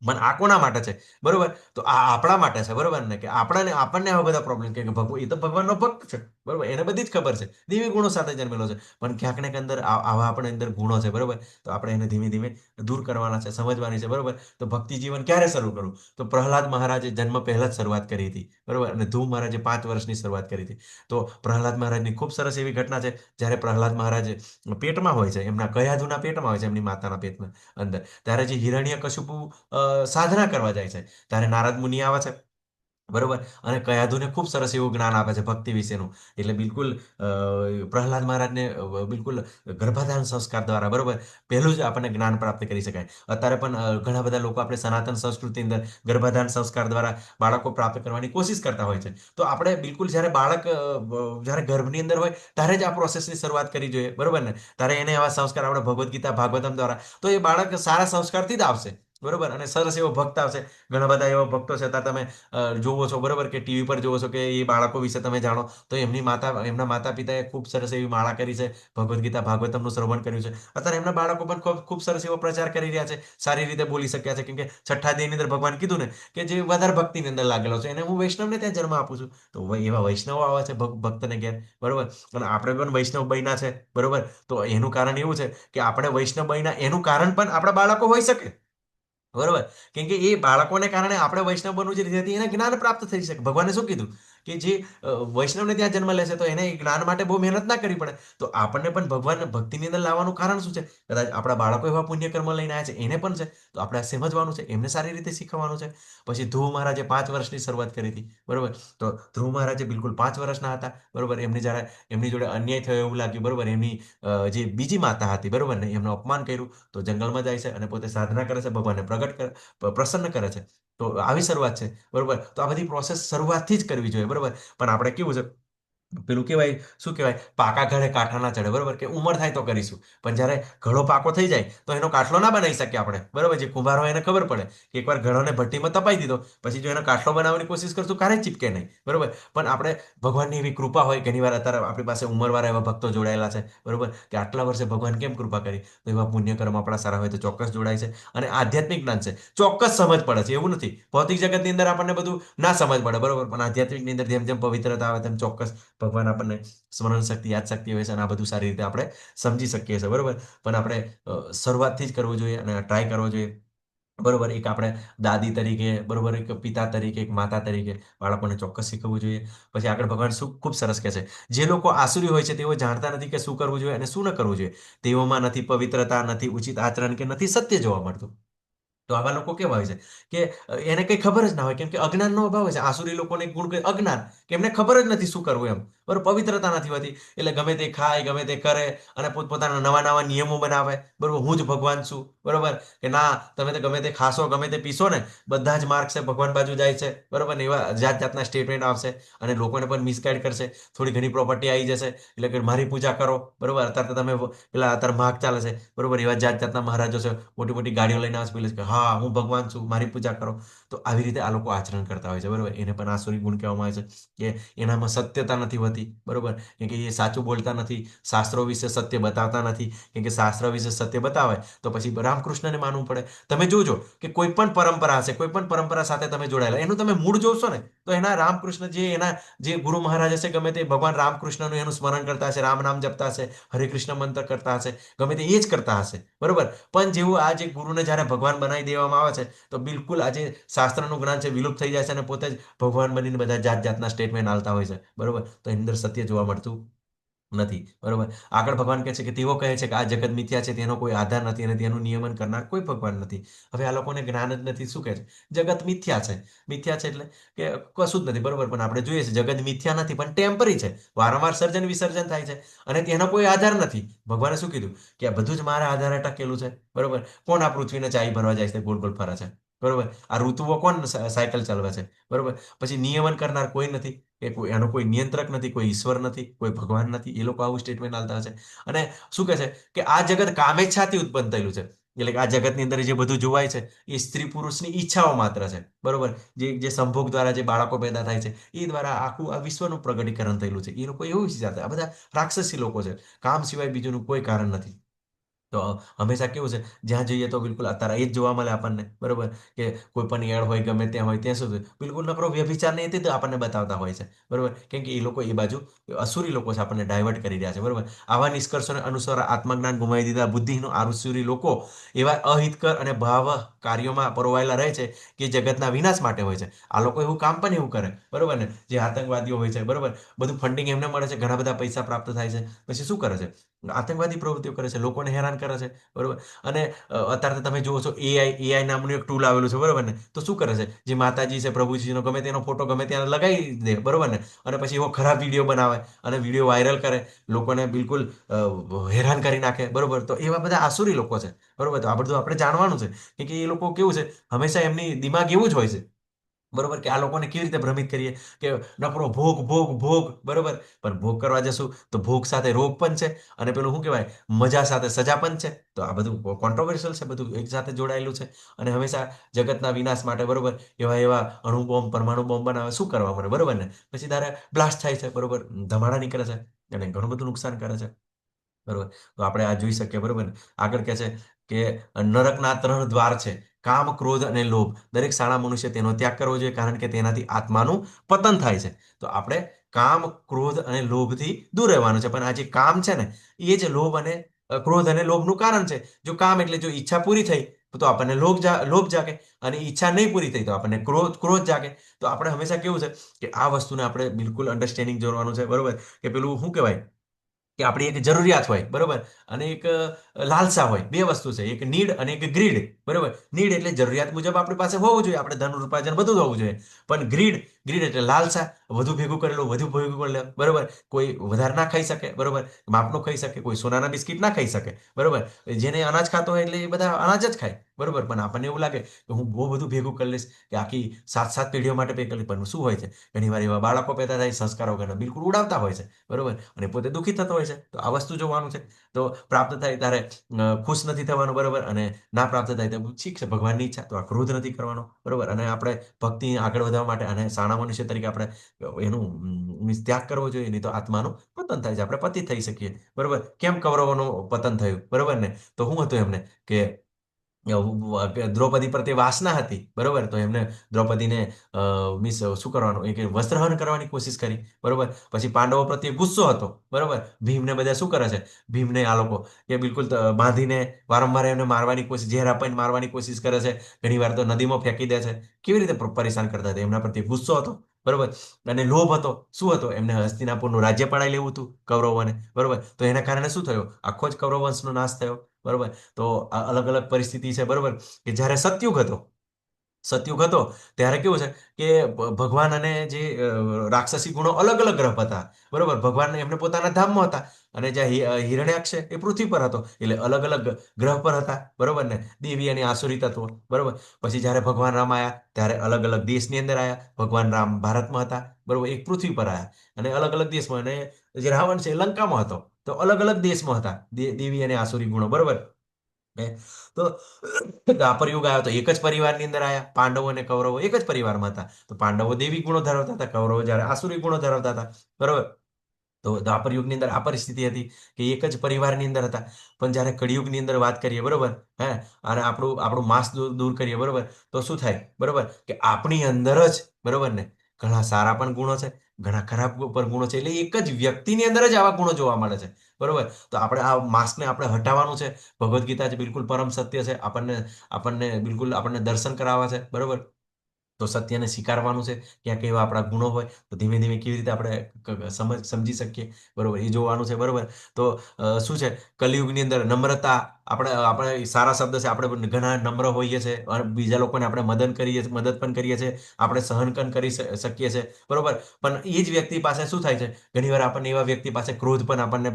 પણ આ કોના માટે છે? બરોબર. તો આ આપણા માટે છે, બરોબર ને, કે આપણને આવા બધા પ્રોબ્લેમ, કે ભગવાન, એ તો ભગવાનનો ભક્ત છે, બરોબર, એને બધી જ ખબર છે, દેવી ગુણો સાથે જન્મેલો છે. પણ ક્યાંક ને ક્યાંક અંદર આવા આપણે અંદર ગુણો છે, બરોબર. તો આપણે એને ધીમે ધીમે દૂર કરવાના છે, સમજવાની છે, બરોબર. તો ભક્તિ જીવન ક્યારે શરૂ કરવું? તો પ્રહલાદ મહારાજે જન્મ પહેલા જ શરૂઆત કરી હતી, બરોબર. અને ધ્રુવ મહારાજે 5 વર્ષની શરૂઆત કરી હતી. તો પ્રહલાદ મહારાજની ખૂબ સરસ એવી ઘટના છે. જ્યારે પ્રહલાદ મહારાજ પેટમાં હોય છે, એમના કયાધુના પેટમાં હોય છે, એમની માતાના પેટમાં અંદર, ત્યારે જે હિરણ્યકશિપુ સાધના કરવા જાય છે, ત્યારે નારદ મુનિ આવે છે, બરોબર. અને કયાધુને ખૂબ સરસ એવું જ્ઞાન આપે છે ભક્તિ વિશેનું. એટલે બિલકુલ પ્રહલાદ મહારાજને બિલકુલ ગર્ભાધાન સંસ્કાર દ્વારા, બરોબર, પહેલું જ આપણને જ્ઞાન પ્રાપ્ત કરી શકાય. અત્યારે પણ ઘણા બધા લોકો આપણે સનાતન સંસ્કૃતિ અંદર ગર્ભાધાન સંસ્કાર દ્વારા બાળકો પ્રાપ્ત કરવાની કોશિશ કરતા હોય છે. તો આપણે બિલકુલ જ્યારે બાળક જ્યારે ગર્ભની અંદર હોય ત્યારે જ આ પ્રોસેસની શરૂઆત કરવી જોઈએ, બરોબર ને. ત્યારે એને આવા સંસ્કાર આપણે ભગવદ્ ગીતા, ભાગવતમ દ્વારા, તો એ બાળક સારા સંસ્કારથી જ આવશે, બરોબર. અને સરસ એવો ભક્ત આવશે. ઘણા બધા એવા ભક્તો છે, અત્યારે તમે જોવો છો, બરોબર, કે ટીવી પર જોવો છો, કે એ બાળકો વિશે તમે જાણો તો એમના માતા પિતાએ ખૂબ સરસ એવી માળા કરી છે, ભગવદ્ ગીતા, ભાગવતમનું શ્રવણ કર્યું છે. અત્યારે એમના બાળકો પણ ખૂબ ખૂબ સરસ એવો પ્રચાર કરી રહ્યા છે, સારી રીતે બોલી શક્યા છે, કેમ કે છઠ્ઠા અધ્યાયની અંદર ભગવાન કીધું ને કે જે વધારે ભક્તિની અંદર લાગેલો છે એને હું વૈષ્ણવને ત્યાં જન્મ આપું છું. તો એવા વૈષ્ણવ આવે છે ભક્તને ઘેર, બરોબર. અને આપણે પણ વૈષ્ણવ બન્યા છે, બરોબર. તો એનું કારણ એવું છે કે આપણે વૈષ્ણવ બન્યા, એનું કારણ પણ આપણા બાળકો હોઈ શકે, બરોબર. કેમ કે એ બાળકોને કારણે આપણે વૈષ્ણવ બનવું છે, જેથી એને જ્ઞાન પ્રાપ્ત થઈ શકે. ભગવાને શું કીધું કે જે વૈષ્ણવને ત્યાં જન્મ લેશે તો એને જ્ઞાન માટે બહુ મહેનત ના કરવી પડે. તો આપણને પણ ભગવાન ભક્તિની અંદર લાવવાનું કારણ શું છે? કદાચ આપણા બાળકો એવા પુણ્ય કર્મ લઈને આવ્યા છે, એને પણ છે, તો આપણે સમજવાનું છે, એમને સારી રીતે શીખવાનું છે. પછી ધ્રુવ મહારાજે 5 વર્ષની શરૂઆત કરી હતી, બરોબર. તો ધ્રુવ મહારાજે બિલકુલ 5 વર્ષના હતા, બરોબર. જ્યારે એમની જોડે અન્યાય થયો એવું લાગ્યું, બરોબર, એમની જે બીજી માતા હતી, બરોબર ને, એમનું અપમાન કર્યું. તો જંગલમાં જાય છે અને પોતે સાધના કરે છે, ભગવાનને પ્રસન્ન કરે છે. તો આવી શરૂઆત છે, બરોબર. તો આ બધી પ્રોસેસ શરૂઆતથી જ કરવી જોઈએ, બરોબર. પણ આપણે કેવું છે, પેલું કહેવાય, શું કહેવાય, પાકા ઘડે કાંઠા ના ચડે, બરોબર, કે ઉંમર થાય તો કરીશું. પણ જ્યારે ઘડો પાકો થઈ જાય તો એનો કાટલો ના બનાવી શકીએ આપણે, બરોબર. જે કુંભાર હોય એને ખબર પડે કે એકવાર ઘડોને ભઠ્ઠીમાં તપાઈ દીધો પછી જો એનો કાટલો બનાવવાની કોશિશ કરશું ક્યારેય ચીપકે નહીં, બરોબર. પણ આપણે ભગવાનની એવી કૃપા હોય, ઘણી વાર અત્યારે આપણી પાસે ઉંમરવાળા એવા ભક્તો જોડાયેલા છે, બરોબર, કે આટલા વર્ષે ભગવાન કેમ કૃપા કરી, તો એવા પુણ્યકર્મ આપણા સારા હોય તો ચોક્કસ જોડાય છે. અને આધ્યાત્મિક જ્ઞાન છે, ચોક્કસ સમજ પડે છે, એવું નથી. ભૌતિક જગતની અંદર આપણને બધું ના સમજ પડે, બરોબર. પણ આધ્યાત્મિકની અંદર જેમ જેમ પવિત્રતા આવે તેમ ચોક્કસ ભગવાન આપણને સ્મરણ શક્તિ, યાદ શક્તિ હોય છે, અને આ બધું સારી રીતે આપણે સમજી શકીએ છીએ, બરોબર. પણ આપણે શરૂઆતથી જ કરવું જોઈએ અને ટ્રાય કરવો જોઈએ, બરોબર. એક આપણે દાદી તરીકે, બરોબર, એક પિતા તરીકે, એક માતા તરીકે બાળકોને ચોક્કસ શીખવવું જોઈએ. પછી આગળ ભગવાન શું ખૂબ સરસ કહે છે, જે લોકો આસુરી હોય છે તેઓ જાણતા નથી કે શું કરવું જોઈએ અને શું ન કરવું જોઈએ. તેઓમાં નથી પવિત્રતા, નથી ઉચિત આચરણ, કે નથી સત્ય જોવા મળતું. તો આવા લોકો કેવા હોય છે કે એને કંઈ ખબર જ ના હોય, કેમ કે અજ્ઞાનનો અભાવ હોય છે. આસુરી લોકોને એક ગુણ, અજ્ઞાન, કે એમને ખબર જ નથી શું કરવું એમ, બરોબર. પવિત્રતા નથી હોતી, એટલે ગમે તે ખાય, ગમે તે કરે, અને પોતપોતાના નવા નવા નિયમો બનાવે, બરોબર. હું જ ભગવાન છું, બરોબર, કે ના તમે તો ગમે તે ખાશો, ગમે તે પીશો ને, બધા જ માર્ગ છે ભગવાન બાજુ જાય છે, બરોબર ને. એવા જાત જાતના સ્ટેટમેન્ટ આવશે અને લોકોને પણ મિસગાઈડ કરશે. થોડી ઘણી પ્રોપર્ટી આવી જશે એટલે કે મારી પૂજા કરો, બરોબર. અત્યારે તો તમે પેલા અત્યારે માગ ચાલે છે, બરોબર, એવા જાત જાતના મહારાજો છે, મોટી મોટી ગાડીઓ લઈને આવશે, પેલે કે હા હું ભગવાન છું, મારી પૂજા કરો. તો આવી રીતે આ લોકો આચરણ કરતા હોય છે, બરોબર. એને પણ આસુરી ગુણ કહેવામાં આવે છે, કે એનામાં સત્યતા નથી હોતી, બરોબર. કેમ કે એ સાચું બોલતા નથી, શાસ્ત્રો વિશે સત્ય બતાવતા નથી. કેમ કે શાસ્ત્ર વિશે સત્ય બતાવે તો પછી રામકૃષ્ણને માનવું પડે. તમે જોજો કે કોઈ પણ પરંપરા હશે, કોઈ પણ પરંપરા સાથે તમે જોડાયેલા, એનું તમે મૂળ જોશો ને, તો એના રામકૃષ્ણ જે ગુરુ મહારાજ હશે, ગમે તે ભગવાન રામકૃષ્ણનું એનું સ્મરણ કરતા હશે, રામ નામ જપતા હશે, હરે કૃષ્ણ મંત્ર કરતા હશે, ગમે તે એ જ કરતા હશે, બરોબર. પણ જેવું આ જે ગુરુને જ્યારે ભગવાન બનાવી દેવામાં આવે છે, તો બિલકુલ આજે શાસ્ત્રનું જ્ઞાન છે વિલુપ્ત થઈ જાય છે, અને પોતે જ ભગવાન બનીને બધા જાત જાતના સ્ટેટમેન્ટ આલતા હોય છે, બરોબર. તો એની અંદર સત્ય જોવા મળતું નથી, બરોબર. આગળ ભગવાન કહે છે કે તેઓ કહે છે કે આ જગત મિથ્યા છે, તેનો કોઈ આધાર નથી અને તેનું નિયમન કરનાર કોઈ ભગવાન નથી. હવે આ લોકોને જ્ઞાન જ નથી. શું કહે છે? જગત મિથ્યા છે. મિથ્યા છે એટલે કે કશું જ નથી, બરોબર. પણ આપણે જોઈએ છે જગત મિથ્યા નથી, પણ ટેમ્પરી છે, વારંવાર સર્જન વિસર્જન થાય છે, અને તેનો કોઈ આધાર નથી. ભગવાને શું કીધું કે આ બધું જ મારા આધારે ટકેલું છે, બરોબર. કોણ આ પૃથ્વીને ચાઈ ભરવા જાય છે, ગોળ ગોળ ફરે છે, બરોબર. આ ઋતુઓ કોણ સાયકલ ચલાવે છે, બરોબર. પછી નિયમન કરનાર કોઈ નથી, કે એનો કોઈ નિયંત્રક નથી, કોઈ ઈશ્વર નથી, કોઈ ભગવાન નથી. એ લોકો આવું સ્ટેટમેન્ટ આલતા હશે. અને શું કહે છે કે આ જગત કામેચ્છાથી ઉત્પન્ન થયેલું છે. એટલે કે આ જગતની અંદર જે બધું જોવાય છે એ સ્ત્રી પુરુષની ઈચ્છાઓ માત્ર છે, બરોબર. જે સંભોગ દ્વારા જે બાળકો પેદા થાય છે એ દ્વારા આખું આ વિશ્વનું પ્રગટીકરણ થયેલું છે. એ લોકો એવું વિચારતા, આ બધા રાક્ષસી લોકો છે, કામ સિવાય બીજુંનું કોઈ કારણ નથી. તો હંમેશા કેવું છે, જ્યાં જઈએ તો બિલકુલ અત્યારે એ જ જોવા મળે આપણને, બરોબર, કે કોઈ પણ એડ હોય ગમે ત્યાં હોય ત્યાં સુધી બિલકુલ નકરો વ્યભિચાર નહીં તે તો આપણને બતાવતા હોય છે, બરોબર. કેમ કે એ લોકો એ બાજુ અસુરી લોકો છે, આપણને ડાયવર્ટ કરી રહ્યા છે, બરોબર. આવા નિષ્કર્ષોને અનુસાર આત્મજ્ઞાન ગુમાવી દીધા બુદ્ધિહીનો આરુસુરી લોકો એવા અહિતકર અને ભાવ કાર્યોમાં પરોવાયેલા રહે છે કે જગતના વિનાશ માટે હોય છે. આ લોકો એવું કામ પણ એવું કરે, બરોબર ને, જે આતંકવાદીઓ હોય છે, બરોબર, બધું ફંડિંગ એમને મળે છે, ઘણા બધા પૈસા પ્રાપ્ત થાય છે, પછી શું કરે છે, આતંકવાદી પ્રવૃત્તિઓ કરે છે, લોકોને હેરાન કરે છે, બરોબર. અને અત્યારે તો તમે જુઓ છો એઆઈ નામનું એક ટૂલ આવેલું છે, બરોબર ને, તો શું કરે છે, જે માતાજી છે પ્રભુજીનો ગમે તેનો ફોટો ગમે ત્યાં લગાવી દે, બરોબર ને, અને પછી એવો ખરાબ વિડીયો બનાવે અને વિડીયો વાયરલ કરે, લોકોને બિલકુલ હેરાન કરી નાખે, બરોબર. તો એવા બધા આસુરી લોકો છે, બરોબર. તો આ બધું આપણે જાણવાનું છે કે એ લોકો કેવું છે, હંમેશા એમની દિમાગ એવું જ હોય છે, બરોબર, કે આ લોકોને કેવી રીતે ભ્રમિત કરીએ કે નકરો ભોગ ભોગ ભોગ, બરોબર. પણ ભોગ કરવા જશું તો ભોગ સાથે રોગ પણ છે, અને પેલું શું કહેવાય, મજા સાથે સજા પણ છે. તો આ બધું કોન્ટ્રોવર્શિયલ છે, બધું એક સાથે જોડાયેલું છે. અને હંમેશા જગતના વિનાશ માટે, બરોબર, એવા એવા અણુ બોમ્બ પરમાણુ બોમ્બ બનાવે, શું કરવા મને, બરોબર ને, પછી તારે બ્લાસ્ટ થાય છે, બરોબર, ધમાડા નીકળે છે અને ઘણું બધું નુકસાન કરે છે, બરોબર. તો આપણે આ જોઈ શકીએ, બરોબર ને. આગળ કહે છે કે નરકના 3 દ્વાર છે, કામ, ક્રોધ અને લોભ. દરેક સારા મનુષ્ય તેનો ત્યાગ કરવો જોઈએ, કારણ કે તેનાથી આત્માનું પતન થાય છે. તો આપણે કામ, ક્રોધ અને લોભથી દૂર રહેવાનું છે. પણ આ જે કામ છે ને, એ જ લોભ અને ક્રોધ અને લોભનું કારણ છે. જો કામ એટલે જો ઈચ્છા પૂરી થઈ તો આપણને લોભ જાગે, અને ઈચ્છા નહીં પૂરી થઈ તો આપણને ક્રોધ જાગે. તો આપણે હંમેશા કેવું છે કે આ વસ્તુને આપણે બિલકુલ અન્ડરસ્ટેન્ડિંગ જોવાનું છે, બરોબર. કે પેલું શું કહેવાય કે આપણી એક જરૂરિયાત હોય, બરોબર, અને એક લાલસા હોય. બે વસ્તુ છે, એક નીડ અને એક ગ્રીડ, બરોબર. નીડ એટલે જરૂરિયાત મુજબ આપણી પાસે હોવું જોઈએ, આપણે ધન ઉપાર્જન બધું જ હોવું જોઈએ. પણ ગ્રીડ એટલે લાલસા, વધુ ભેગું કરેલું, વધુ ભેગું કરી લે, બરોબર. કોઈ વધારે ના ખાઈ શકે, બરોબર, માપનું ખાઈ શકે, કોઈ સોનાના બિસ્કિટ ના ખાઈ શકે, બરોબર. જેને અનાજ ખાતો હોય એટલે એ બધા અનાજ જ ખાય, બરોબર. પણ આપણને એવું લાગે કે હું બહુ બધું ભેગું કરી લઈશ, કે આખી 7 પેઢીઓ માટે પે કરી. પણ શું હોય છે, ઘણી વાર એવા બાળકો પેદા થાય સંસ્કારો વગરના, બિલકુલ ઉડાવતા હોય છે, બરોબર, અને પોતે દુઃખી થતો હોય છે. તો આ વસ્તુ જોવાનું છે. તો પ્રાપ્ત થાય ત્યારે ખુશ નથી થવાનું, બરોબર, અને ના પ્રાપ્ત થાય તો ઠીક છે, ભગવાનની ઈચ્છા. તો આ ક્રોધ નથી કરવાનો, બરોબર. અને આપણે ભક્તિ આગળ વધવા માટે અને સારા મનુષ્ય તરીકે આપણે એનું ત્યાગ કરવો જોઈએ, નહીં તો આત્માનું પતન થાય છે, આપણે પતિત થઈ શકીએ, બરોબર. કેમ કૌરવોનું પતન થયું, બરોબર ને, તો શું હતું એમને કે દ્રૌપદી પ્રત્યે વાસના હતી, બરોબર. તો એમને દ્રૌપદીને મીન્સ શું કરવાનું, એક વસ્ત્રહરણ કરવાની કોશિશ કરી, બરોબર. પછી પાંડવો પ્રત્યે ગુસ્સો હતો, બરોબર. ભીમને બધા શું કરે છે, ભીમને આ લોકો કે બિલકુલ બાંધીને વારંવાર એમને મારવાની કોશિશ, ઝેર આપીને મારવાની કોશિશ કરે છે, ઘણી વાર તો નદીમાં ફેંકી દે છે. કેવી રીતે પરેશાન કરતા હતા, એમના પ્રત્યે ગુસ્સો હતો, બરોબર. અને લોભ હતો, શું હતો, એમને હસ્તિનાપુરનું રાજ્ય પડાવી લેવું હતું કૌરવોને, બરોબર. તો એના કારણે શું થયું, આખો જ કૌરવ વંશનો નાશ થયો, બરોબર. તો આ અલગ અલગ પરિસ્થિતિ છે, બરોબર. કે જ્યારે સતયુગ હતો ત્યારે કેવું છે કે ભગવાન અને જે રાક્ષસી ગુણો અલગ અલગ ગ્રહ પર હતા, બરોબર. ભગવાન એમને પોતાના ધામમાં હતા, અને જ્યાં હિરણ્યાક્ષ છે એ પૃથ્વી પર હતો, એટલે અલગ અલગ ગ્રહ પર હતા, બરોબર ને, દેવી અને આસુરી તત્વો, બરોબર. પછી જ્યારે ભગવાન રામ આવ્યા ત્યારે અલગ અલગ દેશની અંદર આવ્યા. ભગવાન રામ ભારતમાં હતા, બરોબર, એક પૃથ્વી પર આવ્યા, અને અલગ અલગ દેશમાં. અને જે રાવણ છે એ લંકામાં હતો, તો અલગ અલગ દેશમાં હતા દેવી અને આસુરી ગુણો, બરોબર. તો દ્વાપર યુગ આવ્યો તો એક જ પરિવારની અંદર આવ્યા, પાંડવો અને કૌરવો એક જ પરિવારમાં હતા. તો પાંડવો દેવી ગુણો ધરાવતા હતા, કૌરવો જ્યારે આસુરી ગુણો ધરાવતા હતા, બરોબર. તો દ્વાપર યુગની અંદર આ પરિસ્થિતિ હતી કે એક જ પરિવારની અંદર હતા. પણ જ્યારે કળિયુગની અંદર વાત કરીએ, બરોબર, હે, અને આપણું આપણું માંસ દૂર કરીએ, બરોબર, તો શું થાય, બરોબર, કે આપણી અંદર જ, બરોબર ને, ઘણા સારા પણ ગુણો છે, ઘણા ખરાબ પણ ગુણો છે. એટલે એક જ વ્યક્તિની અંદર જ આવા ગુણો જોવા મળે છે, બરોબર. તો આપણે આ માસ્કને આપણે હટાવવાનું છે. ભગવદ્ ગીતા છે બિલકુલ પરમ સત્ય છે, આપણને આપણને બિલકુલ આપણને દર્શન કરાવવા છે, બરોબર. તો સત્યને સ્વીકારવાનું છે. ક્યાંક એવા આપણા ગુણો હોય તો ધીમે ધીમે કેવી રીતે આપણે સમજી શકીએ, બરોબર, એ જોવાનું છે, બરોબર. તો શું છે, કલિયુગની અંદર નમ્રતા, આપણે સારા શબ્દ છે, આપણે ઘણા નમ્ર હોઈએ છીએ, અને બીજા લોકોને આપણે મદદ પણ કરીએ છીએ, આપણે સહન પણ કરી શકીએ છીએ, બરોબર. પણ એ જ વ્યક્તિ પાસે શું થાય છે, ઘણીવાર આપણને એવા વ્યક્તિ પાસે ક્રોધ પણ આપણને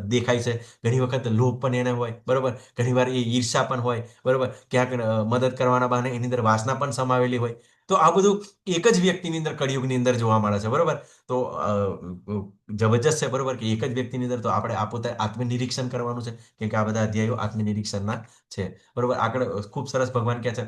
દેખાય છે, ઘણી વખત લોભ પણ એને હોય, બરોબર. ઘણીવાર એ ઈર્ષા પણ હોય, બરોબર. ક્યાંક મદદ કરવાના બહાને એની અંદર વાસના પણ સમાવેલી હોય. તો આ બધું એક જ વ્યક્તિની અંદર કળિયુગની અંદર જોવા મળે છે, બરોબર. તો જબરજસ્ત છે, બરોબર, કે એક જ વ્યક્તિની અંદર તો આપણે આ પોતે આત્મનિરીક્ષણ કરવાનું છે, કેમ કે આ બધા અધ્યાયો આત્મનિરીક્ષણના છે, બરોબર. આગળ ખૂબ સરસ ભગવાન કહે છે,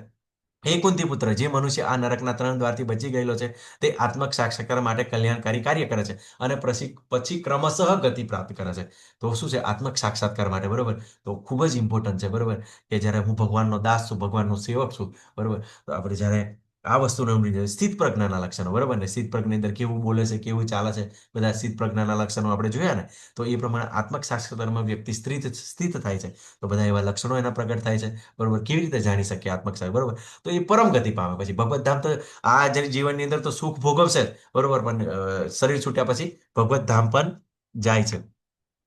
હે કુંતી પુત્ર, જે મનુષ્ય આ નરકના 3 દ્વારથી બચી ગયેલો છે તે આત્મક સાક્ષાત્કાર માટે કલ્યાણકારી કાર્ય કરે છે અને પછી ક્રમશઃ ગતિ પ્રાપ્ત કરે છે. તો શું છે આત્મક સાક્ષાત્કાર માટે, બરોબર. તો ખૂબ જ ઇમ્પોર્ટન્ટ છે, બરોબર, કે જ્યારે હું ભગવાનનો દાસ છું, ભગવાનનો સેવક છું, બરોબર. તો આપણે જ્યારે આ વસ્તુને સમજી જાય, સ્થિત પ્રજ્ઞાના લક્ષણો, બરોબર ને, સ્થિત પ્રજ્ઞની અંદર કેવું બોલે છે, કેવું ચાલે છે, બધા સ્થિત પ્રજ્ઞાના લક્ષણો આપણે જોયા ને, તો એ પ્રમાણે આત્મક સાક્ષાત્કારમાં વ્યક્તિ સ્થિત થાય છે. તો બધા એવા લક્ષણો એના પ્રગટ થાય છે, બરોબર. કેવી રીતે જાણી શકીએ આત્મક સાક્ષાત્કાર, બરોબર. તો એ પરમ ગતિ પામે, પછી ભગવત ધામ. તો આ જે જીવનની અંદર તો સુખ ભોગવશે જ, બરોબર, પણ શરીર છૂટ્યા પછી ભગવત ધામ પણ જાય છે,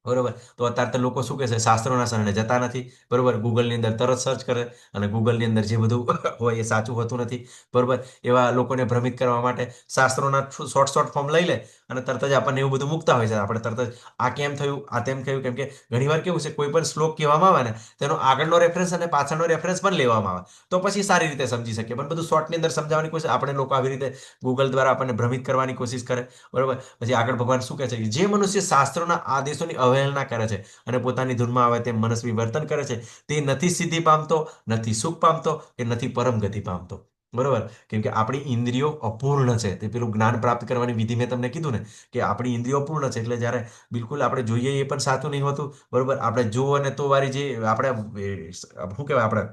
બરોબર. તો અત્યારે તો લોકો શું કહે છે, શાસ્ત્રોના શરણે જતા નથી, બરોબર. ગૂગલની અંદર તરત સર્ચ કરે અને ગૂગલની અંદર જે બધું હોય એ સાચું હોતું નથી, બરોબર. એવા લોકોને ભ્રમિત કરવા માટે શાસ્ત્રોના શોર્ટ ફોર્મ લઈ લે અને તરત જ આપણને એવું બધું મૂકતા હોય છે. આપણે તરત જ આ કેમ થયું, આ તેમ થયું, કેમ કે ઘણીવાર કેવું છે, કોઈ પણ શ્લોક કહેવામાં આવે ને તેનો આગળનો રેફરન્સ અને પાછળનો રેફરન્સ પણ લેવામાં આવે, તો પછી સારી રીતે સમજી શકીએ. પણ બધું શોર્ટની અંદર સમજાવવાની કોશિશ, આપણે લોકો આવી રીતે ગૂગલ દ્વારા આપણને ભ્રમિત કરવાની કોશિશ કરે, બરોબર. પછી આગળ ભગવાન શું કહે છે, કે જે મનુષ્ય શાસ્ત્રોના આદેશોની અવહેલના કરે છે અને પોતાની ધૂનમાં આવે તેમ મનસ્વી વર્તન કરે છે, તે નથી સિદ્ધિ પામતો, નથી સુખ પામતો, કે નથી પરમ ગતિ પામતો, બરોબર. કેમ કે આપણી ઇન્દ્રિયો અપૂર્ણ છે. તે પેલું જ્ઞાન પ્રાપ્ત કરવાની વિધિ મેં તમને કીધું ને, કે આપણી ઇન્દ્રિયો અપૂર્ણ છે, એટલે જ્યારે બિલકુલ આપણે જોઈએ એ પણ સાચું નહીં હોતું, બરોબર. આપણે જો અને તો વાળી જે આપણે શું કહેવાય, આપણે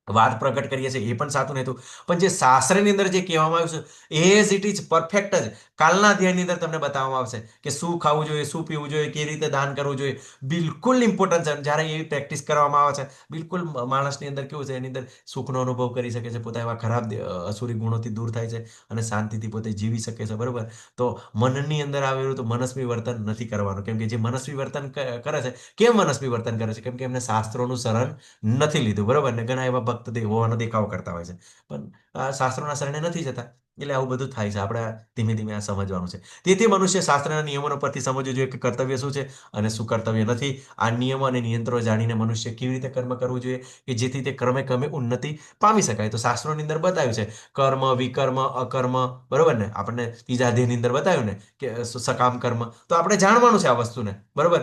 વાત પ્રગટ કરીએ છીએ એ પણ સાચું નહીં હતું. પણ જે શાસ્ત્રની અંદર જે કહેવામાં આવ્યું છે એઝ ઇટ ઇઝ પરફેક્ટ જ કાલના અધ્યાયની અંદર તમને બતાવવામાં આવશે કે શું ખાવું જોઈએ, શું પીવું જોઈએ, કેવી રીતે દાન કરવું જોઈએ, બિલકુલ ઇમ્પોર્ટન્ટ છે. જ્યારે એ પ્રેક્ટિસ કરવામાં આવે છે, બિલકુલ માણસની અંદર કેવું છે, એની અંદર સુખનો અનુભવ કરી શકે છે, પોતા એવા ખરાબ અસુરી ગુણોથી દૂર થાય છે અને શાંતિથી પોતે જીવી શકે છે, બરોબર. તો મનની અંદર આવેલું તો મનસ્વી વર્તન નથી કરવાનું, કેમ કે જે મનસ્વી વર્તન કરે છે, કેમ મનસ્વી વર્તન કરે છે, કેમ કે એમને શાસ્ત્રોનું શરણ નથી લીધું, બરોબર ને. ઘણા એવા ભક્ત હોવાનો દેખાવ કરતા હોય છે, પણ આ શાસ્ત્રોના શરણે નથી જતા, એટલે આવું બધું થાય છે. આપણે ધીમે ધીમે આ સમજવાનું છે. તેથી મનુષ્ય શાસ્ત્રના નિયમોનો પરથી સમજવું જોઈએ કે કર્તવ્ય શું છે અને શું કર્તવ્ય નથી. આ નિયમો અને નિયંત્રણો જાણીને મનુષ્ય કેવી રીતે કર્મ કરવું જોઈએ કે જેથી તે ક્રમે ઉન્નતિ પામી શકાય. તો શાસ્ત્રોની અંદર બતાવ્યું છે કર્મ, વિકર્મ, અકર્મ, બરોબર ને. આપણને ત્રીજા અધ્યાયની અંદર બતાવ્યું ને કે સકામ કર્મ. તો આપણે જાણવાનું છે આ વસ્તુને, બરોબર.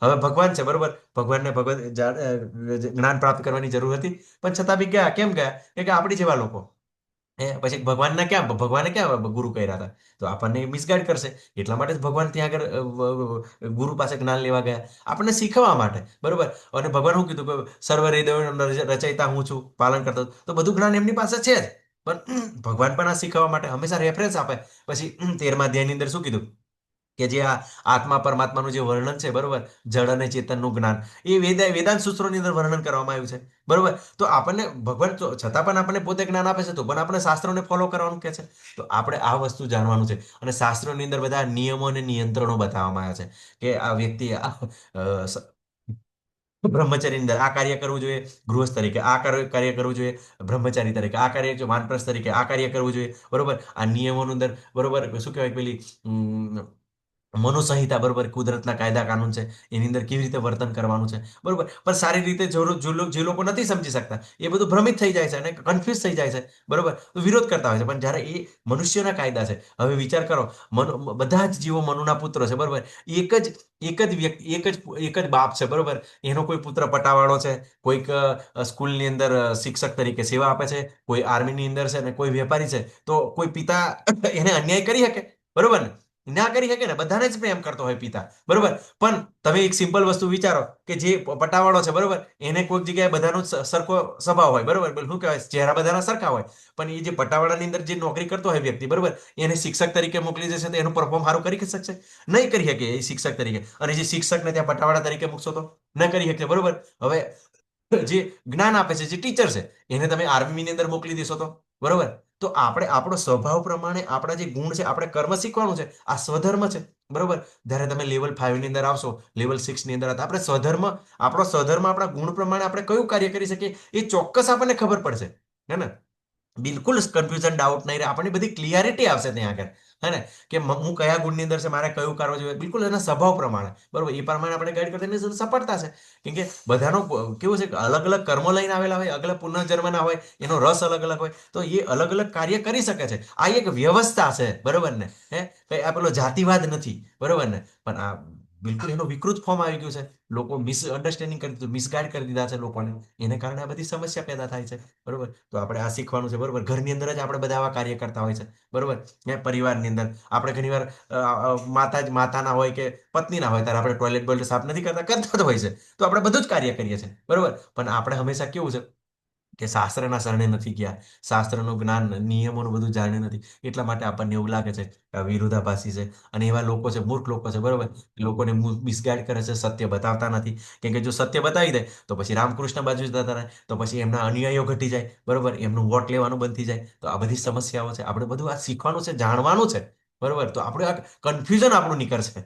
હવે ભગવાન છે, બરોબર. ભગવાનને જ્ઞાન પ્રાપ્ત કરવાની જરૂર હતી, પણ છતાં બી ગયા. કેમ ગયા? કે આપણી જેવા લોકો પછી ભગવાને ક્યાં ગુરુ કર્યા હતા, તો આપણને મિસગાઈડ કરશે. એટલા માટે જ ભગવાન ત્યાં આગળ ગુરુ પાસે જ્ઞાન લેવા ગયા, આપણને શીખવા માટે, બરોબર. અને ભગવાન શું કીધું કે સર્વ હૃદયોનો રચયિતા હું છું, પાલન કરતો. તો બધું જ્ઞાન એમની પાસે છે જ, પણ ભગવાન પણ આ શીખવા માટે હંમેશા રેફરન્સ આપે. પછી 13મા અધ્યાયની અંદર શું કીધું કે જે આ આત્મા પરમાત્માનું જે વર્ણન છે, બરોબર, જળ અને ચેતનનું જ્ઞાન, એ વેદાંત સૂત્રોની અંદર વર્ણન કરવામાં આવ્યું છે, બરોબર. તો આપણને ભગવાન છતાં પણ આપણને પોતે જ્ઞાન આપે છે, તો પણ આપણે શાસ્ત્રોને ફોલો કરવાનું કે છે. તો આપણે આ વસ્તુ જાણવાનું છે. અને શાસ્ત્રોની અંદર બધા નિયમો અને નિયંત્રણો બતાવવામાં આવ્યા છે કે આ વ્યક્તિ બ્રહ્મચર્યની અંદર આ કાર્ય કરવું જોઈએ, ગૃહસ્થ તરીકે આ કાર્ય કરવું જોઈએ, બ્રહ્મચારી તરીકે આ કાર્ય, વાનપ્રસ્થ તરીકે આ કાર્ય કરવું જોઈએ, બરોબર. આ નિયમોની અંદર, બરોબર, શું કહેવાય, પેલી મનુસંહિતા, બરોબર, કુદરતના કાયદા કાનૂન છે, એની અંદર કેવી રીતે વર્તન કરવાનું છે, બરોબર. પણ સારી રીતે જે લોકો નથી સમજી શકતા એ બધું ભ્રમિત થઈ જાય છે અને કન્ફ્યુઝ થઈ જાય છે, બરોબર. તો વિરોધ કરતા હોય છે. પણ જ્યારે એ મનુષ્યના કાયદા છે, હવે વિચાર કરો, બધા જ જીવો મનુના પુત્રો છે, બરોબર. એક જ વ્યક્તિ, એક જ બાપ છે, બરોબર. એનો કોઈ પુત્ર પટાવાળો છે, કોઈક સ્કૂલની અંદર શિક્ષક તરીકે સેવા આપે છે, કોઈ આર્મીની અંદર છે અને કોઈ વેપારી છે. તો કોઈ પિતા એને અન્યાય કરી શકે? બરોબર ને, ના કરી શકે ને. બધાને જ પ્રેમ કરતો હોય પિતા, બરોબર. પણ તમે એક સિમ્પલ વસ્તુ વિચારો કે જે પટાવાળો છે, બરોબર, એને કોઈક જગ્યાએ બધાનો સરખો સ્વભાવ હોય, બરોબર, શું કહેવાય, ચહેરા બધાના સરખા હોય. પણ એ જે પટાવાળાની અંદર જે નોકરી કરતો હોય વ્યક્તિ, બરોબર, એને શિક્ષક તરીકે મોકલી જશે તો એનું પરફોર્મ સારું કરી શકશે? નહીં કરી શકે એ શિક્ષક તરીકે. અને જે શિક્ષકને ત્યાં પટાવાળા તરીકે મૂકશો તો ન કરી શકે, બરોબર. હવે જે જ્ઞાન આપે છે, જે ટીચર છે, એને તમે આર્મીની અંદર મોકલી દેશો તો, બરોબર. તો આપણે આપણો સ્વભાવ પ્રમાણે આપણા જે ગુણ છે, આપણે કર્મ શીખવાનું છે. આ સ્વધર્મ છે, બરોબર. જ્યારે તમે લેવલ 5 ની અંદર આવશો, લેવલ 6 ની અંદર આપણે આપણો સ્વધર્મ, આપણા ગુણ પ્રમાણે આપણે કયું કાર્ય કરી શકીએ એ ચોક્કસ આપણને ખબર પડશે, હે ને. બિલકુલ કન્ફ્યુઝન ડાઉટ નહીં રહે, આપણને બધી ક્લિયરિટી આવશે ત્યાં આગળ. હે ને, કે હું કયા ગુણની અંદર છે, મારે કયું કરવું જોઈએ, બિલકુલ એના સ્વભાવ પ્રમાણે, બરોબર, એ પ્રમાણે આપણે ગાઈડ કરતા એની સફળતા છે. કેમ કે બધાનો કેવું છે કે અલગ અલગ કર્મ લઈને આવેલા હોય, અલગ અલગ પુનર્જન્મના હોય, એનો રસ અલગ અલગ હોય, તો એ અલગ અલગ કાર્ય કરી શકે છે. આ એક વ્યવસ્થા છે, બરોબર ને. કઈ આ પેલો જાતિવાદ નથી, બરોબર ને. પણ આ બિલકુલ એનો વિકૃત ફોર્મ આવી ગયું છે. લોકો મિસઅન્ડરસ્ટેન્ડિંગ કરી દીધું, મિસગાઈડ કરી દીધા છે લોકોને. એને કારણે આ બધી સમસ્યા પેદા થાય છે, બરોબર. તો આપણે આ શીખવાનું છે, બરોબર. ઘરની અંદર જ આપણે બધા આવા કાર્ય કરતા હોય છે, બરોબર. પરિવારની અંદર આપણે ઘણીવાર માતાના હોય કે પત્નીના હોય ત્યારે આપણે ટોયલેટ બોઇલેટ સાફ નથી કરતા, કરતા જ હોય છે. તો આપણે બધું જ કાર્ય કરીએ છીએ, બરોબર. પણ આપણે હંમેશા કેવું છે કે શાસ્ત્રના શરણે નથી ગયા, શાસ્ત્રનું જ્ઞાન, નિયમોનું બધું જાણ્યું નથી. એટલા માટે આપણને એવું લાગે છે કે આ વિરોધાભાસી છે. અને એવા લોકો છે, મૂર્ખ લોકો છે, બરોબર. લોકોને મિસગાઈડ કરે છે, સત્ય બતાવતા નથી. કેમ કે જો સત્ય બતાવી દે તો પછી રામકૃષ્ણ બાજુ જતા રહે, તો પછી એમના અનુયાયીઓ ઘટી જાય, બરોબર. એમનું વોટ લેવાનું બંધ થઈ જાય. તો આ બધી સમસ્યાઓ છે. આપણે બધું આ શીખવાનું છે, જાણવાનું છે, બરોબર. તો આપણે આ કન્ફ્યુઝન આપણું નીકળશે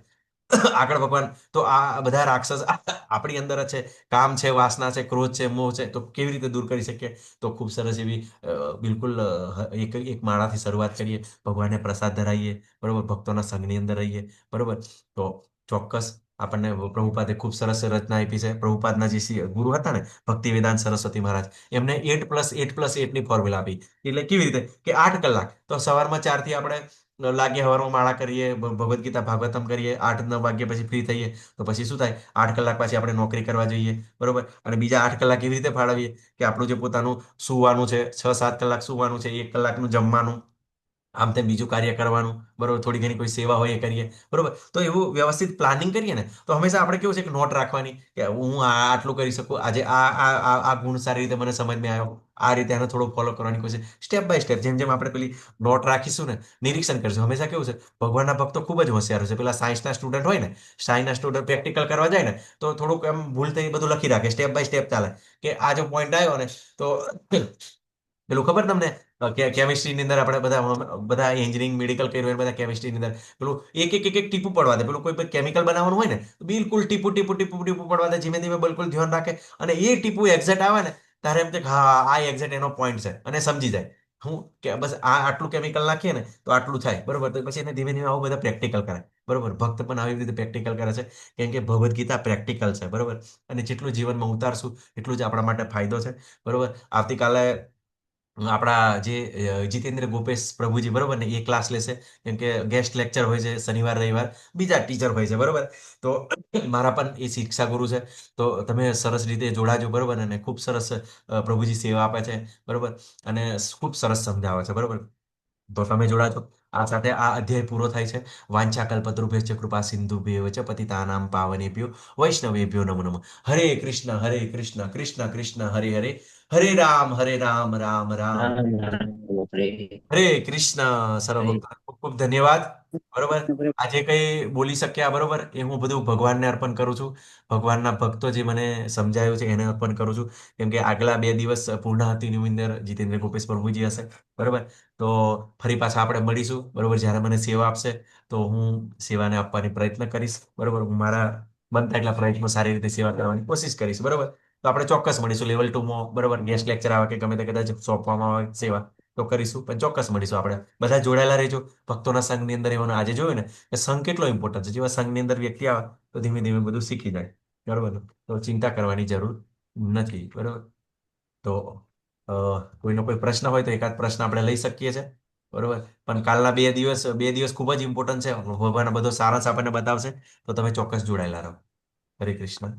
આગળ ભગવાન. તો આ બધા રાક્ષસ આપણી અંદર જ છે. કામ છે, વાસના છે, ક્રોધ છે, મોહ છે. તો કેવી રીતે દૂર કરી શકીએ? તો ખૂબ સરસ એવી બિલકુલ એક માળાથી શરૂઆત કરીએ, ભગવાનને પ્રસાદ ધરાવીએ, બરોબર, ભક્તોના સંઘની અંદર રહીએ, બરોબર. તો ચોક્કસ આપણને પ્રભુપાદે ખૂબ સરસ રચના આપી છે. પ્રભુપાદના જે ગુરુ હતા ને, ભક્તિ વેદાંત સરસ્વતી મહારાજ, એમને 8+8+8 ની ફોર્મ્યુલા આપી. એટલે કેવી રીતે કે 8 કલાક તો સવારમાં 4 થી આપણે લાગે હવારમાં માળા કરીએ, ભગવદ્ ગીતા ભાગવતમ કરીએ, 8-9 વાગ્યા પછી ફ્રી થઈએ. તો પછી શું થાય? 8 કલાક પછી આપણે નોકરી કરવા જોઈએ, બરોબર. અને બીજા 8 કલાક એવી રીતે ફાળવીએ કે આપણું જે પોતાનું સુવાનું છે, 6-7 કલાક સુવાનું છે, 1 કલાકનું જમવાનું, આમ તેમ બીજું કાર્ય કરવાનું, બરોબર. થોડી ઘણી કોઈ સેવા હોય એ કરીએ, બરોબર. તો એવું વ્યવસ્થિત પ્લાનિંગ કરીએ ને, તો હંમેશા આપણે કેવું છે કે નોટ રાખવાની કે હું આટલું કરી શકું, આજે આ ગુણ સારી રીતે મને સમજમાં આવ્યો, આ રીતે આને થોડું ફોલો કરવાની કોશિશ, સ્ટેપ બાય સ્ટેપ, જેમ જેમ આપણે પેલી નોટ રાખીશું ને, નિરીક્ષણ કરીશું. હંમેશા કેવું છે, ભગવાનના ભક્તો ખૂબ જ હોશિયાર છે. પેલા સાયન્સના સ્ટુડન્ટ હોય ને, સાયન્સના સ્ટુડન્ટ પ્રેક્ટિકલ કરવા જાય ને, તો થોડુંક એમ ભૂલ થઈ બધું લખી રાખે, સ્ટેપ બાય સ્ટેપ ચાલે, કે આ જો પોઈન્ટ આવ્યો ને તો પેલું ખબર તમને કે કેમિસ્ટ્રીની અંદર આપણે બધા બધા એન્જિનિયરિંગ મેડિકલ કર્યું હોય, બધા કેમિસ્ટ્રીની અંદર પેલું એક ટીપું પડવા દે. પેલું કોઈ કેમિકલ બનાવવાનું હોય ને, તો બિલકુલ ટીપું ટીપું ટીપું ટીપું પડવા દે, ધીમે ધીમે બિલકુલ ધ્યાન રાખે. અને એ ટીપું એક્ઝેક્ટ આવે ને, ત્યારે એમ કે હા આ એક્ઝેક્ટ એનો પોઈન્ટ છે, અને સમજી જાય હું કે બસ આટલું કેમિકલ નાખીએ ને તો આટલું થાય, બરોબર. તો પછી એને ધીમે ધીમે આવું બધા પ્રેક્ટિકલ કરે, બરોબર. ભક્ત પણ આવી રીતે પ્રેક્ટિકલ કરે છે, કેમ કે ભગવદ્ ગીતા પ્રેક્ટિકલ છે, બરોબર. અને જેટલું જીવનમાં ઉતારશું એટલું જ આપણા માટે ફાયદો છે, બરોબર. આવતીકાલે આપણા જે જીતેન્દ્ર ગોપેશ પ્રભુજી, બરોબર ને, એ ક્લાસ લેશે. કેમ કે ગેસ્ટ લેક્ચર હોય છે શનિવાર રવિવાર, બીજા ટીચર હોય છે, બરોબર. તો મારા પણ એ શિક્ષા ગુરુ છે. તો તમે સરસ રીતે જોડાજો, બરોબર. અને ખૂબ સરસ પ્રભુજી સેવા આપે છે, બરોબર. અને ખૂબ સરસ સમજાવે છે, બરોબર. તો તમે જોડાજો. આ સાથે આ અધ્યાય પૂરો થાય છે. વાંછા કલ્પતરુભ્યશ્ચ કૃપા સિંધુભ્યેવ ચ પતિતાનામ પાવનેભ્યો વૈષ્ણવેભ્યો નમો નમઃ. હરે કૃષ્ણ, હરે કૃષ્ણ, કૃષ્ણ કૃષ્ણ, હરે હરે, હરે રામ, હરે રામ, રામ રામ, રામ રામ હરે હરે કૃષ્ણ. સર્વ હરે. ભક્તોને ખૂબ ખૂબ ધન્યવાદ, બરોબર. આજે કઈ બોલી શક્યા, બરોબર, એ હું બધું ભગવાનને અર્પણ કરું છું. ભગવાનના ભક્તો જે મને સમજાયું છે એને અર્પણ કરું છું. કેમ કે આગલા 2 દિવસ પૂર્ણાહુતિની અંદર જીતેન્દ્ર ગોપેશ પ્રભુજી હશે, બરોબર. તો ફરી પાછા આપણે મળીશું, બરોબર. જ્યારે મને સેવા આપશે તો હું સેવાને આપવાની પ્રયત્ન કરીશ, બરોબર. હું મારા બનતા એટલા પ્રયત્નો સારી રીતે સેવા કરવાની કોશિશ કરીશ, બરોબર. તો આપણે ચોક્કસ મળીશું લેવલ 2માં, બરોબર. ગેસ્ટ લેક્ચર આવે કે ગમે તે કદાચ સોંપવામાં આવે સેવા, તો કરીશું. પણ ચોક્કસ મળીશું. આપણે બધા જોડાયેલા રહેજો ભક્તોના સંઘની અંદર. એવાનું આજે જોયું ને કે સંઘ કેટલો ઇમ્પોર્ટન્ટ છે. જેવા સંઘની અંદર વ્યક્તિ આવે તો ધીમે ધીમે બધું શીખી જાય, બરોબર. તો ચિંતા કરવાની જરૂર નથી, બરોબર. તો કોઈનો કોઈ પ્રશ્ન હોય તો એકાદ પ્રશ્ન આપણે લઈ શકીએ છીએ, બરોબર. પણ કાલના 2 દિવસ ખૂબ જ ઇમ્પોર્ટન્ટ છે. ભગવાન બધો સારાંશ આપણને બતાવશે. તો તમે ચોક્કસ જોડાયેલા રહો. હરે કૃષ્ણ.